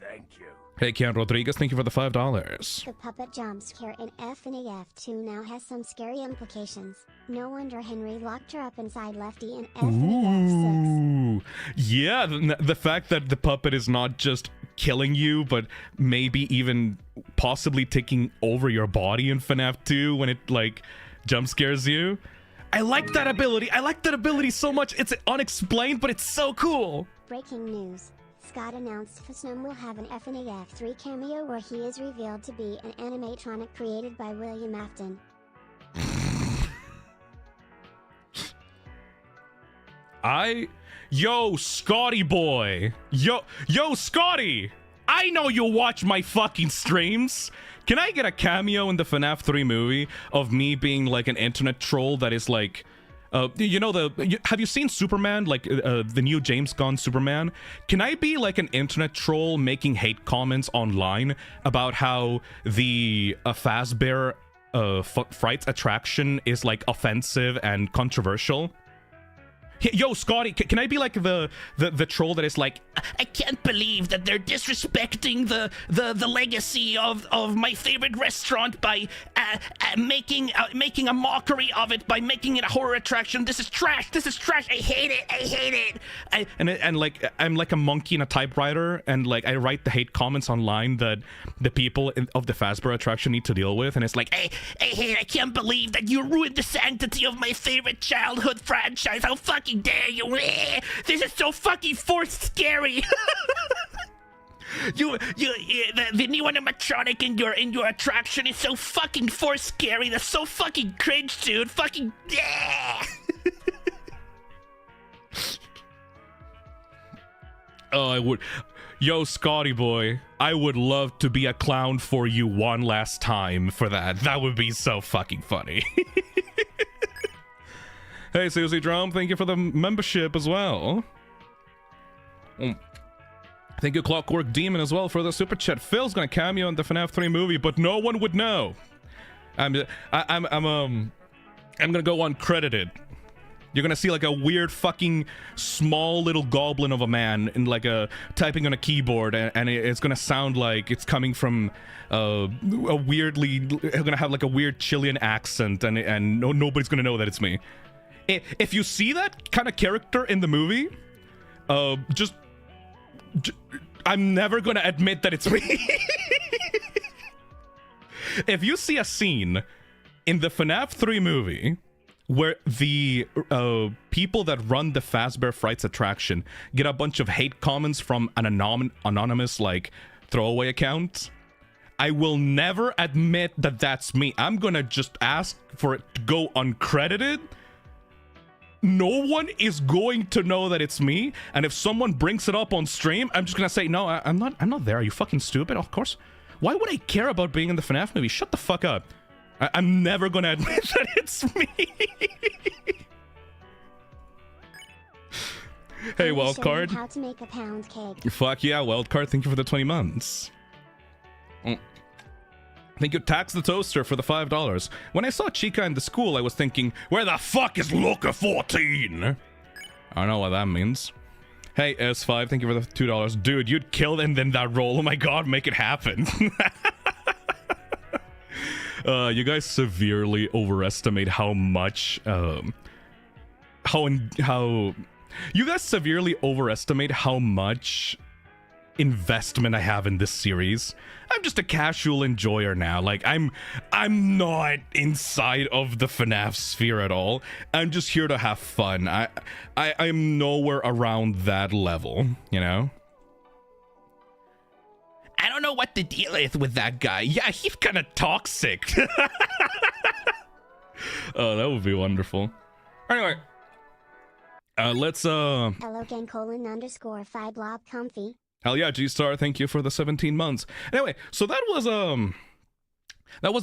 Thank you. Hey, Keanu Rodriguez, thank you for the $5. The puppet jump scare in FNAF 2 now has some scary implications. No wonder Henry locked her up inside Lefty in FNAF 6. Ooh, yeah, the fact that the puppet is not just killing you, but maybe even possibly taking over your body in FNAF 2 when it, like, jump scares you. I like that ability. I like that ability so much. It's unexplained, but it's so cool. Breaking news. Scott announced Fisnum will have an FNAF 3 cameo where he is revealed to be an animatronic created by William Afton. Yo, Scotty boy. Yo, Scotty. I know you watch my fucking streams. Can I get a cameo in the FNAF 3 movie of me being like an internet troll that is like, you know, have you seen Superman, like the new James Gunn Superman? Can I be like an internet troll making hate comments online about how the Fazbear Fright attraction is like offensive and controversial? Yo, Scotty, can I be like the troll that is like, I can't believe that they're disrespecting the legacy of my favorite restaurant by making a mockery of it, by making it a horror attraction. This is trash. This is trash. I hate it. I hate it. and like I'm like a monkey in a typewriter, and like I write the hate comments online that the people of the Fazbear attraction need to deal with, and it's like, I hate. I can't believe that you ruined the sanctity of my favorite childhood franchise. How fucking dare you? This is so fucking forced scary. The new animatronic in your attraction is so fucking forced scary. That's so fucking cringe, dude. Fucking. oh, I would. Yo, Scotty boy, I would love to be a clown for you one last time for that. That would be so fucking funny. Hey, Susie Drum, thank you for the membership as well. Thank you, Clockwork Demon, as well for the super chat. Phil's gonna cameo in the FNAF 3 movie, but no one would know. I'm gonna go uncredited. You're gonna see like a weird fucking small little goblin of a man in like a typing on a keyboard, and it's gonna sound like it's coming from a weirdly, gonna have like a weird Chilean accent, and nobody's gonna know that it's me. If you see that kind of character in the movie, I'm never gonna admit that it's me. If you see a scene in the FNAF 3 movie where the people that run the Fazbear Frights attraction get a bunch of hate comments from an anonymous like throwaway account, I will never admit that that's me. I'm gonna just ask for it to go uncredited. No one is going to know that it's me, and if someone brings it up on stream, I'm just gonna say, no, I'm not there. Are you fucking stupid? Of course. Why would I care about being in the FNAF movie? Shut the fuck up. I'm never gonna admit that it's me. Hey, Wildcard. How to make a pound cake. Fuck yeah, Wildcard. Thank you for the 20 months. Thank you, Tax the Toaster, for the $5. When I saw Chica in the school, I was thinking, where the fuck is Luca 14? I don't know what that means. Hey, S5, thank you for the $2. Dude, you'd kill them in that role. Oh my god, make it happen. You guys severely overestimate how much, you guys severely overestimate how much investment I have in this series. I'm just a casual enjoyer now. Like, I'm not inside of the FNAF sphere at all. I'm just here to have fun. I'm nowhere around that level, you know? I don't know what the deal is with that guy. Yeah, he's kind of toxic. Oh, that would be wonderful. Anyway, let's Elogan _5 blob comfy. Hell yeah, G-Star, thank you for the 17 months. Anyway, so that was the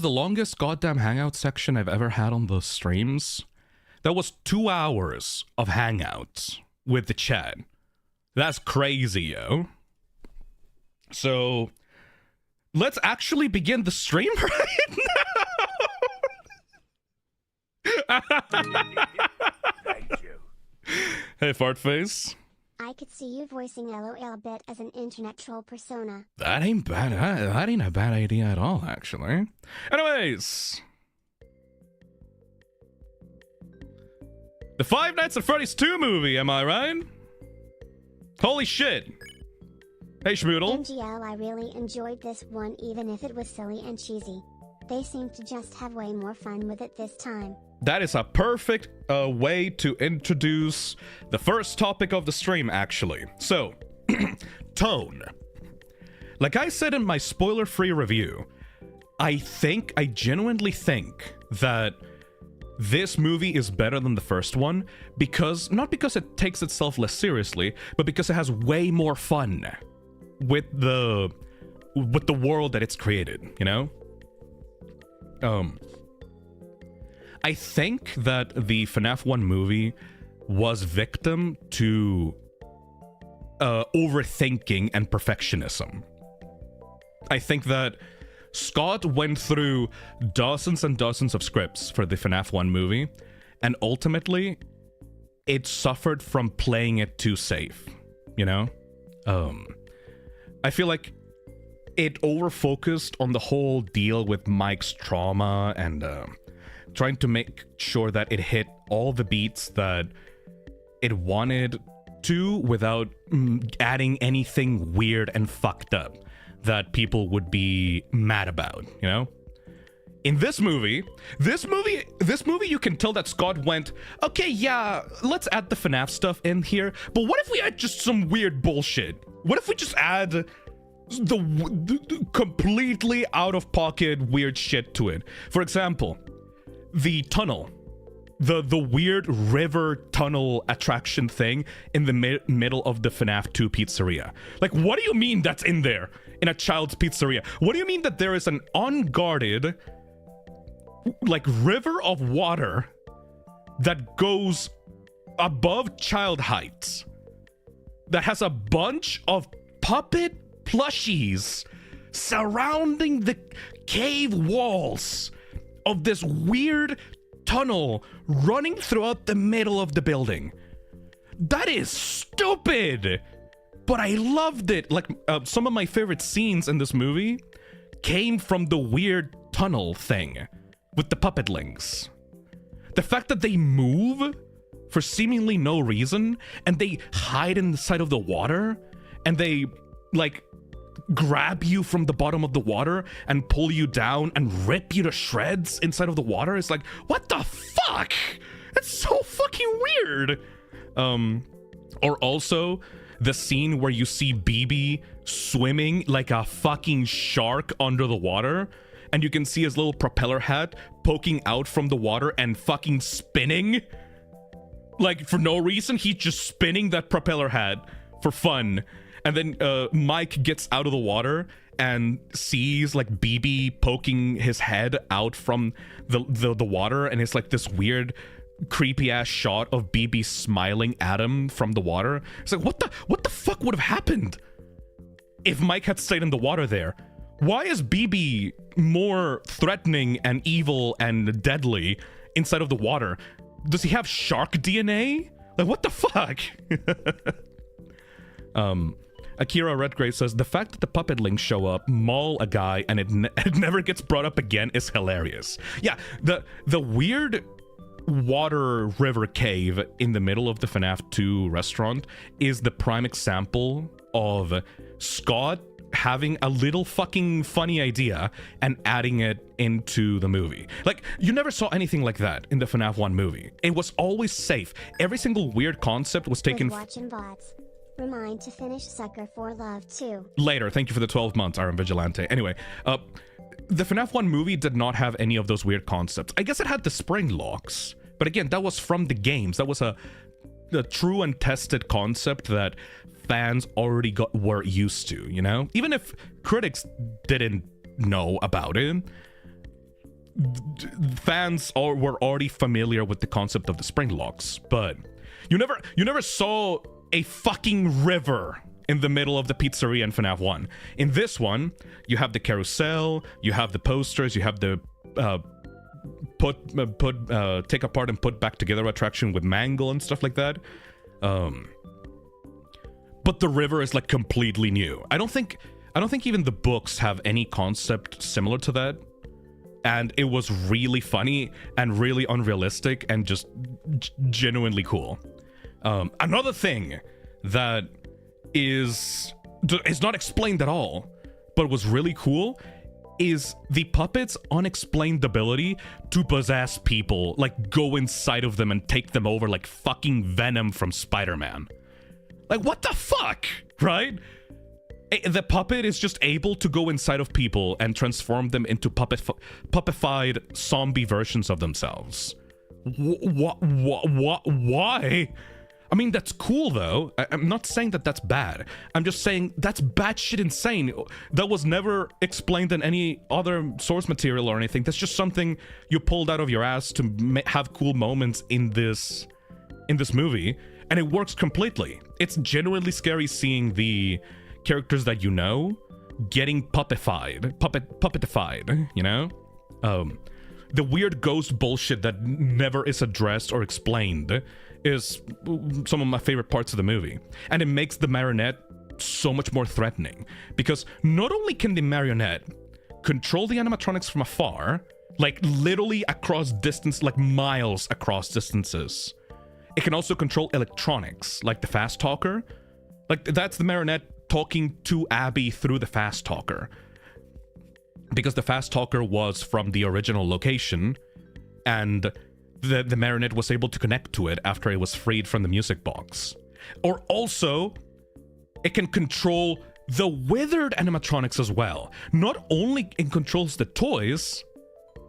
longest goddamn hangout section I've ever had on the streams. That was 2 hours of hangouts with the chat. That's crazy, yo. So, let's actually begin the stream right now. Thank you. Hey, Fartface. I could see you voicing LOL bit as an internet troll persona. That ain't bad. That ain't a bad idea at all, actually. Anyways, the Five Nights at Freddy's 2 movie, am I right? Holy shit. Hey, Schmoodle. MGL, I really enjoyed this one even if it was silly and cheesy. They seem to just have way more fun with it this time. That is a perfect way to introduce the first topic of the stream, actually. So, tone. Like I said in my spoiler-free review, I genuinely think that this movie is better than the first one because, not because it takes itself less seriously, but because it has way more fun with the world that it's created, you know? I think that the FNAF 1 movie was victim to overthinking and perfectionism. I think that Scott went through dozens and dozens of scripts for the FNAF 1 movie, and ultimately, it suffered from playing it too safe, you know? I feel like it over-focused on the whole deal with Mike's trauma and trying to make sure that it hit all the beats that it wanted to without adding anything weird and fucked up that people would be mad about, you know? In this movie, you can tell that Scott went, okay, yeah, let's add the FNAF stuff in here, but what if we add just some weird bullshit? What if we just add the completely out-of-pocket weird shit to it? For example, the tunnel. The weird river tunnel attraction thing in the middle of the FNAF 2 pizzeria. Like, what do you mean that's in there? In a child's pizzeria? What do you mean that there is an unguarded, like, river of water that goes above child heights, that has a bunch of puppet plushies surrounding the cave walls of this weird tunnel running throughout the middle of the building? That is stupid, but I loved it. Like, some of my favorite scenes in this movie came from the weird tunnel thing with the puppetlings. The fact that they move for seemingly no reason, and they hide inside of the water, and they, like, grab you from the bottom of the water and pull you down and rip you to shreds inside of the water. It's like, what the fuck? That's so fucking weird. Or also the scene where you see BB swimming like a fucking shark under the water, and you can see his little propeller hat poking out from the water and fucking spinning. Like, for no reason, he's just spinning that propeller hat for fun. And then Mike gets out of the water and sees, like, BB poking his head out from the water, and it's like this weird creepy ass shot of BB smiling at him from the water. It's like, what the fuck would have happened if Mike had stayed in the water there? Why is BB more threatening and evil and deadly inside of the water? Does he have shark DNA? Like, what the fuck? Akira Redgrave says, the fact that the puppetlings show up, maul a guy, and it never gets brought up again is hilarious. Yeah, the weird water river cave in the middle of the FNAF 2 restaurant is the prime example of Scott having a little fucking funny idea and adding it into the movie. Like, you never saw anything like that in the FNAF 1 movie. It was always safe. Every single weird concept was taken... With watching bots. Remind to finish Sucker for Love too. Later. Thank you for the 12 months, Iron Vigilante. Anyway, the FNAF 1 movie did not have any of those weird concepts. I guess it had the spring locks, but again, that was from the games. That was a true and tested concept that fans already were used to, you know? Even if critics didn't know about it, fans were already familiar with the concept of the spring locks. But you never saw a fucking river in the middle of the pizzeria in FNAF 1. In this one, you have the carousel, you have the posters, you have the take apart and put back together attraction with Mangle and stuff like that. But the river is, like, completely new. I don't think even the books have any concept similar to that. And it was really funny and really unrealistic and just genuinely cool. Another thing that is not explained at all, but was really cool, is the puppet's unexplained ability to possess people, like go inside of them and take them over like fucking Venom from Spider-Man. Like, what the fuck, right? The puppet is just able to go inside of people and transform them into puppified zombie versions of themselves. Why? I mean, that's cool, though. I'm not saying that that's bad. I'm just saying that's batshit insane. That was never explained in any other source material or anything. That's just something you pulled out of your ass to have cool moments in this movie, and it works completely. It's genuinely scary seeing the characters that you know getting puppetified, you know? the weird ghost bullshit that never is addressed or explained is some of my favorite parts of the movie. And it makes the marionette so much more threatening, because not only can the marionette control the animatronics from afar, like literally across distance, like miles across distances, it can also control electronics, like the fast talker. Like, that's the marionette talking to Abby through the fast talker, because the fast talker was from the original location, and the marionette was able to connect to it after it was freed from the music box. Or also, it can control the withered animatronics as well. Not only it controls the toys.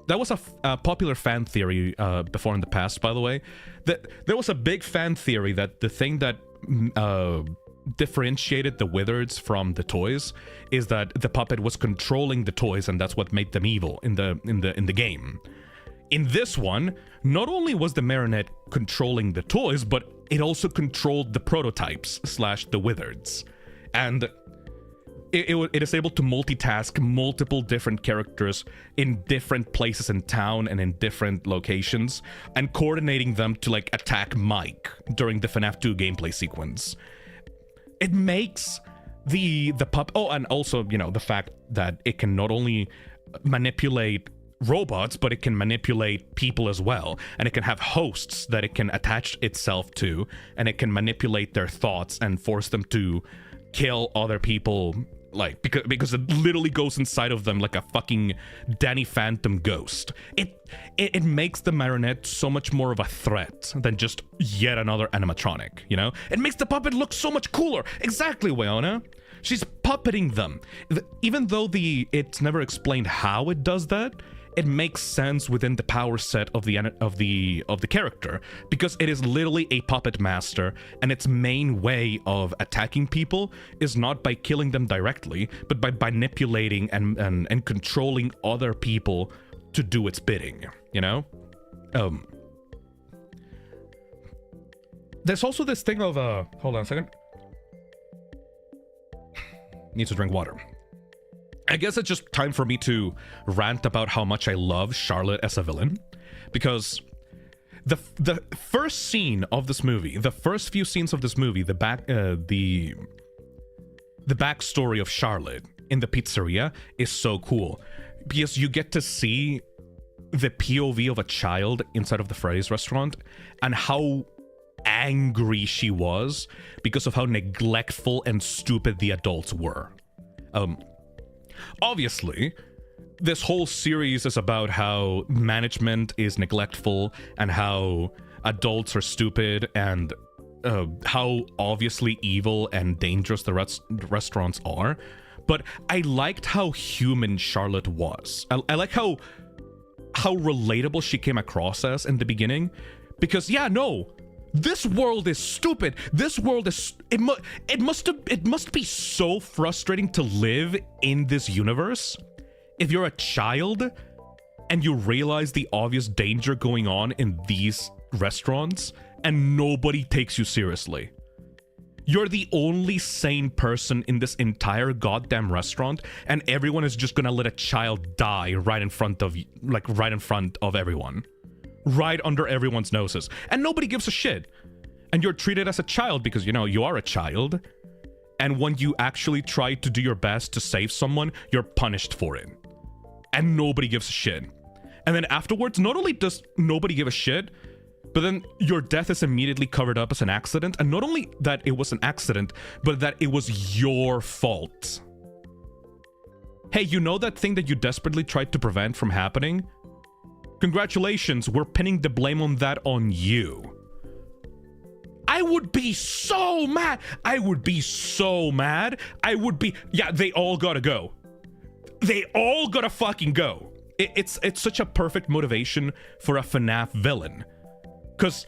That was a popular fan theory before in the past, by the way. That there was a big fan theory that the thing that differentiated the withereds from the toys is that the puppet was controlling the toys, and that's what made them evil in the game. In this one, not only was the marionette controlling the toys, but it also controlled the prototypes / the withereds. And it is able to multitask multiple different characters in different places in town and in different locations, and coordinating them to like attack Mike during the FNAF 2 gameplay sequence. It makes the pup. Oh, and also, you know, the fact that it can not only manipulate robots, but it can manipulate people as well, and it can have hosts that it can attach itself to, and it can manipulate their thoughts and force them to kill other people, like because it literally goes inside of them like a fucking Danny Phantom ghost. It makes the marionette so much more of a threat than just yet another animatronic, you know? It makes the puppet look so much cooler. Exactly, Wyona. She's puppeting them. Even though it's never explained how it does that, it makes sense within the power set of the character, because it is literally a puppet master, and its main way of attacking people is not by killing them directly, but by manipulating and controlling other people to do its bidding, you know? There's also this thing of hold on a second. Need to drink water. I guess it's just time for me to rant about how much I love Charlotte as a villain, because the first scene of this movie, the first few scenes of this movie, the backstory of Charlotte in the pizzeria is so cool, because you get to see the POV of a child inside of the Freddy's restaurant and how angry she was because of how neglectful and stupid the adults were. Obviously, this whole series is about how management is neglectful and how adults are stupid and how obviously evil and dangerous the restaurants are. But I liked how human Charlotte was. I like how relatable she came across as in the beginning. Because, yeah, no, this world is stupid. This world is... It must be so frustrating to live in this universe if you're a child and you realize the obvious danger going on in these restaurants and nobody takes you seriously. You're the only sane person in this entire goddamn restaurant, and everyone is just gonna let a child die right in front of everyone. Right under everyone's noses. And nobody gives a shit. And you're treated as a child because, you know, you are a child. And when you actually try to do your best to save someone, you're punished for it. And nobody gives a shit. And then afterwards, not only does nobody give a shit, but then your death is immediately covered up as an accident. And not only that it was an accident, but that it was your fault. Hey, you know that thing that you desperately tried to prevent from happening? Congratulations, we're pinning the blame on that on you. I would be so mad. Yeah, they all gotta go. They all gotta fucking go. It's such a perfect motivation for a FNAF villain. Because,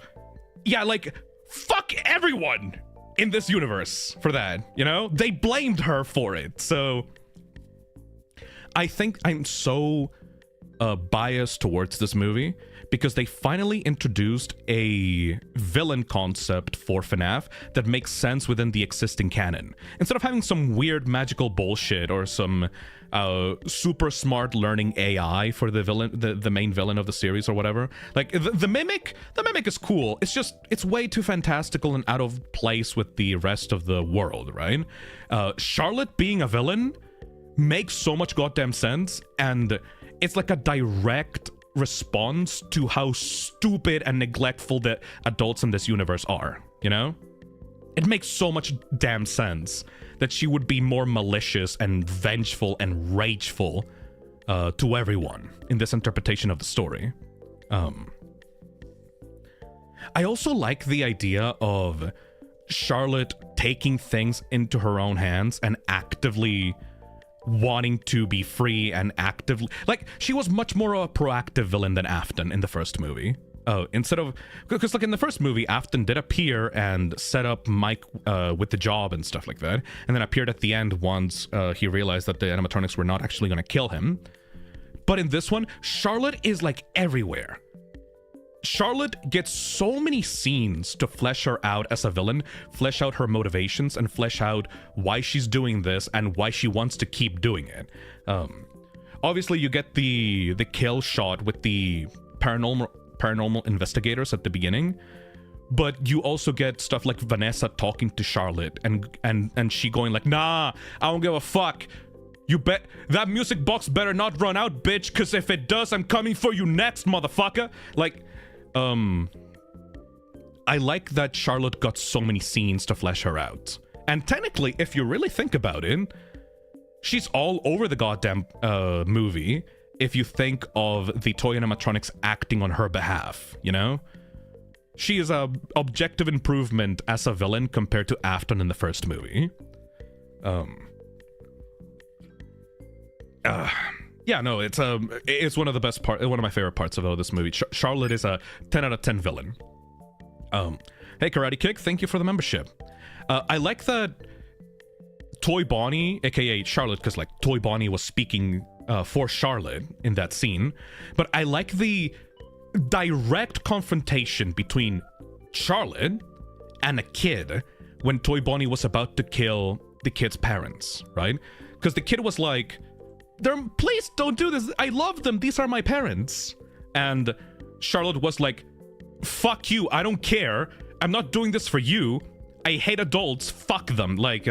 yeah, like, fuck everyone in this universe for that, you know? They blamed her for it, so... I think I'm so biased towards this movie because they finally introduced a villain concept for FNAF that makes sense within the existing canon. Instead of having some weird magical bullshit or some super smart learning AI for the villain, the main villain of the series or whatever. Like the mimic is cool. It's way too fantastical and out of place with the rest of the world, right? Charlotte being a villain makes so much goddamn sense, and it's like a direct response to how stupid and neglectful the adults in this universe are, you know? It makes so much damn sense that she would be more malicious and vengeful and rageful to everyone in this interpretation of the story. I also like the idea of Charlotte taking things into her own hands and actively wanting to be free and actively... Like, she was much more a proactive villain than Afton in the first movie. Instead of... Because, like, in the first movie, Afton did appear and set up Mike with the job and stuff like that, and then appeared at the end once he realized that the animatronics were not actually going to kill him. But in this one, Charlotte is, like, everywhere. Charlotte gets so many scenes to flesh her out as a villain, flesh out her motivations, and flesh out why she's doing this and why she wants to keep doing it. Obviously, you get the kill shot with the paranormal investigators at the beginning, but you also get stuff like Vanessa talking to Charlotte and she going like, nah, I don't give a fuck. You bet that music box better not run out, bitch, because if it does, I'm coming for you next, motherfucker. Like, I like that Charlotte got so many scenes to flesh her out. And technically, if you really think about it, she's all over the goddamn movie if you think of the toy animatronics acting on her behalf, you know? She is a objective improvement as a villain compared to Afton in the first movie. Yeah, no, it's one of the best one of my favorite parts of this movie. Charlotte is a 10 out of 10 villain. Hey, Karate Kick, thank you for the membership. I like that Toy Bonnie, aka Charlotte, because like Toy Bonnie was speaking for Charlotte in that scene, but I like the direct confrontation between Charlotte and a kid when Toy Bonnie was about to kill the kid's parents, right? Because the kid was like, please don't do this. I love them. These are my parents. And Charlotte was like, fuck you. I don't care. I'm not doing this for you. I hate adults. Fuck them. Like,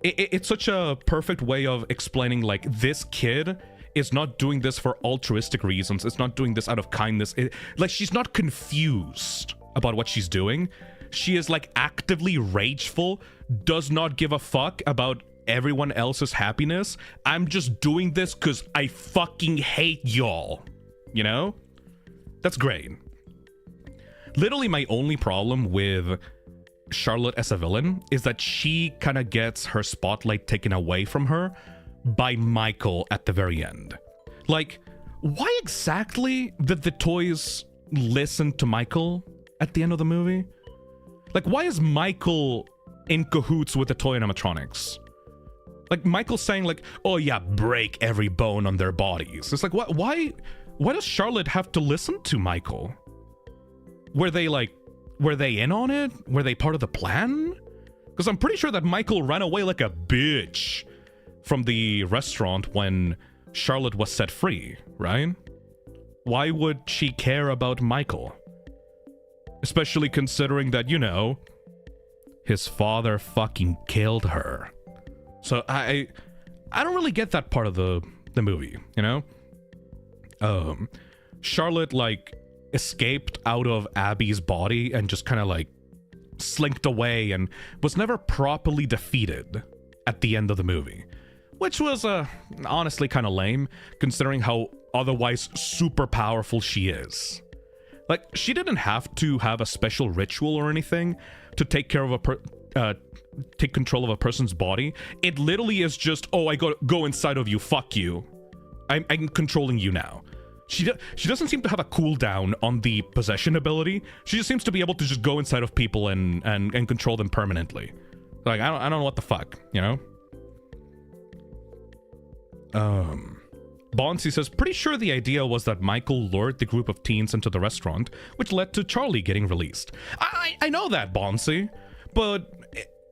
it's such a perfect way of explaining, like, this kid is not doing this for altruistic reasons. It's not doing this out of kindness. Like, she's not confused about what she's doing. She is, like, actively rageful, does not give a fuck about everyone else's happiness. I'm just doing this because I fucking hate y'all. You know? That's great. Literally my only problem with Charlotte as a villain is that she kind of gets her spotlight taken away from her by Michael at the very end. Like, why exactly did the toys listen to Michael at the end of the movie? Like, why is Michael in cahoots with the toy animatronics? Like, Michael's saying, like, oh yeah, break every bone on their bodies. It's like, why does Charlotte have to listen to Michael? Were they in on it? Were they part of the plan? Because I'm pretty sure that Michael ran away like a bitch from the restaurant when Charlotte was set free, right? Why would she care about Michael? Especially considering that, you know, his father fucking killed her. So I don't really get that part of the movie, you know? Charlotte, like, escaped out of Abby's body and just kind of, like, slinked away and was never properly defeated at the end of the movie. Which was, honestly kind of lame, considering how otherwise super powerful she is. Like, she didn't have to have a special ritual or anything to take care of take control of a person's body. It literally is just, oh, I go inside of you, fuck you. I'm controlling you now. She doesn't seem to have a cooldown on the possession ability. She just seems to be able to just go inside of people and control them permanently. Like, I don't know what the fuck, you know? Bonsi says, pretty sure the idea was that Michael lured the group of teens into the restaurant, which led to Charlie getting released. I know that, Bonsi, but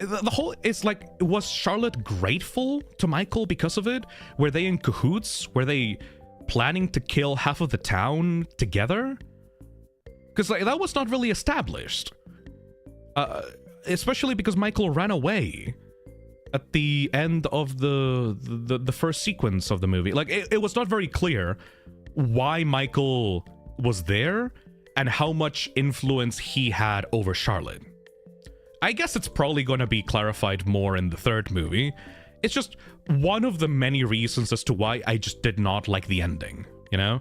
the whole, it's like, was Charlotte grateful to Michael because of it? Were they in cahoots? Were they planning to kill half of the town together? Because like, that was not really established. Especially because Michael ran away at the end of the first sequence of the movie. Like, it was not very clear why Michael was there and how much influence he had over Charlotte. I guess it's probably going to be clarified more in the third movie. It's just one of the many reasons as to why I just did not like the ending, you know?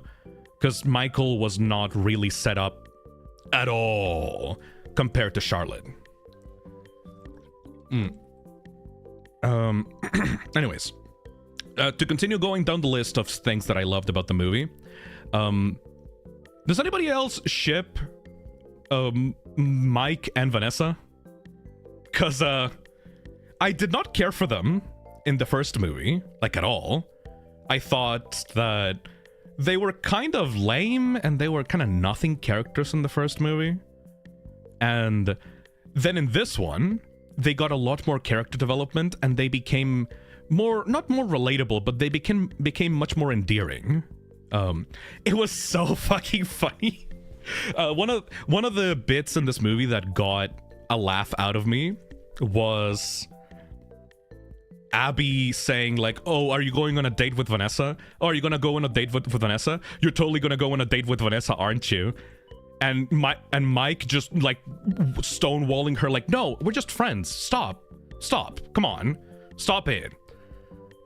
Because Michael was not really set up at all compared to Charlotte. Anyways, to continue going down the list of things that I loved about the movie, does anybody else ship Mike and Vanessa? Because I did not care for them in the first movie, like at all. I thought that they were kind of lame and they were kind of nothing characters in the first movie. And then in this one, they got a lot more character development and they became more, not more relatable, but they became much more endearing. It was so fucking funny. One of the bits in this movie that got a laugh out of me was Abby saying like, oh, are you going on a date with Vanessa? Oh, are you gonna go on a date with Vanessa? You're totally gonna go on a date with Vanessa, aren't you? And Mike just like stonewalling her like, no, we're just friends. Stop, come on, stop it.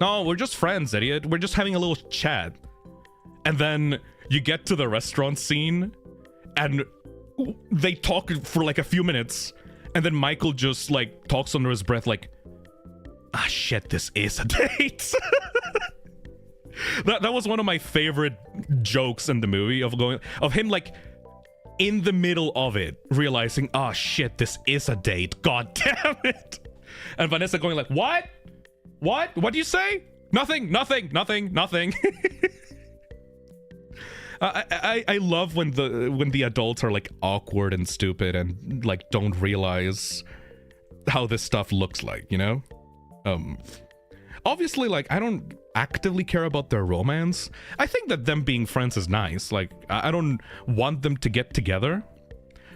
No, we're just friends, idiot. We're just having a little chat. And then you get to the restaurant scene and they talk for like a few minutes, and then Michael just like talks under his breath like, ah shit, this is a date. that was one of my favorite jokes in the movie, of him like in the middle of it realizing, ah shit, this is a date, god damn it. And Vanessa going like, what do you say? Nothing. I love when the adults are like awkward and stupid and like don't realize how this stuff looks like, you know? Obviously, like, I don't actively care about their romance. I think that them being friends is nice. Like, I don't want them to get together,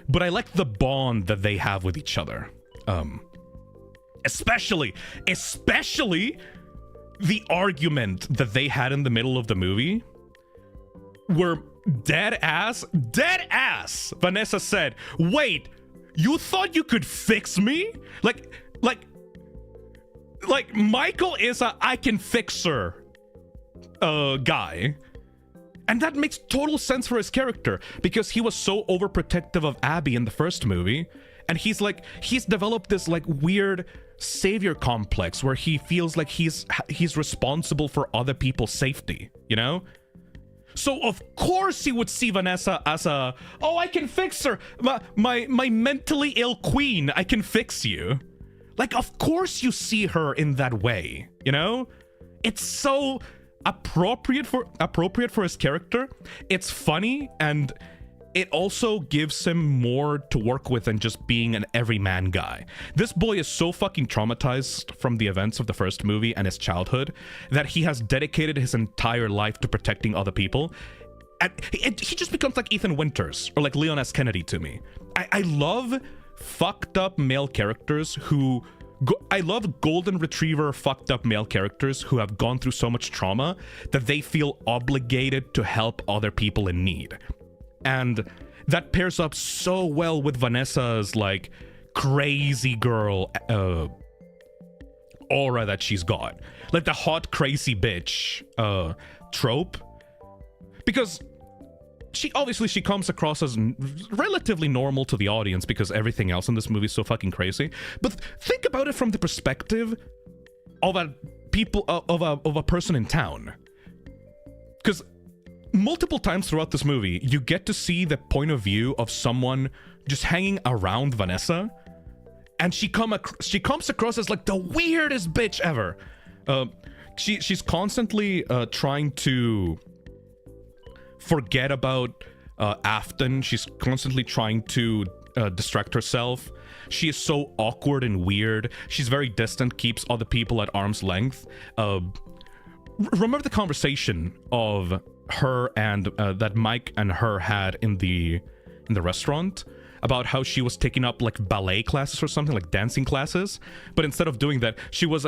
but I like the bond that they have with each other. Especially the argument that they had in the middle of the movie, where dead ass Vanessa said, wait, you thought you could fix me? Like Michael is a I can fix her guy. And that makes total sense for his character, because he was so overprotective of Abby in the first movie, and he's developed this like weird savior complex where he feels like he's responsible for other people's safety, you know? So of course he would see Vanessa as a, oh, I can fix her, my mentally ill queen, I can fix you. Like, of course you see her in that way, you know? It's so appropriate for his character. It's funny, and it also gives him more to work with than just being an everyman guy. This boy is so fucking traumatized from the events of the first movie and his childhood that he has dedicated his entire life to protecting other people. And he just becomes like Ethan Winters or like Leon S. Kennedy to me. I love fucked up male characters who... I love golden retriever fucked up male characters who have gone through so much trauma that they feel obligated to help other people in need. And that pairs up so well with Vanessa's like crazy girl aura that she's got. Like the hot crazy bitch trope. Because she comes across as relatively normal to the audience because everything else in this movie is so fucking crazy. But think about it from the perspective of a person in town. Because multiple times throughout this movie, you get to see the point of view of someone just hanging around Vanessa, and she comes across as like the weirdest bitch ever. she's constantly trying to forget about Afton. She's constantly trying to distract herself. She is so awkward and weird. She's very distant, keeps other people at arm's length. Remember the conversation of her and that Mike and her had in the restaurant about how she was taking up like ballet classes or something, like dancing classes, but instead of doing that, she was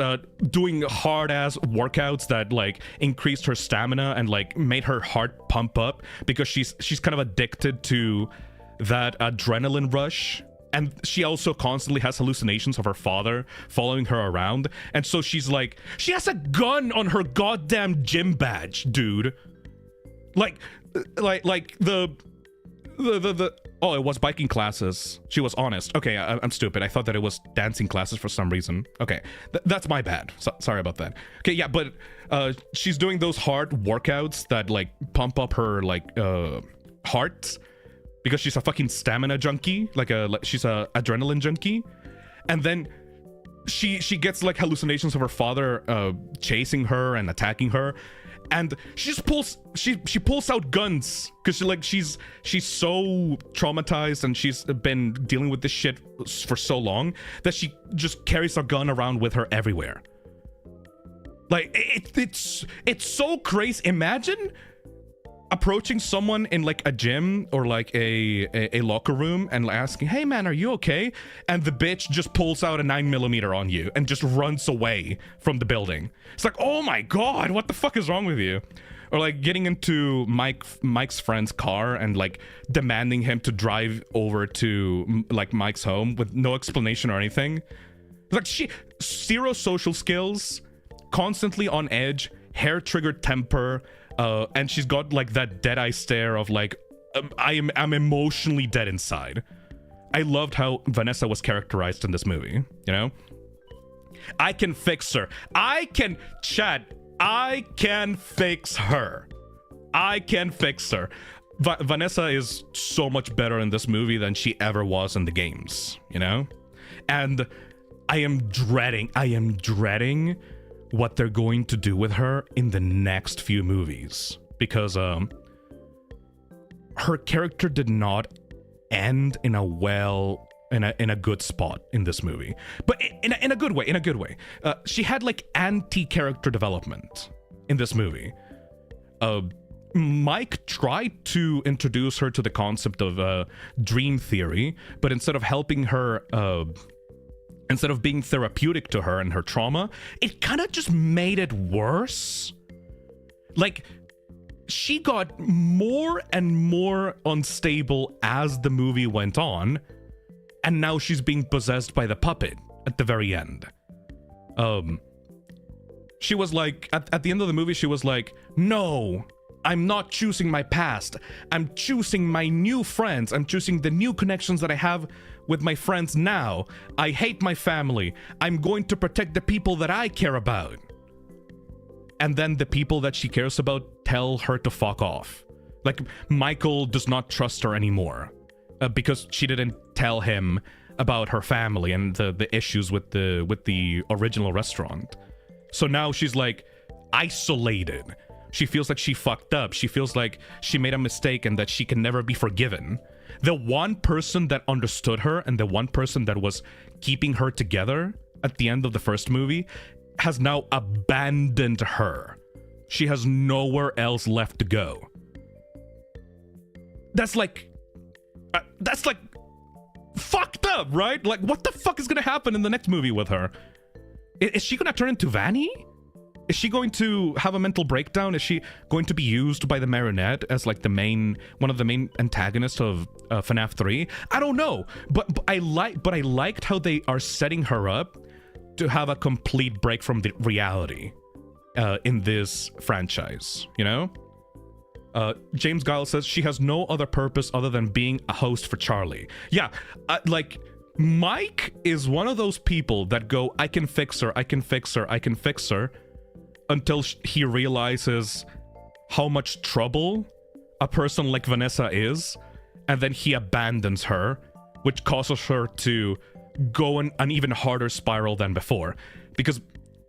doing hard ass workouts that like increased her stamina and like made her heart pump up, because she's kind of addicted to that adrenaline rush. And she also constantly has hallucinations of her father following her around, and so she's like, she has a gun on her goddamn gym badge, dude. Like the oh, it was biking classes. She was honest. Okay, I'm stupid. I thought that it was dancing classes for some reason. Okay, that's my bad. Sorry about that. Okay, yeah, but she's doing those hard workouts that like pump up her like heart, because she's a fucking stamina junkie. She's a adrenaline junkie, and then she gets like hallucinations of her father chasing her and attacking her. And she just pulls out guns because she's so traumatized, and she's been dealing with this shit for so long that she just carries a gun around with her everywhere. Like it's so crazy. Imagine approaching someone in like a gym or like a locker room and asking, "Hey man, are you okay?" And the bitch just pulls out a 9mm on you and just runs away from the building. It's like, oh my god, what the fuck is wrong with you? Or like getting into Mike's friend's car and like demanding him to drive over to like Mike's home with no explanation or anything. Like zero social skills, constantly on edge, hair triggered temper. And she's got like that dead-eye stare of like, I'm emotionally dead inside. I loved how Vanessa was characterized in this movie, you know? I can fix her. I can fix her. I can fix her. Vanessa is so much better in this movie than she ever was in the games, you know? And I am dreading what they're going to do with her in the next few movies, because her character did not end in a good spot in this movie, but in a good way. She had like anti-character development in this movie. Mike tried to introduce her to the concept of dream theory, but instead of helping her, instead of being therapeutic to her and her trauma, it kind of just made it worse. Like, she got more and more unstable as the movie went on, and now she's being possessed by the puppet at the very end. She was like, at the end of the movie, she was like, no, I'm not choosing my past. I'm choosing my new friends. I'm choosing the new connections that I have with my friends now. I hate my family. I'm going to protect the people that I care about. And then the people that she cares about tell her to fuck off. Like, Michael does not trust her anymore because she didn't tell him about her family and the issues with the original restaurant. So now she's like isolated. She feels like she fucked up. She feels like she made a mistake and that she can never be forgiven. The one person that understood her and the one person that was keeping her together at the end of the first movie has now abandoned her. She has nowhere else left to go. That's like fucked up, right? Like, what the fuck is gonna happen in the next movie with her? Is she gonna turn into Vanny? Is she going to have a mental breakdown? Is she going to be used by the marionette as like one of the main antagonists of FNAF 3? I don't know, but I liked how they are setting her up to have a complete break from the reality in this franchise, you know? James Guile says she has no other purpose other than being a host for Charlie. Yeah, like, Mike is one of those people that go, I can fix her, I can fix her, I can fix her, until he realizes how much trouble a person like Vanessa is, and then he abandons her, which causes her to go in an even harder spiral than before. Because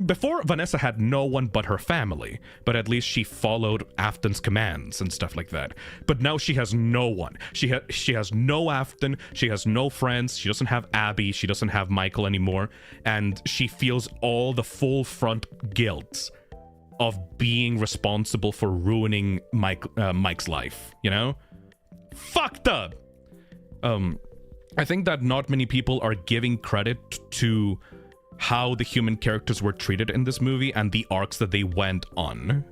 before, Vanessa had no one but her family, but at least she followed Afton's commands and stuff like that. But now she has no one. She has no Afton, she has no friends, she doesn't have Abby, she doesn't have Michael anymore, and she feels all the full front guilt of being responsible for ruining Mike's life, you know? Fucked up! I think that not many people are giving credit to how the human characters were treated in this movie and the arcs that they went on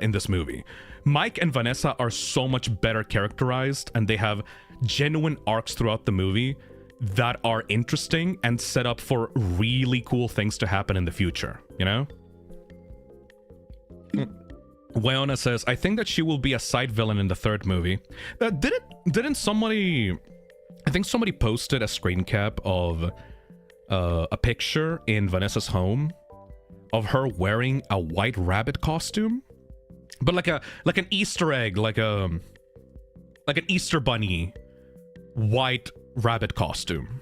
in this movie. Mike and Vanessa are so much better characterized, and they have genuine arcs throughout the movie that are interesting and set up for really cool things to happen in the future, you know? Wyona says, I think that she will be a side villain in the third movie. Didn't somebody... I think somebody posted a screen cap of a picture in Vanessa's home of her wearing a white rabbit costume, but like an Easter egg, like an Easter bunny white rabbit costume.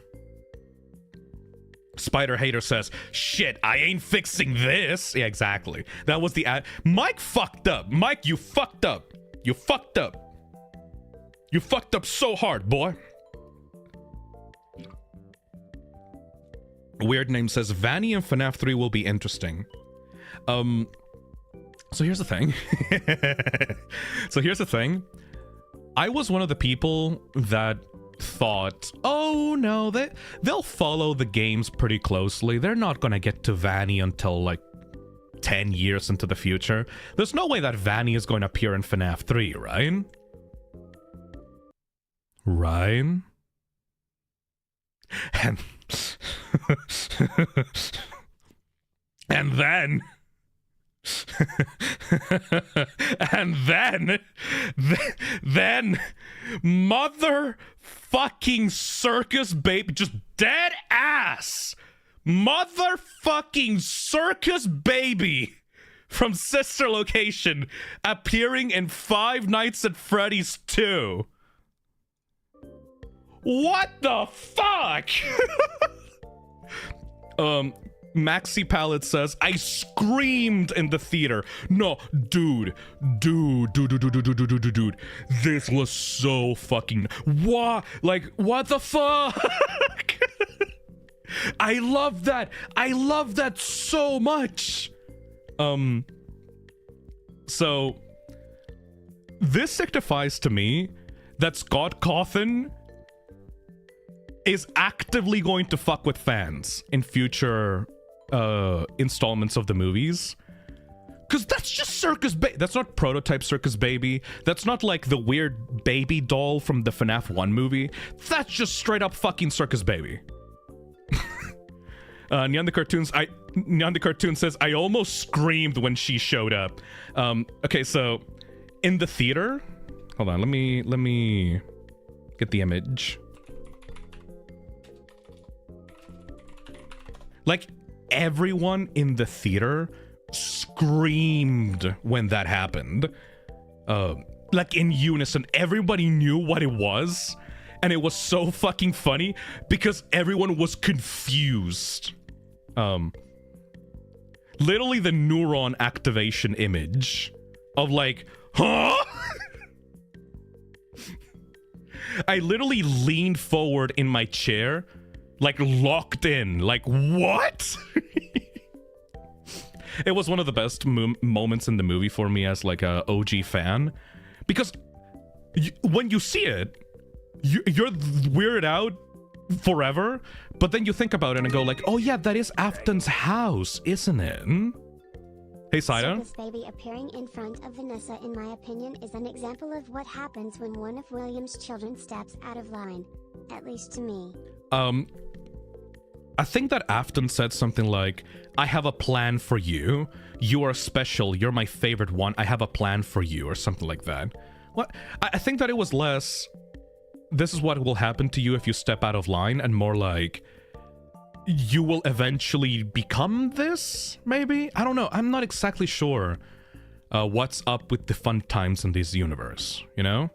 Spider Hater says, shit, I ain't fixing this. Yeah, exactly. That was the ad. Mike fucked up. Mike, you fucked up. You fucked up. You fucked up so hard, boy. Weird Name says, Vanny and FNAF 3 will be interesting. So here's the thing. I was one of the people that thought, oh no, they'll follow the games pretty closely. They're not gonna get to Vanny until like 10 years into the future. There's no way that Vanny is going to appear in FNAF 3, right? Right? And then motherfucking circus baby, just dead ass motherfucking circus baby from Sister Location appearing in Five Nights at Freddy's 2. What the fuck? Maxi Palette says, I screamed in the theater. No, dude. This was so fucking... What? Like, what the fuck? I love that. I love that so much. So, this signifies to me that Scott Cawthon is actively going to fuck with fans in future installments of the movies. Because that's just Circus Baby. That's not prototype Circus Baby. That's not like the weird baby doll from the FNAF 1 movie. That's just straight up fucking Circus Baby. Neon the Cartoon says, I almost screamed when she showed up. Okay, so in the theater, hold on, let me get the image. Like, everyone in the theater screamed when that happened. Like, in unison. Everybody knew what it was. And it was so fucking funny because everyone was confused. Literally the neuron activation image of like, huh? I literally leaned forward in my chair, like locked in, like what? It was one of the best moments in the movie for me as like a OG fan, because when you see it, you're weirded out forever, but then you think about it and go like, oh yeah, that is Afton's house, isn't it? Hey, Saida. Circus Baby appearing in front of Vanessa, in my opinion, is an example of what happens when one of William's children steps out of line. At least to me. I think that Afton said something like, I have a plan for you. You are special. You're my favorite one. I have a plan for you, or something like that. What? I think that it was less, this is what will happen to you if you step out of line, and more like, you will eventually become this, maybe? I don't know. I'm not exactly sure what's up with the fun times in this universe, you know?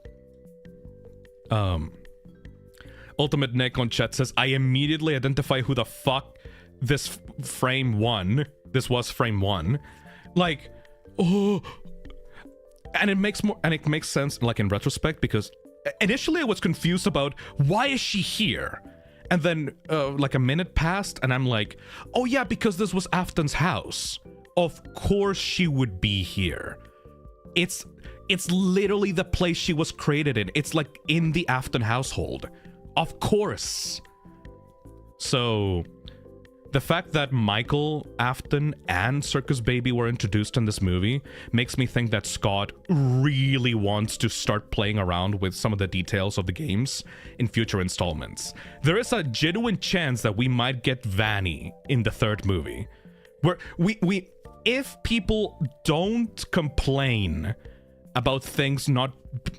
Ultimate Nick on chat says, I immediately identify who the fuck this frame one this was frame 1. Like, oh, and it makes sense, like, in retrospect, because initially I was confused about why is she here, and then like a minute passed and I'm like, oh yeah, because this was Afton's house, of course she would be here. It's literally the place she was created in. It's like in the Afton household, of course. So the fact that Michael, Afton, and Circus Baby were introduced in this movie makes me think that Scott really wants to start playing around with some of the details of the games in future installments. There is a genuine chance that we might get Vanny in the 3rd movie. Where we if people don't complain about things not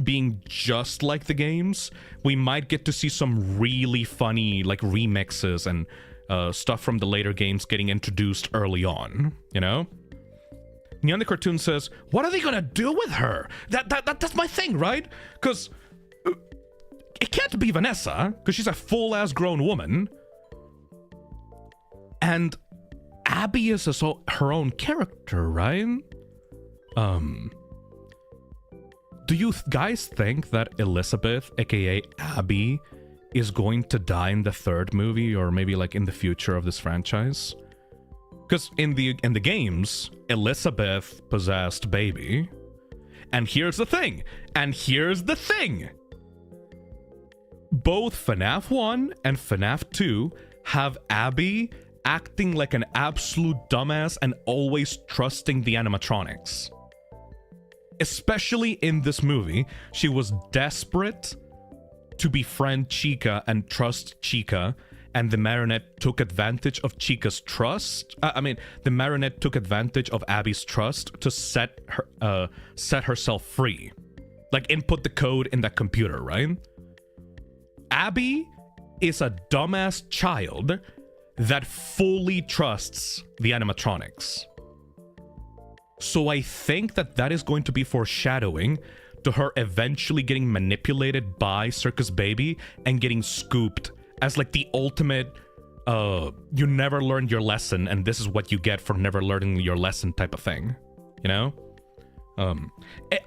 being just like the games, we might get to see some really funny, like, remixes and stuff from the later games getting introduced early on, you know? Neon the Cartoon says, what are they gonna do with her? That's my thing, right? Because it can't be Vanessa, because she's a full-ass grown woman. And Abby is her own character, right? Do you guys think that Elizabeth, aka Abby, is going to die in the 3rd movie, or maybe like in the future of this franchise? Because in the games, Elizabeth possessed Baby. And here's the thing. Both FNAF 1 and FNAF 2 have Abby acting like an absolute dumbass and always trusting the animatronics. Especially in this movie, she was desperate to befriend Chica and trust Chica, and the Marionette took advantage of Chica's trust. The Marionette took advantage of Abby's trust to set herself free. Like, input the code in that computer, right? Abby is a dumbass child that fully trusts the animatronics. So I think that is going to be foreshadowing to her eventually getting manipulated by Circus Baby and getting scooped as like the ultimate, you never learned your lesson and this is what you get for never learning your lesson type of thing, you know?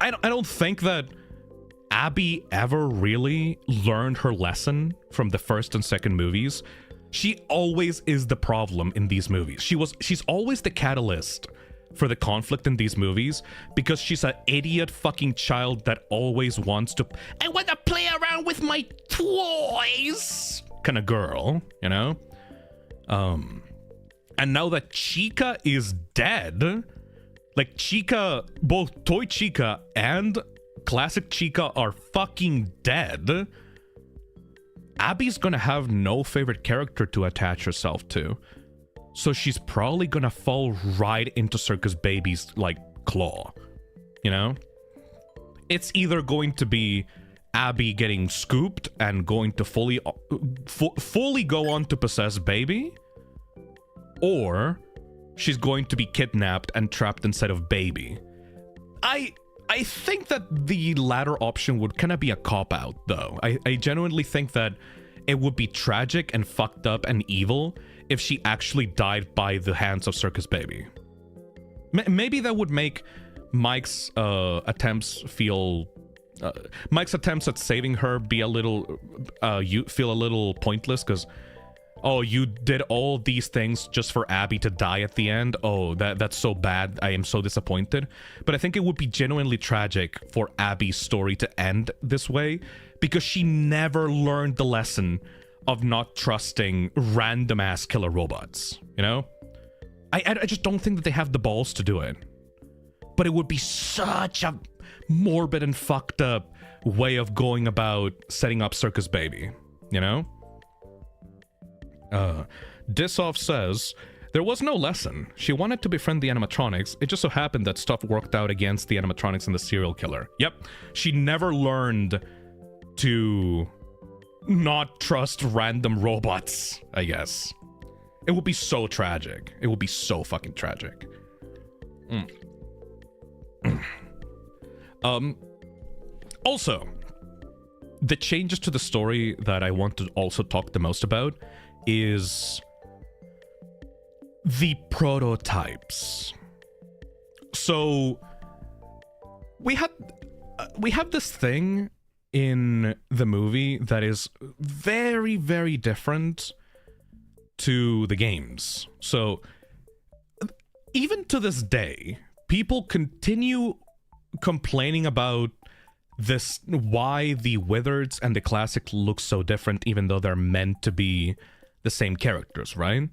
I don't think that Abby ever really learned her lesson from the 1st and 2nd movies. She always is the problem in these movies. She's always the catalyst for the conflict in these movies because she's an idiot fucking child that always wants to, I want to play around with my toys kind of girl, you know? And now that Chica is dead, like Chica, both Toy Chica and Classic Chica are fucking dead, Abby's gonna have no favorite character to attach herself to. So she's probably gonna fall right into Circus Baby's, like, claw. You know? It's either going to be Abby getting scooped and going to fully go on to possess Baby, or she's going to be kidnapped and trapped inside of Baby. I think that the latter option would kind of be a cop-out, though. I genuinely think that it would be tragic and fucked up and evil if she actually died by the hands of Circus Baby. Maybe that would make Mike's attempts at saving her be a little, feel a little pointless, because, oh, you did all these things just for Abby to die at the end? Oh, that's so bad. I am so disappointed. But I think it would be genuinely tragic for Abby's story to end this way, because she never learned the lesson of not trusting random-ass killer robots, you know? I just don't think that they have the balls to do it. But it would be such a morbid and fucked up way of going about setting up Circus Baby, you know? Disoff says, there was no lesson. She wanted to befriend the animatronics. It just so happened that stuff worked out against the animatronics and the serial killer. Yep. She never learned to not trust random robots, I guess. It would be so tragic. It would be so fucking tragic. Also, the changes to the story that I want to also talk the most about is the prototypes. So we have this thing in the movie that is very, very different to the games. So even to this day, people continue complaining about this, why the Wizards and the Classic look so different, even though they're meant to be the same characters, right?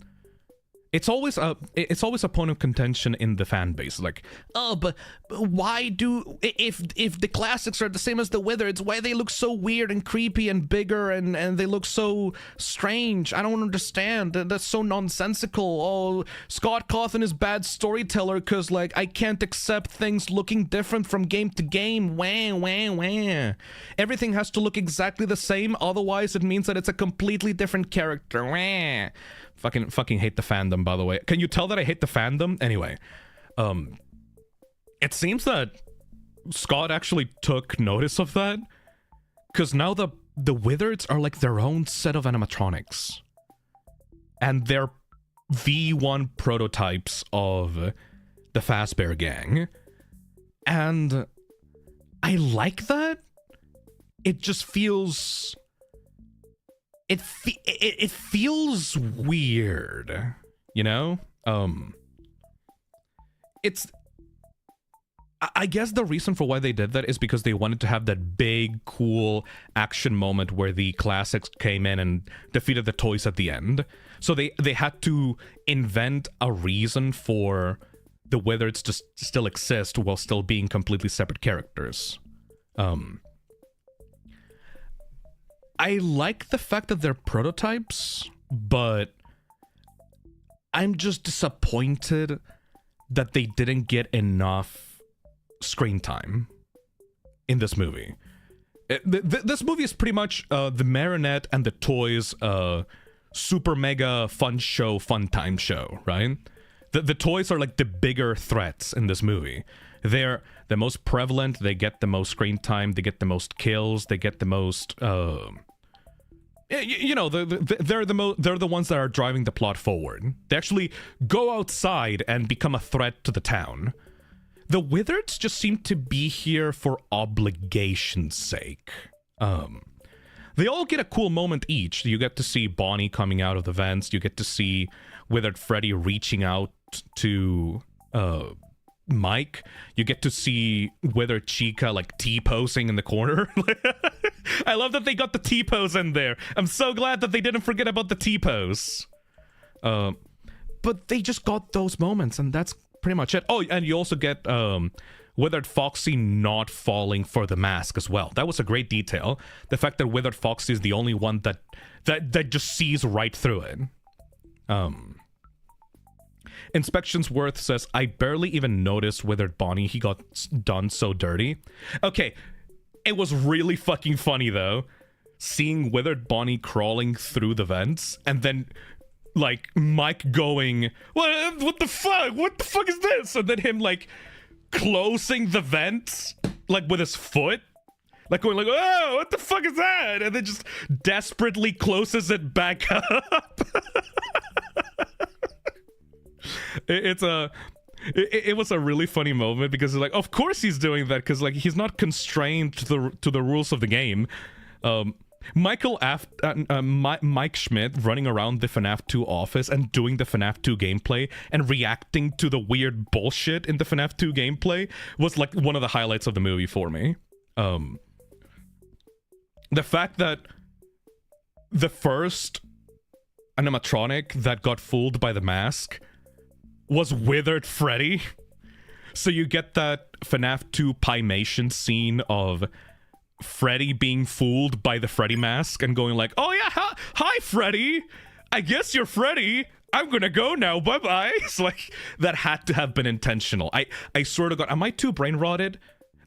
It's always a point of contention in the fan base, like, oh, but why do, if the Classics are the same as the Wizards, why they look so weird and creepy and bigger and they look so strange? I don't understand. That's so nonsensical. Oh, Scott Cawthon is bad storyteller because, like, I can't accept things looking different from game to game. Wah, wah, wah. Everything has to look exactly the same, otherwise it means that it's a completely different character. Wah. Fucking hate the fandom, by the way. Can you tell that I hate the fandom? Anyway, it seems that Scott actually took notice of that, because now the Wizards are like their own set of animatronics, and they're V1 prototypes of the Fazbear Gang, and I like that. It just feels... It feels weird, you know? It's... I guess the reason for why they did that is because they wanted to have that big, cool action moment where the Classics came in and defeated the toys at the end. So they had to invent a reason for the Wizards to still exist while still being completely separate characters. I like the fact that they're prototypes, but I'm just disappointed that they didn't get enough screen time in this movie. This movie is pretty much the Marionette and the Toys super mega fun time show, right? The toys are like the bigger threats in this movie. They're the most prevalent, they get the most screen time, they get the most kills, they get the most... you know, they're the ones that are driving the plot forward. They actually go outside and become a threat to the town. The Wizards just seem to be here for obligation's sake. They all get a cool moment each. You get to see Bonnie coming out of the vents. You get to see Withered Freddy reaching out to Mike. You get to see Withered Chica like T-posing in the corner. I love that they got the T-pose in there. I'm so glad that they didn't forget about the T-pose. But they just got those moments, and that's pretty much it. Oh, and you also get Withered Foxy not falling for the mask as well. That was a great detail. The fact that Withered Foxy is the only one that just sees right through it. Inspections Worth says, I barely even noticed Withered Bonnie. He got done so dirty. Okay, it was really fucking funny though, seeing Withered Bonnie crawling through the vents, and then like Mike going, what the fuck? What the fuck is this? And then him like closing the vents like with his foot, like going like, oh, what the fuck is that? And then just desperately closes it back up. It was a really funny moment because like, of course he's doing that because like he's not constrained to the rules of the game. Mike Schmidt running around the FNAF 2 office and doing the FNAF 2 gameplay and reacting to the weird bullshit in the FNAF 2 gameplay was like one of the highlights of the movie for me. The fact that the first animatronic that got fooled by the mask was Withered Freddy. So you get that FNAF 2 Pymation scene of Freddy being fooled by the Freddy mask and going like, oh yeah, hi Freddy, I guess you're Freddy, I'm gonna go now, bye-bye. It's like, that had to have been intentional. I sort of got, am I too brain rotted?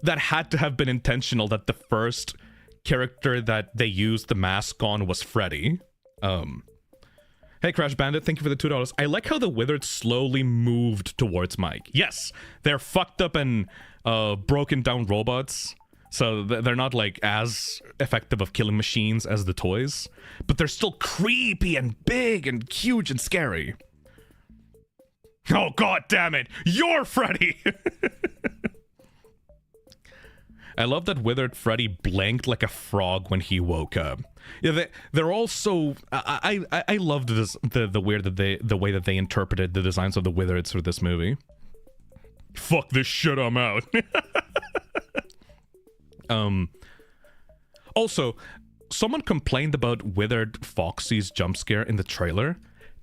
That had to have been intentional, that the first character that they used the mask on was Freddy. Hey Crash Bandit, thank you for the $2. I like how the Wizards slowly moved towards Mike. Yes, they're fucked up and broken down robots, so they're not like as effective of killing machines as the toys, but they're still creepy and big and huge and scary. Oh, god damn it! You're Freddy! I love that withered Freddy blinked like a frog when he woke up. Yeah, they're all so. I loved this the way that they interpreted the designs of the withereds for this movie. Fuck this shit, I'm out. Also, someone complained about withered Foxy's jump scare in the trailer,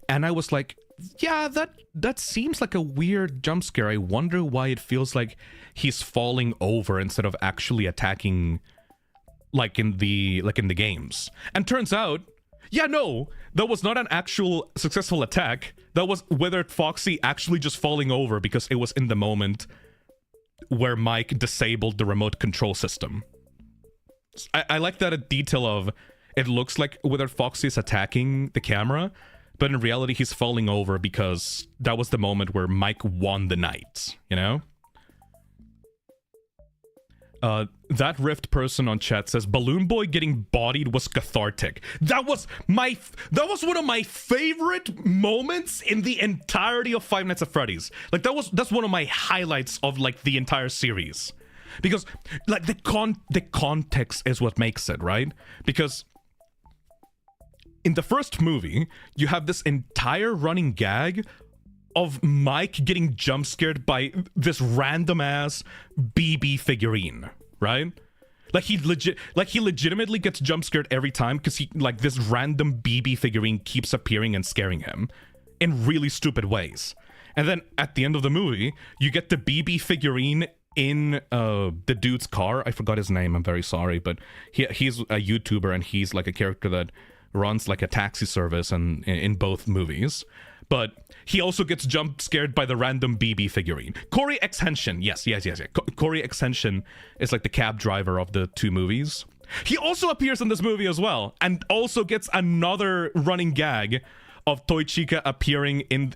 and I was like, yeah, that seems like a weird jump scare. I wonder why it feels like he's falling over instead of actually attacking like in the games. And turns out, yeah, no, that was not an actual successful attack. That was withered Foxy actually just falling over because it was in the moment where Mike disabled the remote control system. I like that detail of it looks like withered Foxy is attacking the camera, but in reality, he's falling over because that was the moment where Mike won the night, you know? That Rift person on chat says, Balloon Boy getting bodied was cathartic. That was one of my favorite moments in the entirety of Five Nights at Freddy's. Like, that's one of my highlights of, like, the entire series. Because, like, the context is what makes it, right? Because in the first movie, you have this entire running gag of Mike getting jump scared by this random ass BB figurine, right? Like he legitimately gets jump scared every time because this random BB figurine keeps appearing and scaring him in really stupid ways. And then at the end of the movie, you get the BB figurine in the dude's car. I forgot his name, I'm very sorry, but he's a YouTuber and he's like a character that runs like a taxi service and in both movies. But he also gets jump scared by the random BB figurine. Corey X Henshin, yes. Corey X Henshin is like the cab driver of the two movies. He also appears in this movie as well, and also gets another running gag of Toy Chica appearing in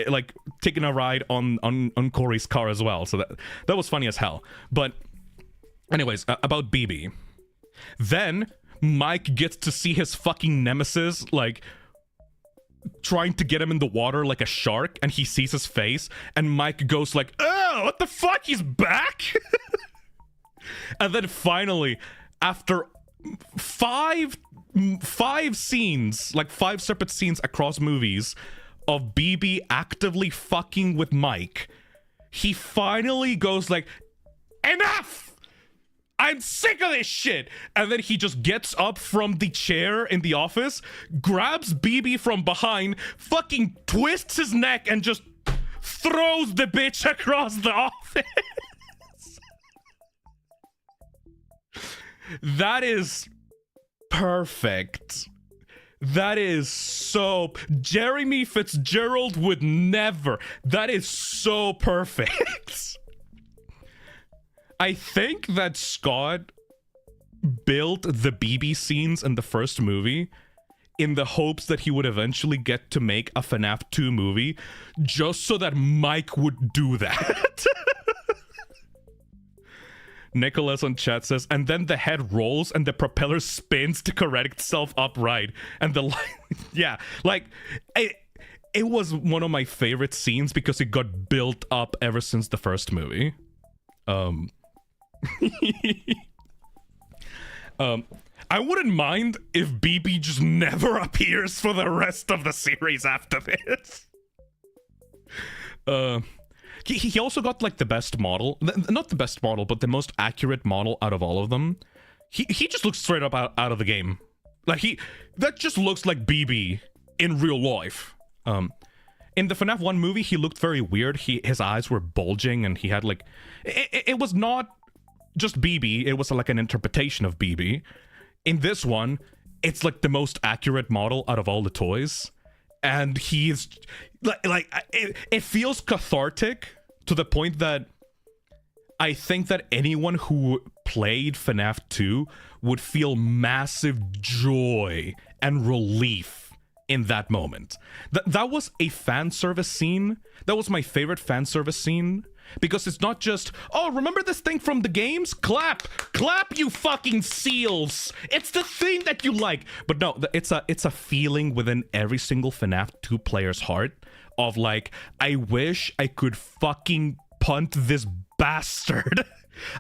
like taking a ride on Corey's car as well. So that was funny as hell. But anyways, about BB. Then Mike gets to see his fucking nemesis, like, trying to get him in the water like a shark, and he sees his face, and Mike goes like, oh, what the fuck, he's back? And then finally, after five scenes, like 5 separate scenes across movies of BB actively fucking with Mike, he finally goes like, enough! I'm sick of this shit! And then he just gets up from the chair in the office, grabs BB from behind, fucking twists his neck, and just throws the bitch across the office. That is perfect. That is so... Jeremy Fitzgerald would never. That is so perfect. I think that Scott built the BB scenes in the first movie in the hopes that he would eventually get to make a FNAF 2 movie just so that Mike would do that. Nicholas on chat says, and then the head rolls and the propeller spins to correct itself upright. And the yeah, like, it was one of my favorite scenes because it got built up ever since the first movie. I wouldn't mind if BB just never appears for the rest of the series after this. He also got like the best model, not the best model, but the most accurate model out of all of them. He just looks straight up out of the game. Like that just looks like BB in real life. In the FNAF 1 movie, he looked very weird. His eyes were bulging and he had like, it was not just BB, it was like an interpretation of BB. In this one, it's like the most accurate model out of all the toys. And he's like it feels cathartic to the point that I think that anyone who played FNAF 2 would feel massive joy and relief in that moment. That was a fan service scene. That was my favorite fan service scene Because it's not just, oh, remember this thing from the games? Clap, you fucking seals. It's the thing that you like. But no, it's a feeling within every single FNAF 2 player's heart of like, I wish I could fucking punt this bastard.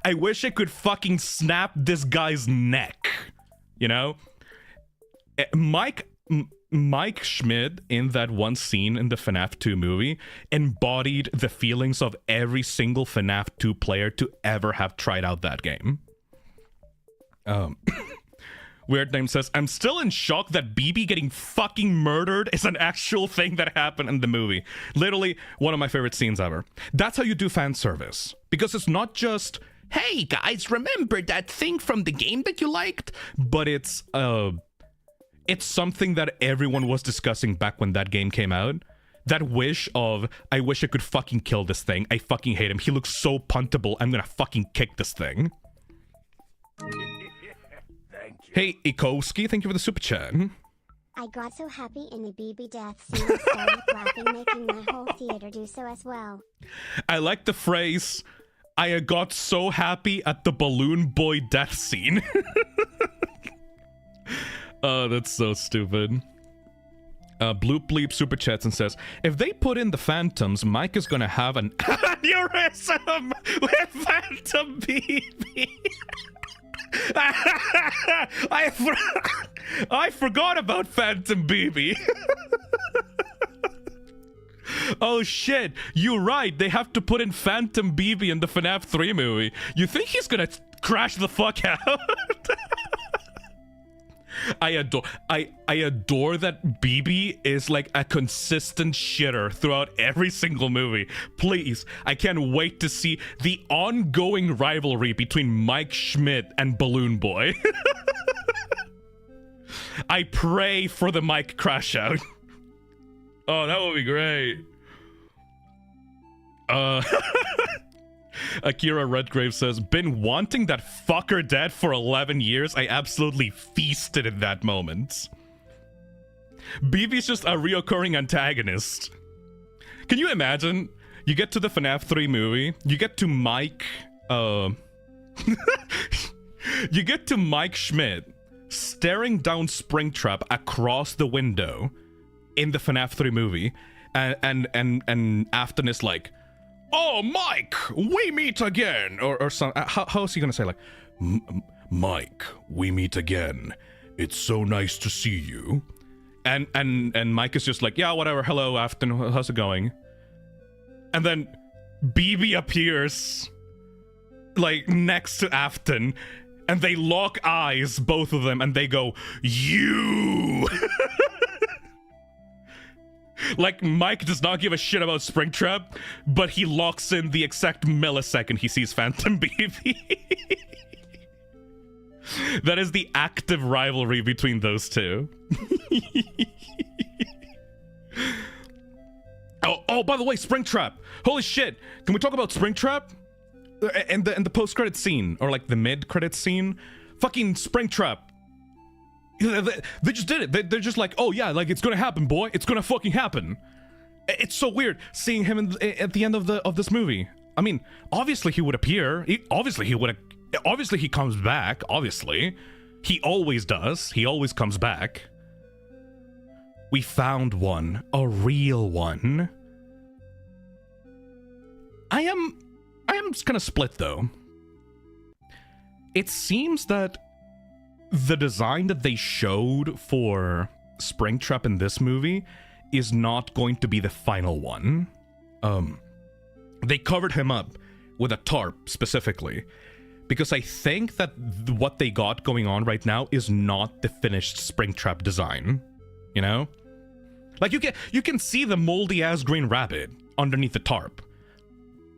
I wish I could fucking snap this guy's neck. You know? Mike Schmidt, in that one scene in the FNAF 2 movie, embodied the feelings of every single FNAF 2 player to ever have tried out that game. Weird Name says, I'm still in shock that BB getting fucking murdered is an actual thing that happened in the movie. Literally, one of my favorite scenes ever. That's how you do fan service. Because it's not just, hey guys, remember that thing from the game that you liked? But it's something that everyone was discussing back when that game came out. That wish of, I wish I could fucking kill this thing. I fucking hate him. He looks so puntable. I'm gonna fucking kick this thing. Hey, Ikowski, thank you for the super chat. I got so happy in the BB death scene I started laughing, making my whole theater do so as well. I like the phrase, I got so happy at the Balloon Boy death scene. Oh, that's so stupid. Bloop Bleep super chats and says, if they put in the Phantoms, Mike is gonna have an aneurysm with Phantom BB. I forgot about Phantom BB. Oh shit, you're right. They have to put in Phantom BB in the FNAF 3 movie. You think he's gonna crash the fuck out? I adore that BB is like a consistent shitter throughout every single movie. Please, I can't wait to see the ongoing rivalry between Mike Schmidt and Balloon Boy. I pray for the Mike crash out. Oh, that would be great. Akira Redgrave says, been wanting that fucker dead for 11 years. I absolutely feasted in that moment. BB's just a reoccurring antagonist. Can you imagine? You get to the FNAF 3 movie, you get to Mike, you get to Mike Schmidt staring down Springtrap across the window in the FNAF 3 movie, and Afton is like, oh, Mike, we meet again, or something. How is he gonna say, like, Mike, we meet again. It's so nice to see you. And Mike is just like, yeah, whatever. Hello, Afton. How's it going? And then BB appears, like, next to Afton, and they lock eyes, both of them, and they go, you. Like, Mike does not give a shit about Springtrap, but he locks in the exact millisecond he sees Phantom BB. That is the active rivalry between those two. Oh, by the way, Springtrap. Holy shit. Can we talk about Springtrap? And the post-credit scene, or like the mid-credit scene? Fucking Springtrap. They just did it. They're just like, oh yeah, like, it's gonna happen, boy. It's gonna fucking happen. It's so weird seeing him at the end of this movie. I mean, obviously he would appear. Obviously he comes back. Obviously, he always does. He always comes back. We found one, a real one. I am kind of split though. It seems that the design that they showed for Springtrap in this movie is not going to be the final one. They covered him up with a tarp specifically, because I think that what they got going on right now is not the finished Springtrap design. You know? Like, you can see the moldy ass green rabbit underneath the tarp.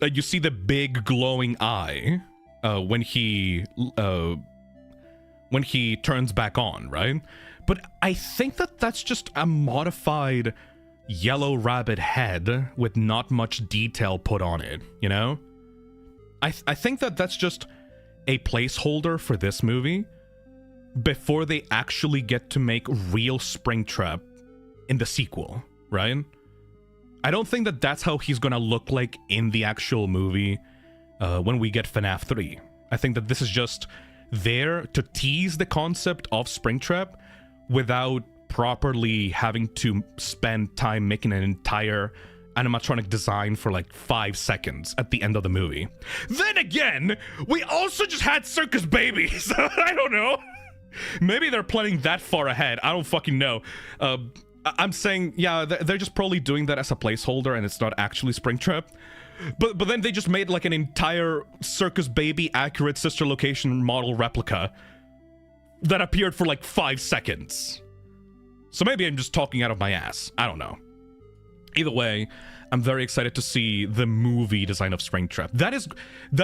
You see the big glowing eye when he turns back on, right? But I think that that's just a modified yellow rabbit head with not much detail put on it, you know? I think that that's just a placeholder for this movie before they actually get to make real Springtrap in the sequel, right? I don't think that that's how he's gonna look like in the actual movie when we get FNAF 3. I think that this is just there to tease the concept of Springtrap without properly having to spend time making an entire animatronic design for like 5 seconds at the end of the movie. Then again, we also just had Circus Babies. I don't know. Maybe they're planning that far ahead. I don't fucking know. I'm saying, yeah, they're just probably doing that as a placeholder and it's not actually Springtrap. But then they just made like an entire Circus Baby accurate sister location model replica that appeared for like 5 seconds. So maybe I'm just talking out of my ass. I don't know. Either way, I'm very excited to see the movie design of Springtrap. That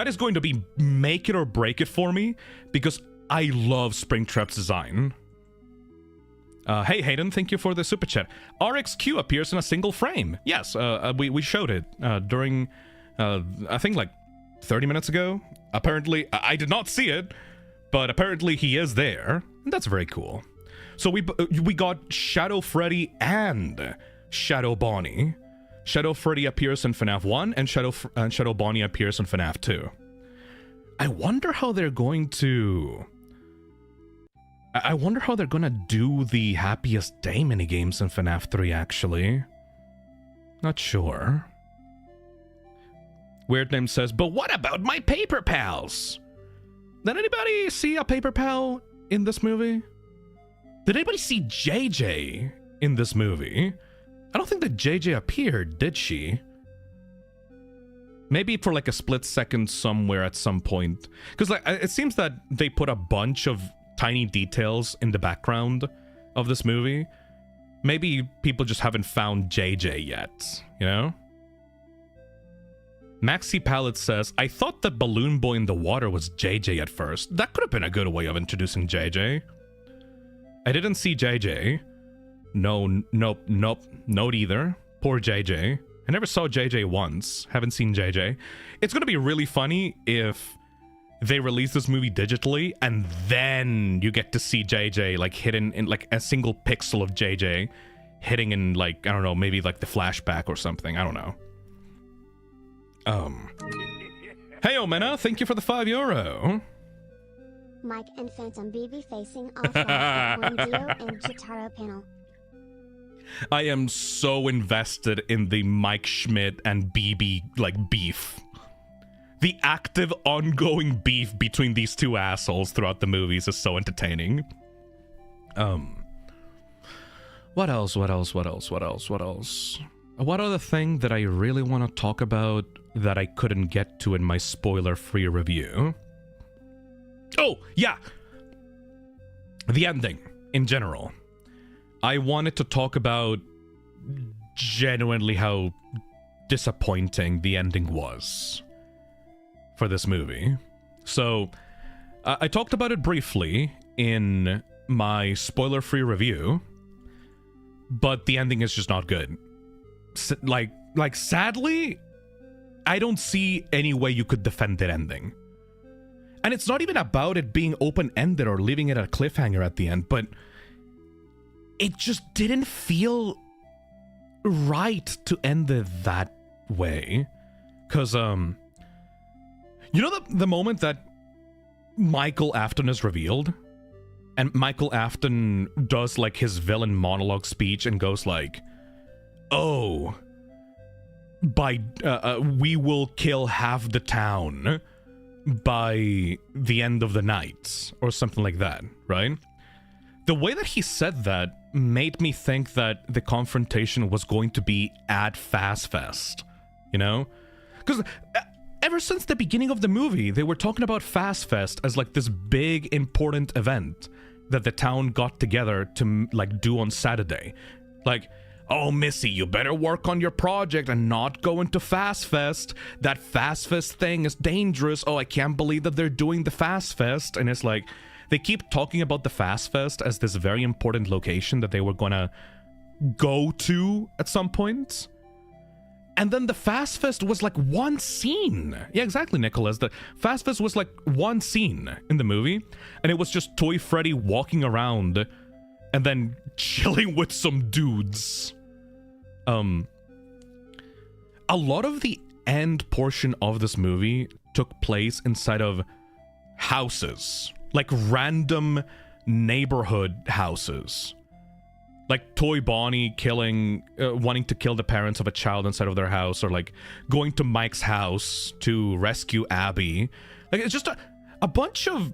is going to be make it or break it for me because I love Springtrap's design. Hey Hayden, thank you for the super chat. RXQ appears in a single frame. Yes, we showed it during, I think like 30 minutes ago. Apparently, I did not see it, but apparently he is there. And that's very cool. So we got Shadow Freddy and Shadow Bonnie. Shadow Freddy appears in FNAF 1 and Shadow Bonnie appears in FNAF 2. I wonder how they're going to do the Happiest Day minigames in FNAF 3, actually. Not sure. Weird Name says, but what about my paper pals? Did anybody see a paper pal in this movie? Did anybody see JJ in this movie? I don't think that JJ appeared, did she? Maybe for like a split second somewhere at some point. Because like it seems that they put a bunch of tiny details in the background of this movie. Maybe people just haven't found JJ yet, you know? Maxi Pallet says, I thought that Balloon Boy in the water was JJ at first. That could have been a good way of introducing JJ. I didn't see JJ. Nope, not either. Poor JJ. I never saw JJ once. Haven't seen JJ. It's gonna be really funny if they release this movie digitally and then you get to see JJ like hidden in like a single pixel of JJ hitting in like, I don't know, maybe like the flashback or something. I don't know. Hey Omena, thank you for the €5. Mike and Phantom BB facing off on Dio and Chitaro panel. I am so invested in the Mike Schmidt and BB like beef. The active ongoing beef between these two assholes throughout the movies is so entertaining. What else? What other thing that I really want to talk about that I couldn't get to in my spoiler-free review? Oh, yeah! The ending, in general. I wanted to talk about genuinely how disappointing the ending was for this movie. So, I talked about it briefly in my spoiler-free review, but the ending is just not good. Like sadly, I don't see any way you could defend that ending. And it's not even about it being open-ended or leaving it a cliffhanger at the end, but it just didn't feel right to end it that way. Because, you know the moment that Michael Afton is revealed? And Michael Afton does, like, his villain monologue speech and goes like, oh, we will kill half the town by the end of the night, or something like that, right? The way that he said that made me think that the confrontation was going to be at Fast Fest, you know? Because ever since the beginning of the movie, they were talking about Fast Fest as like this big important event that the town got together to like do on Saturday. Like, oh, Missy, you better work on your project and not go into Fast Fest. That Fast Fest thing is dangerous. Oh, I can't believe that they're doing the Fast Fest. And it's like, they keep talking about the Fast Fest as this very important location that they were gonna go to at some point. And then the Fast Fest was like one scene. Yeah, exactly, Nicholas. The Fast Fest was like one scene in the movie. And it was just Toy Freddy walking around and then chilling with some dudes. a lot of the end portion of this movie took place inside of houses, like random neighborhood houses. Like Toy Bonnie wanting to kill the parents of a child inside of their house, or like going to Mike's house to rescue Abby. Like, it's just a bunch of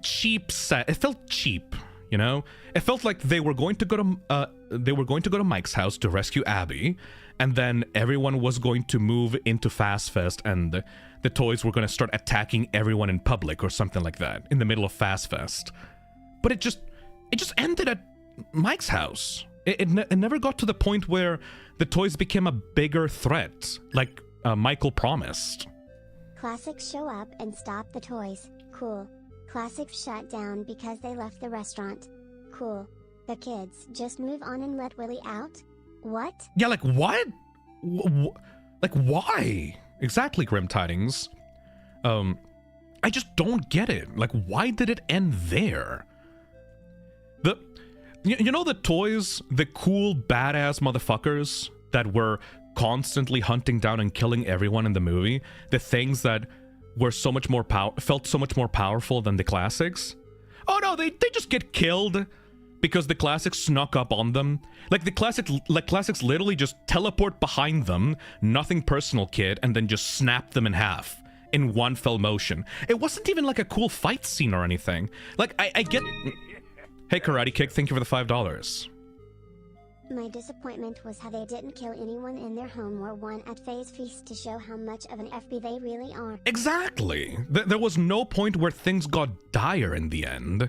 cheap set. It felt cheap, you know? It felt like they were going to go to Mike's house to rescue Abby, and then everyone was going to move into Fast Fest, and the toys were going to start attacking everyone in public or something like that in the middle of Fast Fest. But it just ended at Mike's house. It never got to the point where the toys became a bigger threat, like Michael promised. Classics show up and stop the toys. Cool. Classics shut down because they left the restaurant. Cool. The kids just move on and let Willie out? What? Yeah, like what? Like why? Exactly, Grim Tidings. I just don't get it. Like, why did it end there? You know the toys, the cool badass motherfuckers that were constantly hunting down and killing everyone in the movie, the things that were so much more felt so much more powerful than the classics? Oh no, they just get killed because the classics snuck up on them. Like the classics literally just teleport behind them, nothing personal, kid, and then just snap them in half in one fell motion. It wasn't even like a cool fight scene or anything. Like I get. Hey, Karate Kick, thank you for the $5. My disappointment was how they didn't kill anyone in their home or one at Faye's feast to show how much of an FB they really are. Exactly. There was no point where things got dire in the end.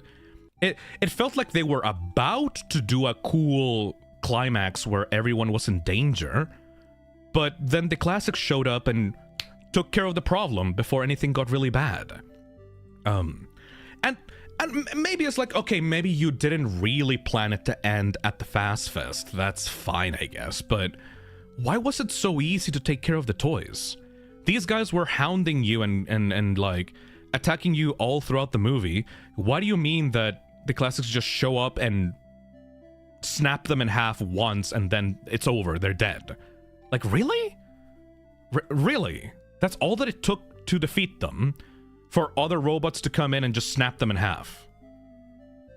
It felt like they were about to do a cool climax where everyone was in danger, but then the classics showed up and took care of the problem before anything got really bad. And maybe it's like, okay, maybe you didn't really plan it to end at the Fast Fest. That's fine, I guess. But why was it so easy to take care of the toys? These guys were hounding you and like attacking you all throughout the movie. Why do you mean that the classics just show up and snap them in half once and then it's over? They're dead. Like, really? Really? That's all that it took to defeat them? For other robots to come in and just snap them in half.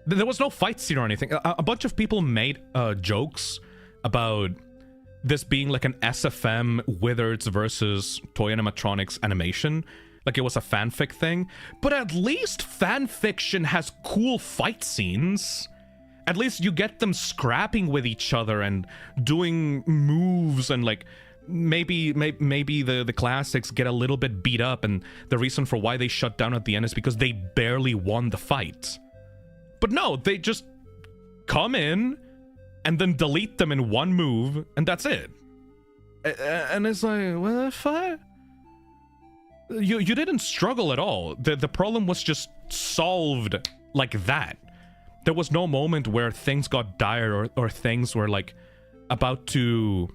There was no fight scene or anything. A bunch of people made jokes about this being like an SFM Wizards versus Toy Animatronics animation. Like it was a fanfic thing. But at least fanfiction has cool fight scenes. At least you get them scrapping with each other and doing moves and like... Maybe the classics get a little bit beat up, and the reason for why they shut down at the end is because they barely won the fight. But no, they just come in and then delete them in one move, and that's it. And it's like, what the fuck? You didn't struggle at all. The problem was just solved like that. There was no moment where things got dire or things were like about to...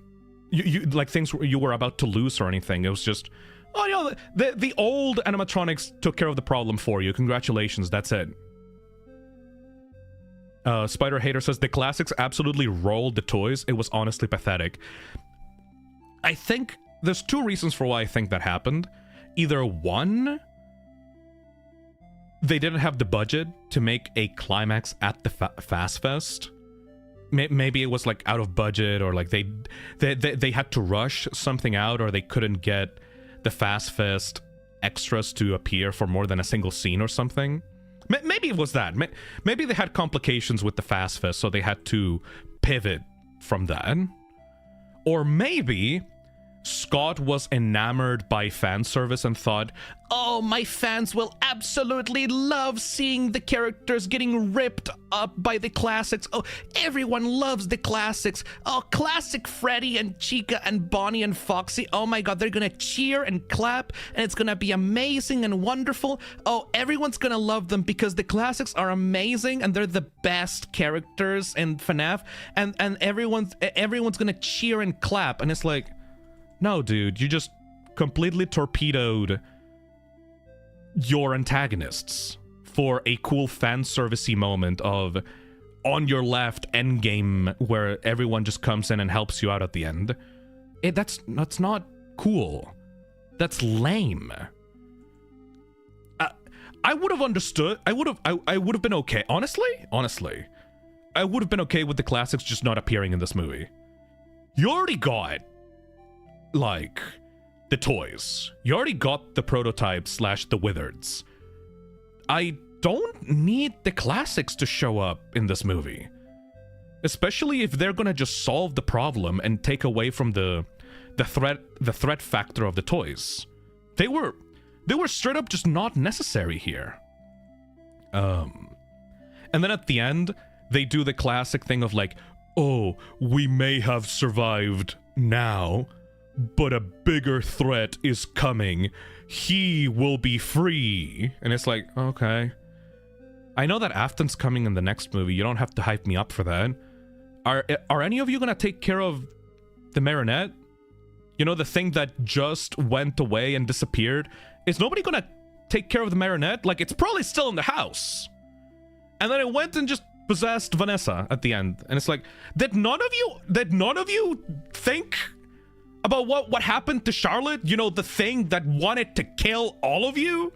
You like things you were about to lose or anything. It was just, oh, you know, the old animatronics took care of the problem for you. Congratulations, that's it. Spider Hater says the classics absolutely rolled the toys. It was honestly pathetic. I think there's two reasons for why I think that happened. Either one, they didn't have the budget to make a climax at the Fast Fest. Maybe it was like out of budget, or like they had to rush something out, or they couldn't get the Fast Fest extras to appear for more than a single scene or something. Maybe it was that. Maybe they had complications with the Fast Fest, so they had to pivot from that. Or maybe Scott was enamored by fan service and thought, oh, my fans will absolutely love seeing the characters getting ripped up by the classics. Oh, everyone loves the classics. Oh, classic Freddy and Chica and Bonnie and Foxy. Oh my god, they're gonna cheer and clap, and it's gonna be amazing and wonderful. Oh, everyone's gonna love them because the classics are amazing and they're the best characters in FNAF, and everyone's gonna cheer and clap. And it's like, no, dude, you just completely torpedoed your antagonists for a cool fan servicey moment of on your left endgame where everyone just comes in and helps you out at the end. That's not cool. That's lame. I would have understood. I would have been okay. Honestly, I would have been okay with the classics just not appearing in this movie. You already got, like, the toys. You already got the prototypes / the wizards. I don't need the classics to show up in this movie. Especially if they're gonna just solve the problem and take away from the threat factor of the toys. They were straight up just not necessary here. And then at the end, they do the classic thing of like, oh, we may have survived now, but a bigger threat is coming. He will be free. And it's like, okay. I know that Afton's coming in the next movie. You don't have to hype me up for that. Are any of you gonna take care of the marionette? You know, the thing that just went away and disappeared? Is nobody gonna take care of the marionette? Like, it's probably still in the house. And then it went and just possessed Vanessa at the end. And it's like, did none of you think about what happened to Charlotte? You know, the thing that wanted to kill all of you?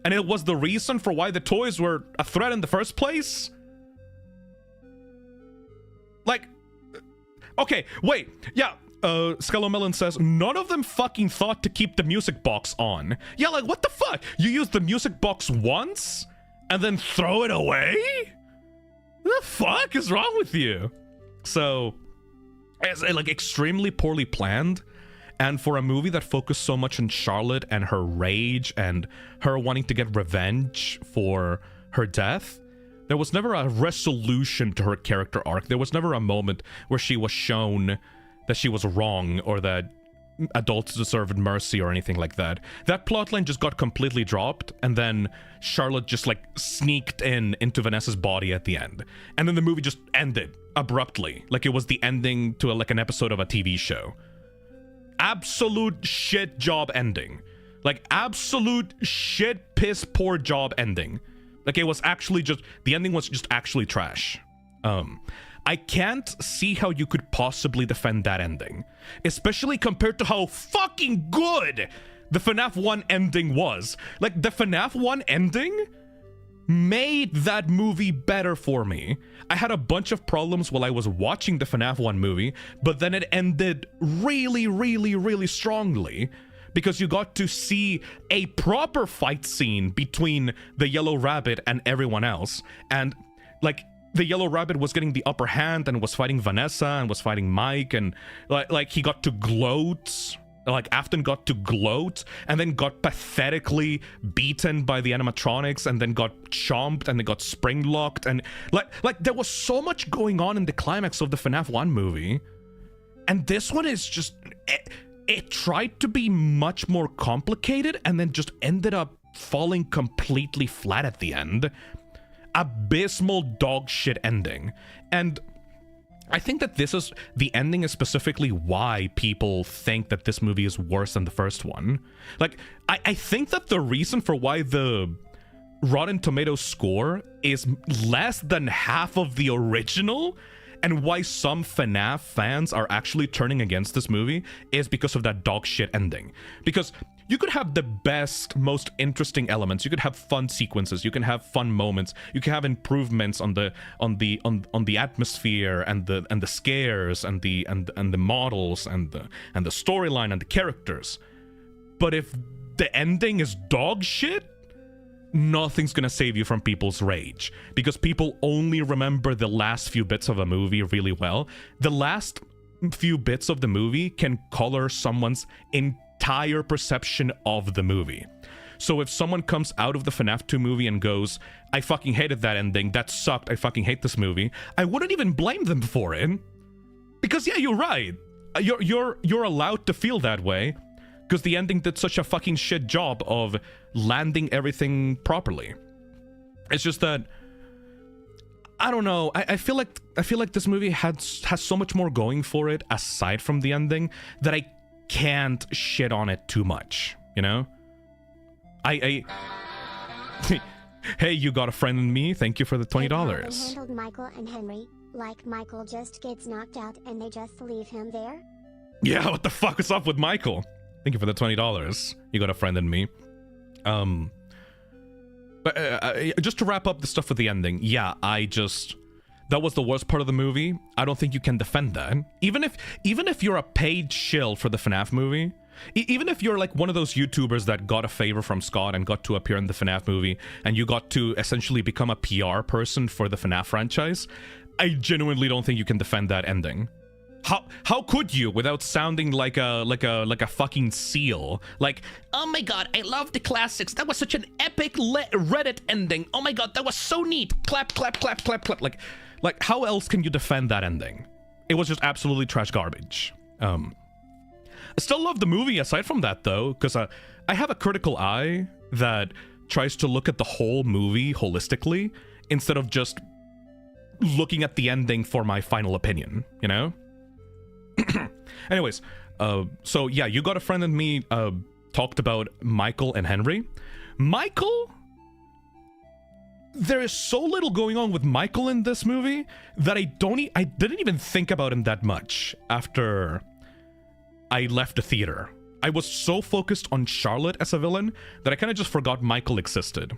And it was the reason for why the toys were a threat in the first place? Like, okay, wait, yeah, Skellomelon says, none of them fucking thought to keep the music box on. Yeah, like, what the fuck? You use the music box once, and then throw it away? What the fuck is wrong with you? So, it's, like, extremely poorly planned, and for a movie that focused so much on Charlotte and her rage and her wanting to get revenge for her death, there was never a resolution to her character arc. There was never a moment where she was shown that she was wrong or that adults deserved mercy or anything like that. That plotline just got completely dropped, and then Charlotte just like sneaked into Vanessa's body at the end. And then the movie just ended abruptly, like it was the ending to like an episode of a TV show. Absolute shit job ending. Like absolute shit piss poor job ending. Like it was actually just, the ending was just actually trash. I can't see how you could possibly defend that ending, especially compared to how fucking good the FNAF 1 ending was. Like the FNAF 1 ending made that movie better for me. I had a bunch of problems while I was watching the FNAF 1 movie, but then it ended really, really, really strongly. Because you got to see a proper fight scene between the Yellow Rabbit and everyone else. And, like, the Yellow Rabbit was getting the upper hand and was fighting Vanessa and was fighting Mike. And, like he got to gloat. Like, Afton got to gloat and then got pathetically beaten by the animatronics and then got chomped and then got spring-locked. And, like there was so much going on in the climax of the FNAF 1 movie. And this one is just... It tried to be much more complicated and then just ended up falling completely flat at the end. Abysmal dog shit ending. And I think that the ending is specifically why people think that this movie is worse than the first one. Like, I think that the reason for why the Rotten Tomatoes score is less than half of the original, and why some FNAF fans are actually turning against this movie, is because of that dog shit ending. Because you could have the best, most interesting elements. You could have fun sequences. You can have fun moments. You can have improvements on the atmosphere and the scares and the models and the storyline and the characters. But if the ending is dog shit, nothing's gonna save you from people's rage, because people only remember the last few bits of a movie really well. The last few bits of the movie can color someone's entire perception of the movie. So if someone comes out of the FNAF 2 movie and goes, I fucking hated that ending, that sucked, I fucking hate this movie, I wouldn't even blame them for it. Because yeah, you're right. You're allowed to feel that way, because the ending did such a fucking shit job of landing everything properly. It's just that, I don't know, I feel like this movie has so much more going for it aside from the ending that I can't shit on it too much, you know? Hey, you got a friend in me, thank you for the $20. They handled Michael and Henry, like Michael just gets knocked out and they just leave him there? Yeah, what the fuck is up with Michael? Thank you for the $20. You got a friend in me. But just to wrap up the stuff with the ending, yeah, that was the worst part of the movie. I don't think you can defend that. Even if you're a paid shill for the FNAF movie, even if you're like one of those YouTubers that got a favor from Scott and got to appear in the FNAF movie, and you got to essentially become a PR person for the FNAF franchise, I genuinely don't think you can defend that ending. How could you without sounding like a fucking seal? Like, Oh my god, I love the classics. That was such an epic Reddit ending. Oh my god, that was so neat. Clap, clap, clap, clap, clap. like how else can you defend that ending? It was just absolutely trash garbage. I still love the movie aside from that though, because I have a critical eye that tries to look at the whole movie holistically instead of just looking at the ending for my final opinion, you know? Anyways, so yeah, You Got a Friend and Me talked about Michael and Henry. Michael, there is so little going on with Michael in this movie that I didn't even think about him that much after I left the theater. I was so focused on Charlotte as a villain that I kind of just forgot Michael existed.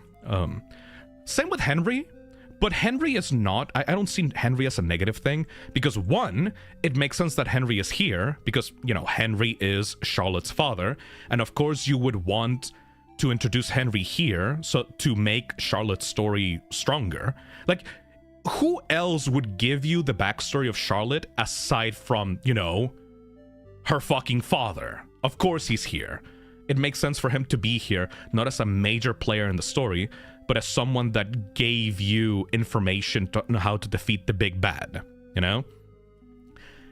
Same with Henry. But Henry is not, I don't see Henry as a negative thing, because one, it makes sense that Henry is here, because, you know, Henry is Charlotte's father, and of course you would want to introduce Henry here so to make Charlotte's story stronger. Like, who else would give you the backstory of Charlotte aside from, you know, her fucking father? Of course he's here. It makes sense for him to be here, not as a major player in the story, but as someone that gave you information to know how to defeat the big bad, you know?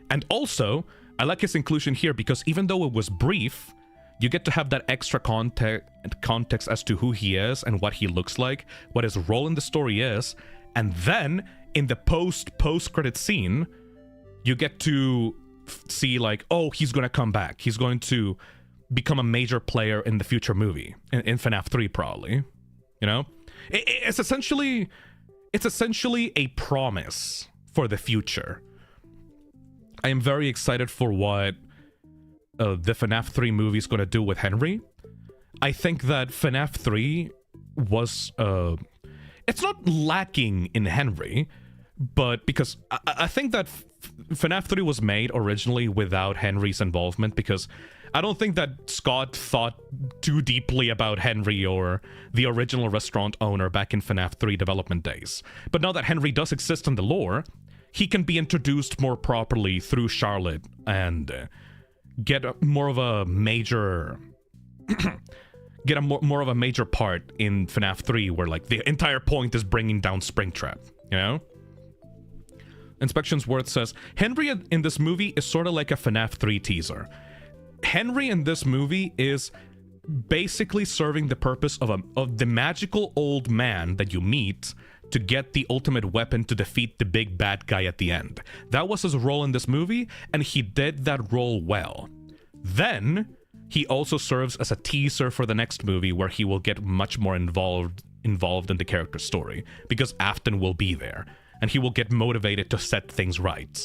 And also, I like his inclusion here because even though it was brief, you get to have that extra context as to who he is and what he looks like, what his role in the story is, and then in the post-credit scene, you get to see like, oh, he's gonna come back. He's going to become a major player in the future movie, in FNAF 3 probably, you know? It's essentially a promise for the future. I am very excited for what the FNAF 3 movie is going to do with Henry. I think that FNAF 3 was... it's not lacking in Henry, but because I think that FNAF 3 was made originally without Henry's involvement, because I don't think that Scott thought too deeply about Henry or the original restaurant owner back in FNAF 3 development days. But now that Henry does exist in the lore, he can be introduced more properly through Charlotte and get more of a major... get a more of a major part in FNAF 3 where like the entire point is bringing down Springtrap, you know? Inspections Worth says, Henry in this movie is sort of like a FNAF 3 teaser. Henry in this movie is basically serving the purpose of the magical old man that you meet to get the ultimate weapon to defeat the big bad guy at the end. That was his role in this movie, and he did that role well. Then, he also serves as a teaser for the next movie where he will get much more involved in the character's story, because Afton will be there, and he will get motivated to set things right.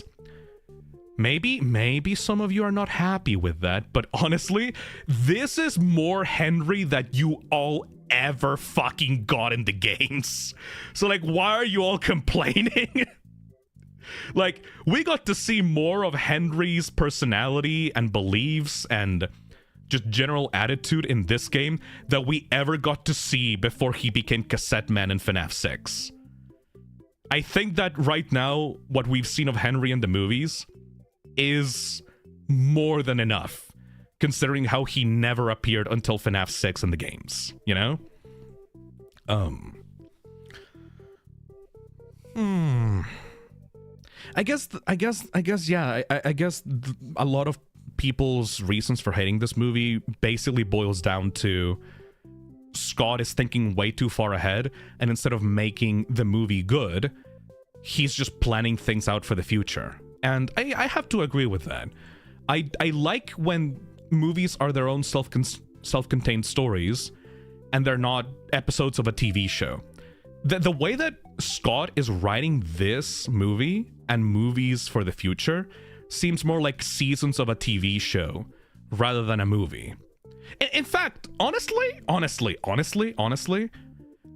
Maybe some of you are not happy with that, but honestly, this is more Henry that you all ever fucking got in the games. So like, why are you all complaining? Like, we got to see more of Henry's personality and beliefs and just general attitude in this game that we ever got to see before he became Cassette Man in FNAF 6. I think that right now, what we've seen of Henry in the movies is more than enough, considering how he never appeared until FNAF 6 in the games, you know? I guess, yeah, I guess a lot of people's reasons for hating this movie basically boils down to Scott is thinking way too far ahead, and instead of making the movie good, he's just planning things out for the future. And I have to agree with that. I like when movies are their own self-contained stories and they're not episodes of a TV show. The way that Scott is writing this movie and movies for the future seems more like seasons of a TV show rather than a movie. In fact, honestly,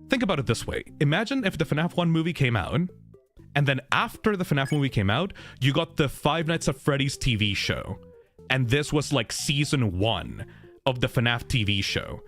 think about it this way. Imagine if the FNAF 1 movie came out, and then after the FNAF movie came out, you got the Five Nights at Freddy's TV show. And this was like season 1 of the FNAF TV show.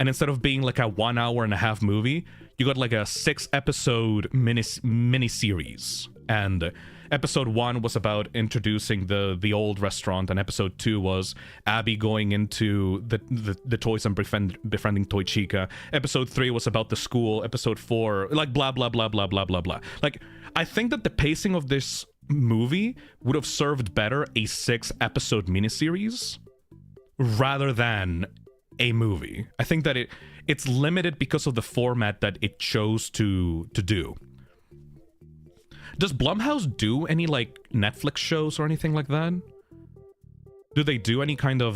And instead of being like a 1 hour and a half movie, you got like a 6-episode mini-series. And episode 1 was about introducing the old restaurant, and episode 2 was Abby going into the toys and befriending Toy Chica. Episode 3 was about the school. Episode 4, like blah, blah, blah, blah, blah, blah, blah. Like, I think that the pacing of this movie would have served better a 6-episode miniseries rather than a movie. I think that it's limited because of the format that it chose to do. Does Blumhouse do any like Netflix shows or anything like that? Do they do any kind of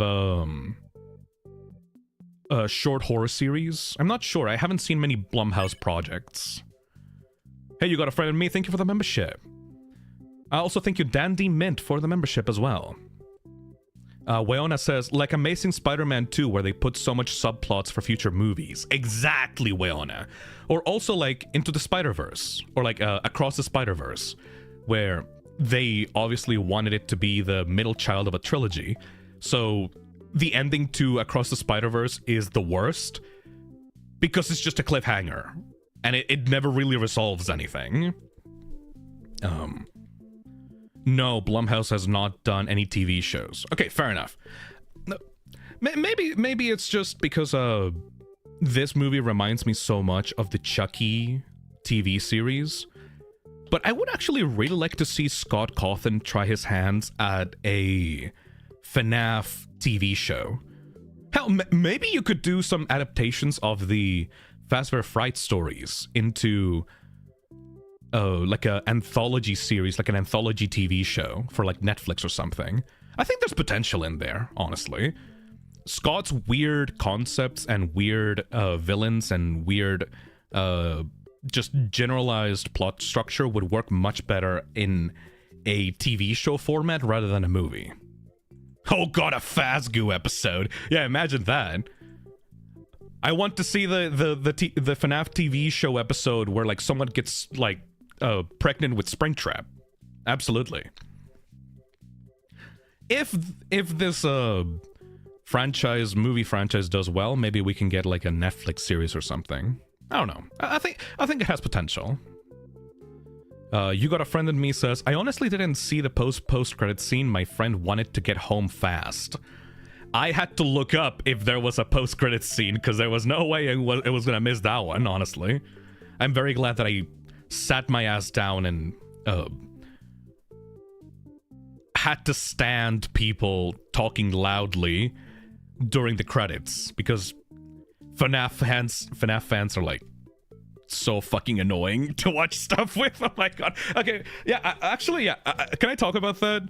short horror series? I'm not sure. I haven't seen many Blumhouse projects. Hey, you got a friend in me. Thank you for the membership. I also thank you, Dandy Mint, for the membership as well. Wayona says, like Amazing Spider-Man 2, where they put so much subplots for future movies. Exactly, Wayona. Or also like Into the Spider-Verse, or like Across the Spider-Verse, where they obviously wanted it to be the middle child of a trilogy. So the ending to Across the Spider-Verse is the worst because it's just a cliffhanger, and it never really resolves anything. No, Blumhouse has not done any TV shows. Okay, fair enough. Maybe it's just because this movie reminds me so much of the Chucky TV series. But I would actually really like to see Scott Cawthon try his hands at a FNAF TV show. Hell, maybe you could do some adaptations of the Fazbear Fright stories into like an anthology series, like an anthology TV show for like Netflix or something. I think there's potential in there, honestly. Scott's weird concepts and weird villains and weird just generalized plot structure would work much better in a TV show format rather than a movie. Oh god, a Fazgoo episode. Yeah, imagine that. I want to see the FNAF TV show episode where like someone gets like pregnant with Springtrap. Absolutely. If this movie franchise does well, maybe we can get like a Netflix series or something. I don't know. I think it has potential. You Got a Friend in Me says, I honestly didn't see the post-credit scene. My friend wanted to get home fast. I had to look up if there was a post-credit scene because there was no way it was gonna miss that one, honestly. I'm very glad that I sat my ass down and had to stand people talking loudly during the credits because FNAF fans are like so fucking annoying to watch stuff with. Oh my god. Okay, yeah, actually, yeah. Can I talk about that?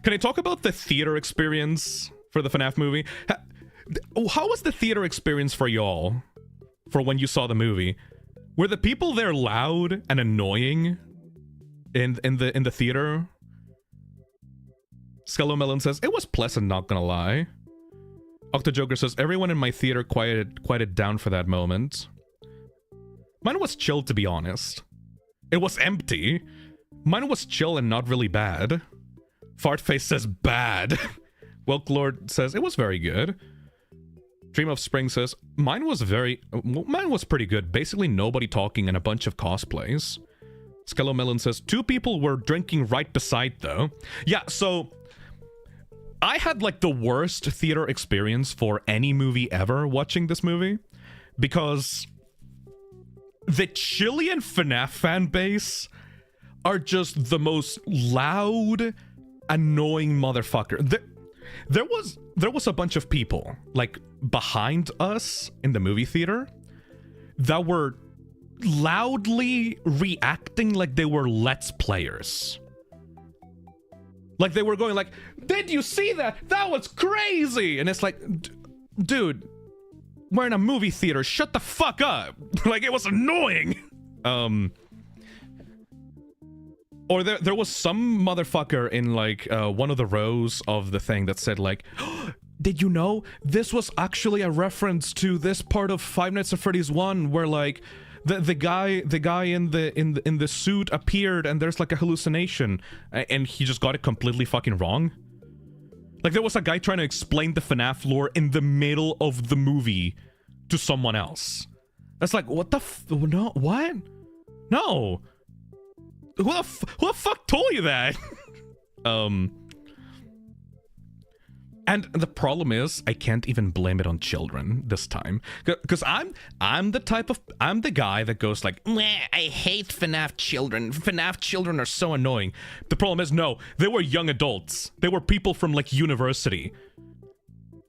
Can I talk about the theater experience for the FNAF movie? How was the theater experience for y'all for when you saw the movie? Were the people there loud and annoying in the theater? Skellomelon says, it was pleasant, not gonna lie. Octojoker says, everyone in my theater quieted down for that moment. Mine was chill, to be honest. It was empty. Mine was chill and not really bad. Fartface says, bad. Welklord says, it was very good. Dream of Spring says, mine was pretty good. Basically nobody talking and a bunch of cosplays. Skellomelon says, 2 people were drinking right beside though. Yeah, so I had like the worst theater experience for any movie ever watching this movie because the Chilean FNAF fan base are just the most loud, annoying motherfucker. There was a bunch of people like behind us in the movie theater that were loudly reacting like they were Let's Players. Like they were going like, did you see that? That was crazy! And it's like, dude, we're in a movie theater, shut the fuck up! Like, it was annoying! Or there was some motherfucker in like one of the rows of the thing that said like, did you know this was actually a reference to this part of Five Nights at Freddy's 1 where like the guy in the suit appeared and there's like a hallucination and he just got it completely fucking wrong? Like there was a guy trying to explain the FNAF lore in the middle of the movie to someone else. That's like, what the no, what? No. Who the fuck told you that? And the problem is, I can't even blame it on children this time, because I'm the guy that goes like, meh, I hate FNAF children. FNAF children are so annoying. The problem is, no, they were young adults. They were people from like university,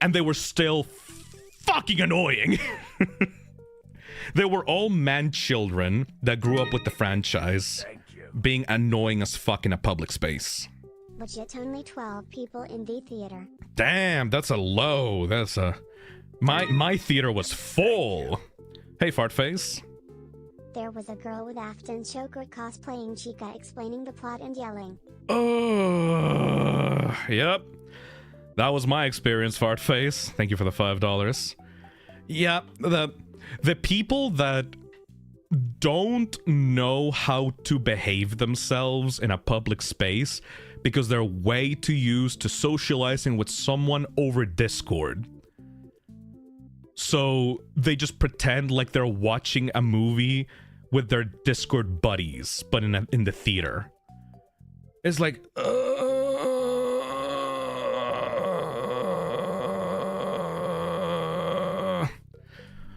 and they were still fucking annoying. They were all man children that grew up with the franchise, being annoying as fuck in a public space. Legit only 12 people in the theater. Damn, that's a low. That's a... My theater was full. Hey, Fartface. There was a girl with Afton Choker cosplaying Chica explaining the plot and yelling. Yep. That was my experience, Fartface. Thank you for the $5. Yeah, the people that don't know how to behave themselves in a public space because they're way too used to socializing with someone over Discord. So they just pretend like they're watching a movie with their Discord buddies, but in the theater. It's like,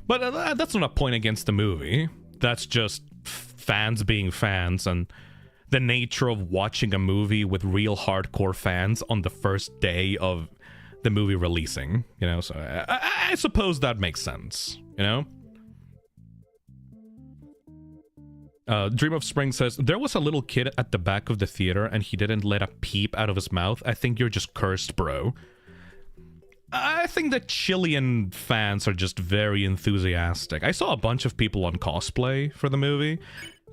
But that's not a point against the movie. That's just fans being fans and the nature of watching a movie with real hardcore fans on the first day of the movie releasing, you know? So I suppose that makes sense, you know? Dream of Spring says, there was a little kid at the back of the theater and he didn't let a peep out of his mouth. I think you're just cursed, bro. I think the Chilean fans are just very enthusiastic. I saw a bunch of people on cosplay for the movie,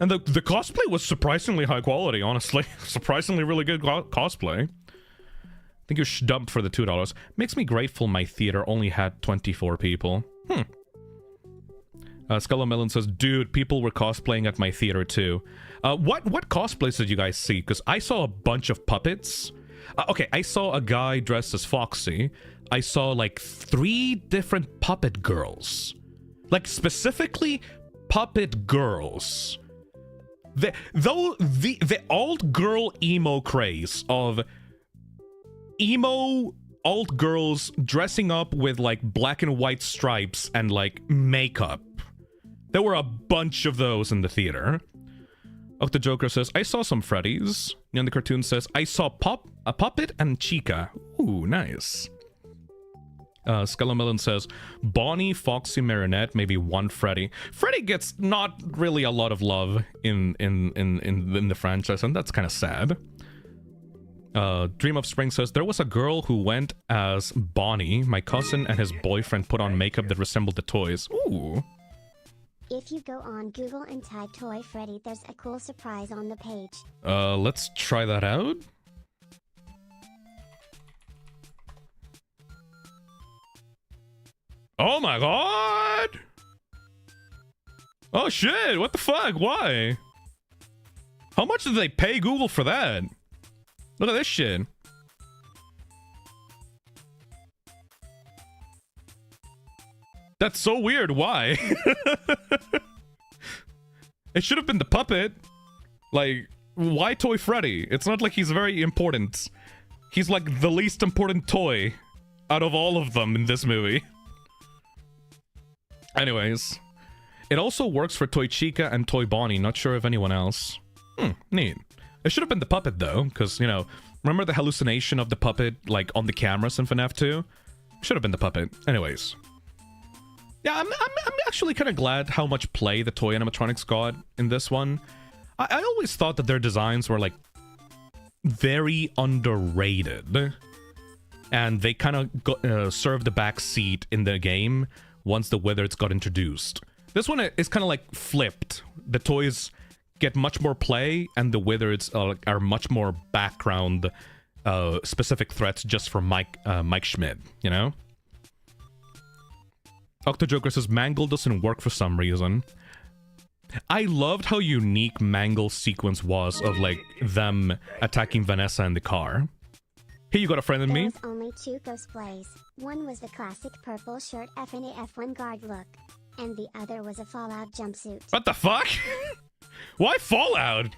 and the cosplay was surprisingly high quality, honestly. Surprisingly really good cosplay. I think you're dumped for the $2. Makes me grateful my theater only had 24 people. Skullamelon says, dude, people were cosplaying at my theater too. What cosplays did you guys see? Because I saw a bunch of puppets. Okay, I saw a guy dressed as Foxy. I saw like 3 different puppet girls. Like specifically puppet girls. The alt girl emo craze of emo alt girls dressing up with like black and white stripes and like makeup. There were a bunch of those in the theater. Octa Joker says, I saw some Freddy's. And the cartoon says, I saw a puppet and Chica. Ooh, nice. Skullamelon says, Bonnie, Foxy, Marinette, maybe one Freddy. Freddy gets not really a lot of love in the franchise, and that's kind of sad. Dream of Spring says, there was a girl who went as Bonnie. My cousin and his boyfriend put on makeup that resembled the toys. Ooh. If you go on Google and type Toy Freddy, there's a cool surprise on the page. Let's try that out. Oh my god! Oh shit, what the fuck? Why? How much did they pay Google for that? Look at this shit. That's so weird, why? It should have been the puppet. Like, why Toy Freddy? It's not like he's very important. He's like the least important toy out of all of them in this movie. Anyways, it also works for Toy Chica and Toy Bonnie, not sure if anyone else. Neat. It should have been the puppet though, because, you know, remember the hallucination of the puppet, like, on the cameras in FNAF 2? Should have been the puppet. Anyways. Yeah, I'm actually kind of glad how much play the toy animatronics got in this one. I always thought that their designs were, like, very underrated. And they kind of served the back seat in the game once the Wizards got introduced. This one is kind of like flipped. The toys get much more play, and the wizards are much more background specific threats just for Mike Schmidt, you know? Octojoker says Mangle doesn't work for some reason. I loved how unique Mangle's sequence was of like them attacking Vanessa in the car. Hey, you got a friend in There me? was only 2 cosplays. One was the classic purple shirt FNA F1 guard look, and the other was a Fallout jumpsuit. What the fuck? Why Fallout?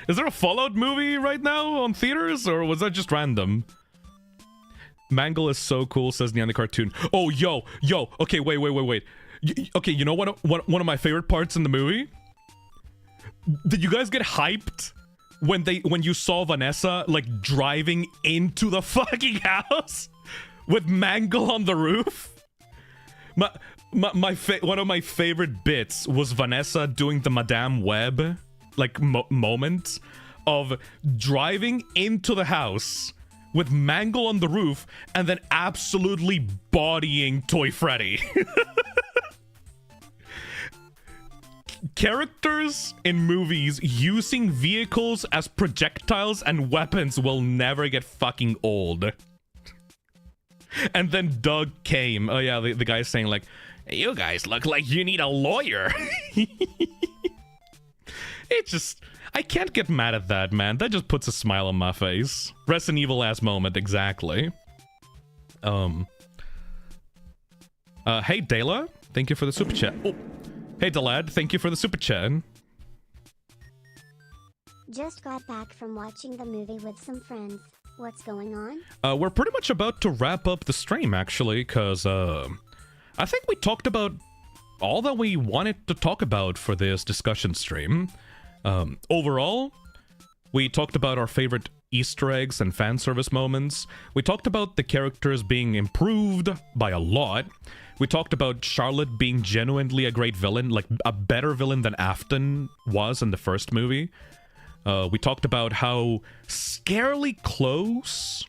Is there a Fallout movie right now on theaters, or was that just random? Mangle is so cool, says Neon the Cartoon. Oh, yo, okay, wait. Okay, you know one of my favorite parts in the movie? Did you guys get hyped when you saw Vanessa, like, driving into the fucking house with Mangle on the roof? One of my favorite bits was Vanessa doing the Madame Web, like, moment of driving into the house with Mangle on the roof and then absolutely bodying Toy Freddy. Characters in movies using vehicles as projectiles and weapons will never get fucking old. And then Doug came. Oh yeah, the guy's saying like, you guys look like you need a lawyer. It's just, I can't get mad at that, man. That just puts a smile on my face. Resident Evil ass moment, exactly. Hey Dela, thank you for the super chat. Oh. Hey Delad, thank you for the super chat. Just got back from watching the movie with some friends. What's going on? We're pretty much about to wrap up the stream, actually, because I think we talked about all that we wanted to talk about for this discussion stream. Overall, we talked about our favorite Easter eggs and fan service moments. We talked about the characters being improved by a lot. We talked about Charlotte being genuinely a great villain, like a better villain than Afton was in the first movie. We talked about how scarily close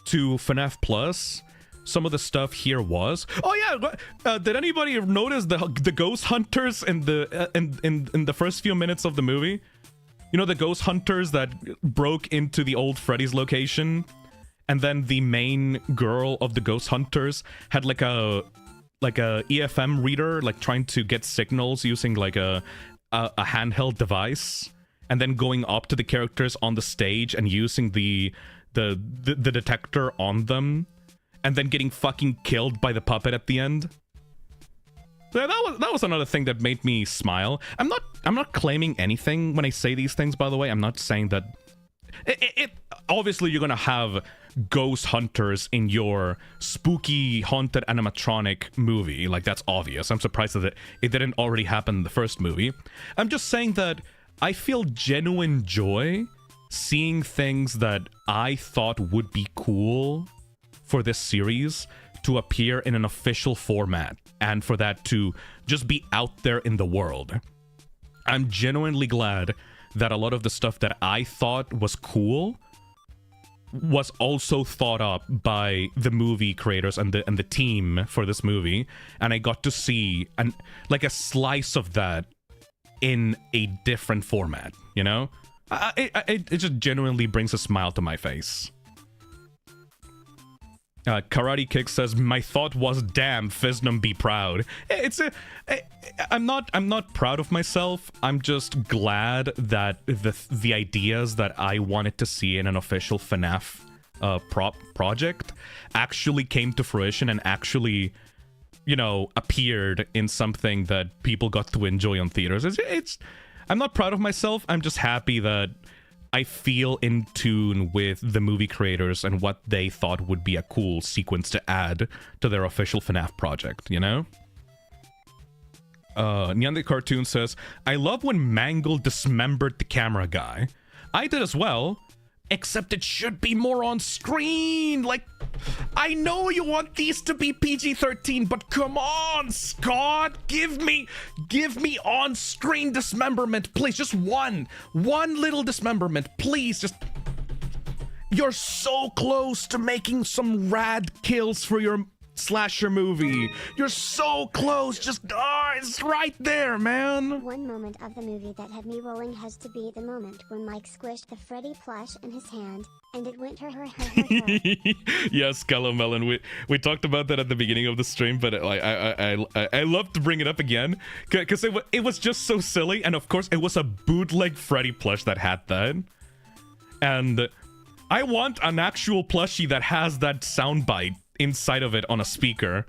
to FNAF Plus some of the stuff here was. Oh yeah, did anybody notice the ghost hunters in the first few minutes of the movie? You know, the ghost hunters that broke into the old Freddy's location, and then the main girl of the ghost hunters had like a EFM reader, like trying to get signals using like a handheld device, and then going up to the characters on the stage and using the detector on them, and then getting fucking killed by the puppet at the end. So that was another thing that made me smile. I'm not claiming anything when I say these things, by the way. I'm not saying that it obviously you're gonna have ghost hunters in your spooky haunted animatronic movie, like that's obvious. I'm surprised that it didn't already happen in the first movie. I'm just saying that I feel genuine joy seeing things that I thought would be cool for this series to appear in an official format, and for that to just be out there in the world. I'm genuinely glad that a lot of the stuff that I thought was cool was also thought up by the movie creators and the team for this movie, and I got to see like a slice of that in a different format, you know? It just genuinely brings a smile to my face. Karate Kick says, my thought was, damn, Fiznum be proud. I'm not proud of myself. I'm just glad that the ideas that I wanted to see in an official FNAF project actually came to fruition and actually, you know, appeared in something that people got to enjoy on theaters. I'm not proud of myself. I'm just happy that I feel in tune with the movie creators and what they thought would be a cool sequence to add to their official FNAF project, you know? Neon the Cartoon says, I love when Mangle dismembered the camera guy. I did as well, except it should be more on screen. Like, I know you want these to be PG-13, but come on, Scott, give me on-screen dismemberment, please. Just one little dismemberment, please. Just, you're so close to making some rad kills for your slasher movie. You're so close. Just, it's right there, man. One moment of the movie that had me rolling has to be the moment when Mike squished the Freddy plush in his hand, and it went her. Yes, Callow Melon. We talked about that at the beginning of the stream, but I love to bring it up again because it was just so silly, and of course it was a bootleg Freddy plush that had that, and I want an actual plushie that has that soundbite inside of it on a speaker.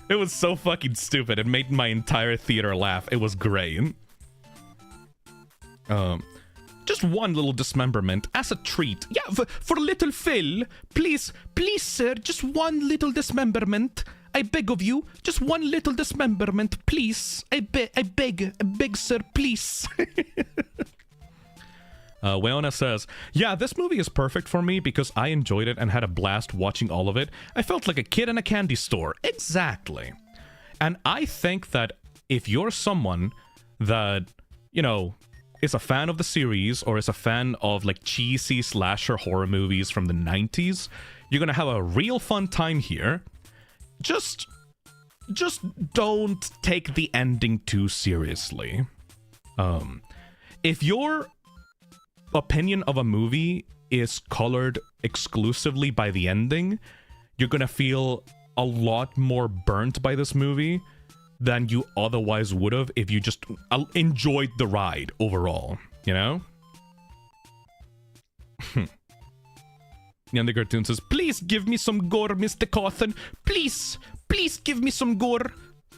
It was so fucking stupid. It made my entire theater laugh. It was great. Just one little dismemberment as a treat. Yeah, for little Phil. Please, sir, just one little dismemberment. I beg of you, just one little dismemberment, please. I beg, sir, please. Weona says, yeah, this movie is perfect for me because I enjoyed it and had a blast watching all of it. I felt like a kid in a candy store. Exactly. And I think that if you're someone that, you know, is a fan of the series or is a fan of like cheesy slasher horror movies from the 90s, you're gonna have a real fun time here. Just don't take the ending too seriously. If your opinion of a movie is colored exclusively by the ending, you're gonna feel a lot more burnt by this movie than you otherwise would have if you just enjoyed the ride overall, you know? Yandy Cartoon says, please give me some gore, Mr. Cawthon. Please give me some gore.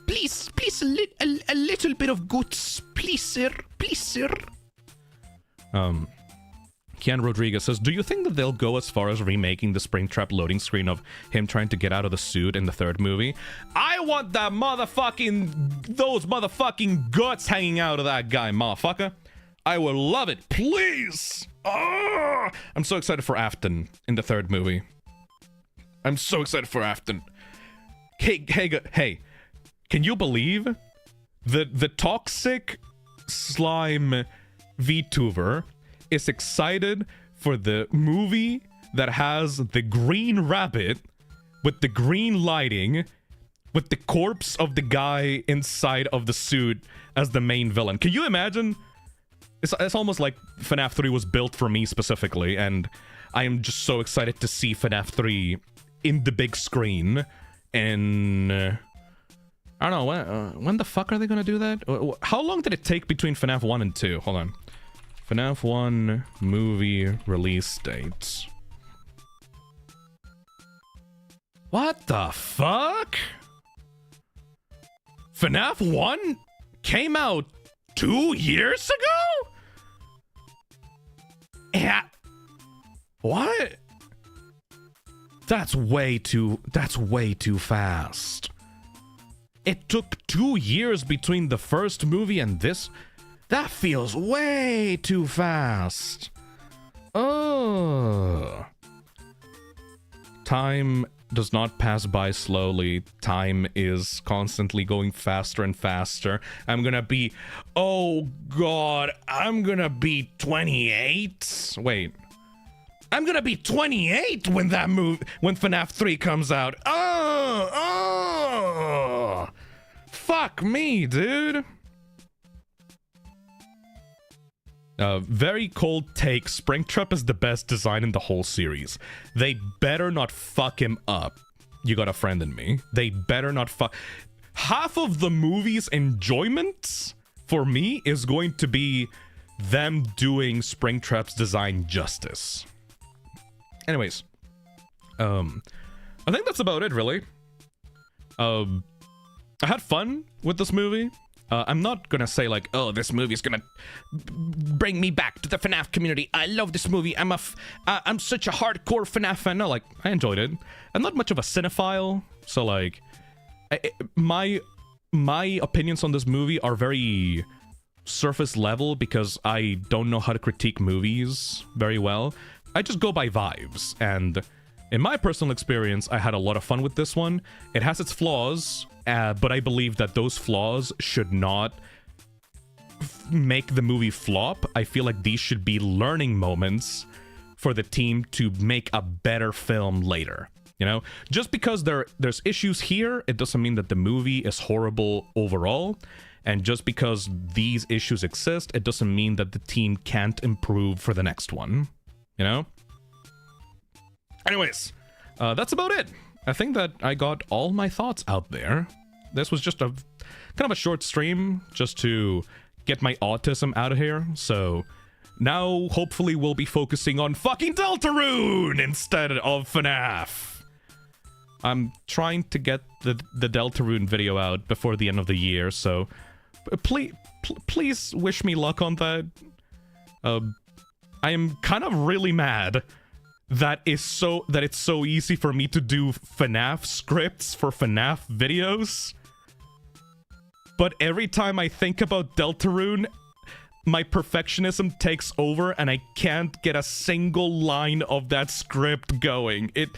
Please, a little bit of guts. Please, sir. Kian Rodriguez says, do you think that they'll go as far as remaking the Springtrap loading screen of him trying to get out of the suit in the third movie? I want those motherfucking guts hanging out of that guy, motherfucker. I will love it, please. Oh, I'm so excited for Afton in the third movie. I'm so excited for Afton. Hey, can you believe the toxic slime VTuber is excited for the movie that has the green rabbit with the green lighting with the corpse of the guy inside of the suit as the main villain? Can you imagine? It's almost like FNAF 3 was built for me specifically, and I am just so excited to see FNAF 3 in the big screen. And I don't know, when the fuck are they gonna do that? How long did it take between FNAF 1 and 2? Hold on. FNAF 1 movie release dates. What the fuck? FNAF 1 came out 2 years ago? Yeah. What? That's way too fast. It took 2 years between the first movie and this? That feels way too fast. Oh. Time does not pass by slowly. Time is constantly going faster and faster. I'm gonna be... Oh, God. I'm gonna be 28? Wait. I'm gonna be 28 when when FNAF 3 comes out. Oh. Fuck me, dude. Very cold take. Springtrap is the best design in the whole series. They better not fuck him up. You got a friend in me. They better not fuck... Half of the movie's enjoyment, for me, is going to be them doing Springtrap's design justice. Anyways. I think that's about it, really. I had fun with this movie. I'm not gonna say like, oh, this movie is gonna bring me back to the FNAF community. I love this movie. I'm such a hardcore FNAF fan. No, like, I enjoyed it. I'm not much of a cinephile, so like, my opinions on this movie are very surface level because I don't know how to critique movies very well. I just go by vibes, and in my personal experience, I had a lot of fun with this one. It has its flaws, but I believe that those flaws should not make the movie flop. I feel like these should be learning moments for the team to make a better film later, You know, just because there's issues here, it doesn't mean that the movie is horrible overall. And just because these issues exist, it doesn't mean that the team can't improve for the next one. You know? Anyways, that's about it. I think that I got all my thoughts out there. This was just a kind of a short stream just to get my autism out of here. So now hopefully we'll be focusing on fucking Deltarune instead of FNAF. I'm trying to get the Deltarune video out before the end of the year, so please wish me luck on that. I am kind of really mad that it's so easy for me to do FNAF scripts for FNAF videos. But every time I think about Deltarune, my perfectionism takes over and I can't get a single line of that script going. It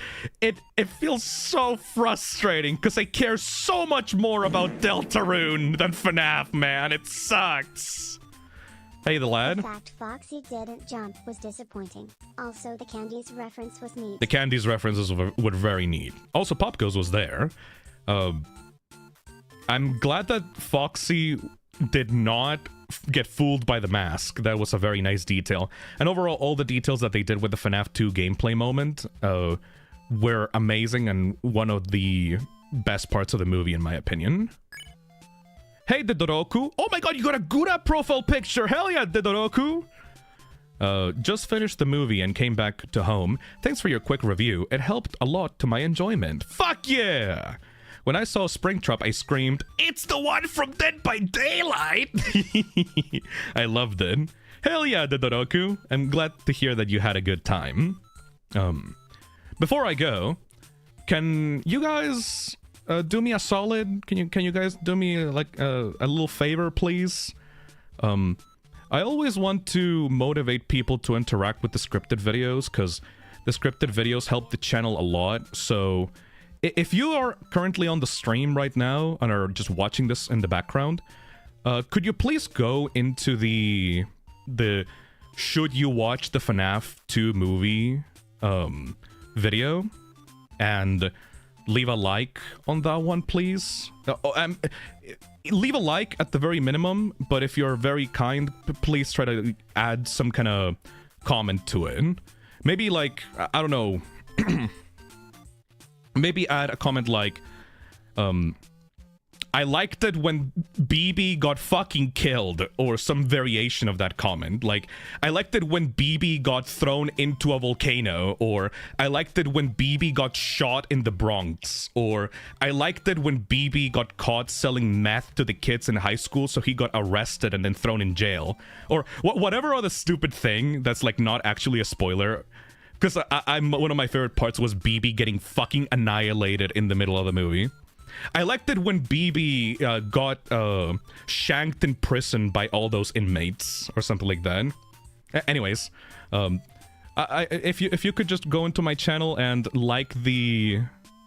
feels so frustrating because I care so much more about Deltarune than FNAF, man. It sucks. Hey, the lad. The fact Foxy didn't jump was disappointing. Also, the Candies reference was neat. The Candies references were very neat. Also, Pop Goes was there. I'm glad that Foxy did not get fooled by the mask. That was a very nice detail. And overall, all the details that they did with the FNAF 2 gameplay moment were amazing and one of the best parts of the movie, in my opinion. Hey, Dodoroku. Oh my god, you got a Gura profile picture. Hell yeah, Dodoroku. Just finished the movie and came back to home. Thanks for your quick review. It helped a lot to my enjoyment. Fuck yeah! When I saw Springtrap, I screamed, "It's the one from Dead by Daylight!" I loved it. Hell yeah, Dodoroku. I'm glad to hear that you had a good time. Before I go, can you guys do me a solid? Can you guys do me like a little favor, please? I always want to motivate people to interact with the scripted videos, because the scripted videos help the channel a lot. So if you are currently on the stream right now and are just watching this in the background, could you please go into the should you watch the FNAF 2 movie video and leave a like on that one, please? Leave a like at the very minimum, but if you're very kind, please try to add some kind of comment to it. Maybe like, I don't know, maybe add a comment like, I liked it when BB got fucking killed, or some variation of that comment. Like, I liked it when BB got thrown into a volcano, or I liked it when BB got shot in the Bronx, or I liked it when BB got caught selling meth to the kids in high school, so he got arrested and then thrown in jail, or whatever other stupid thing that's like not actually a spoiler. Because I'm one of my favorite parts was BB getting fucking annihilated in the middle of the movie. I liked it when BB got shanked in prison by all those inmates or something like that. Anyways, if you could just go into my channel and like the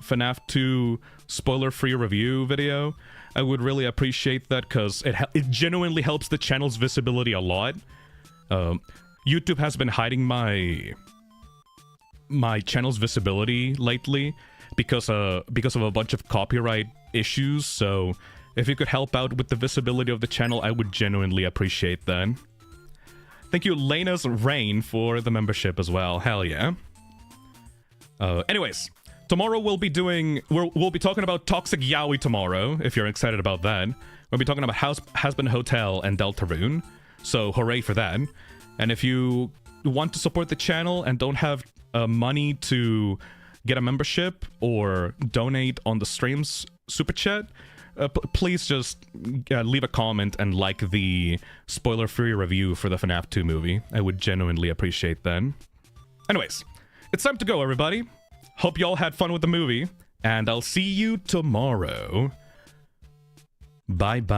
FNAF 2 spoiler-free review video, I would really appreciate that, because it genuinely helps the channel's visibility a lot. YouTube has been hiding my channel's visibility lately because of a bunch of copyright issues, so if you could help out with the visibility of the channel, I would genuinely appreciate that. Thank you, Lena's Rain, for the membership as well. Hell yeah. Anyways, tomorrow we'll be talking about Toxic Yaoi tomorrow, if you're excited about that. We'll be talking about Hazbin Hotel and Deltarune, so hooray for that. And if you want to support the channel and don't have money to get a membership or donate on the stream's super chat, please just leave a comment and like the spoiler-free review for the FNAF 2 movie. I would genuinely appreciate that. Anyways, it's time to go, everybody. Hope you all had fun with the movie, and I'll see you tomorrow. Bye-bye.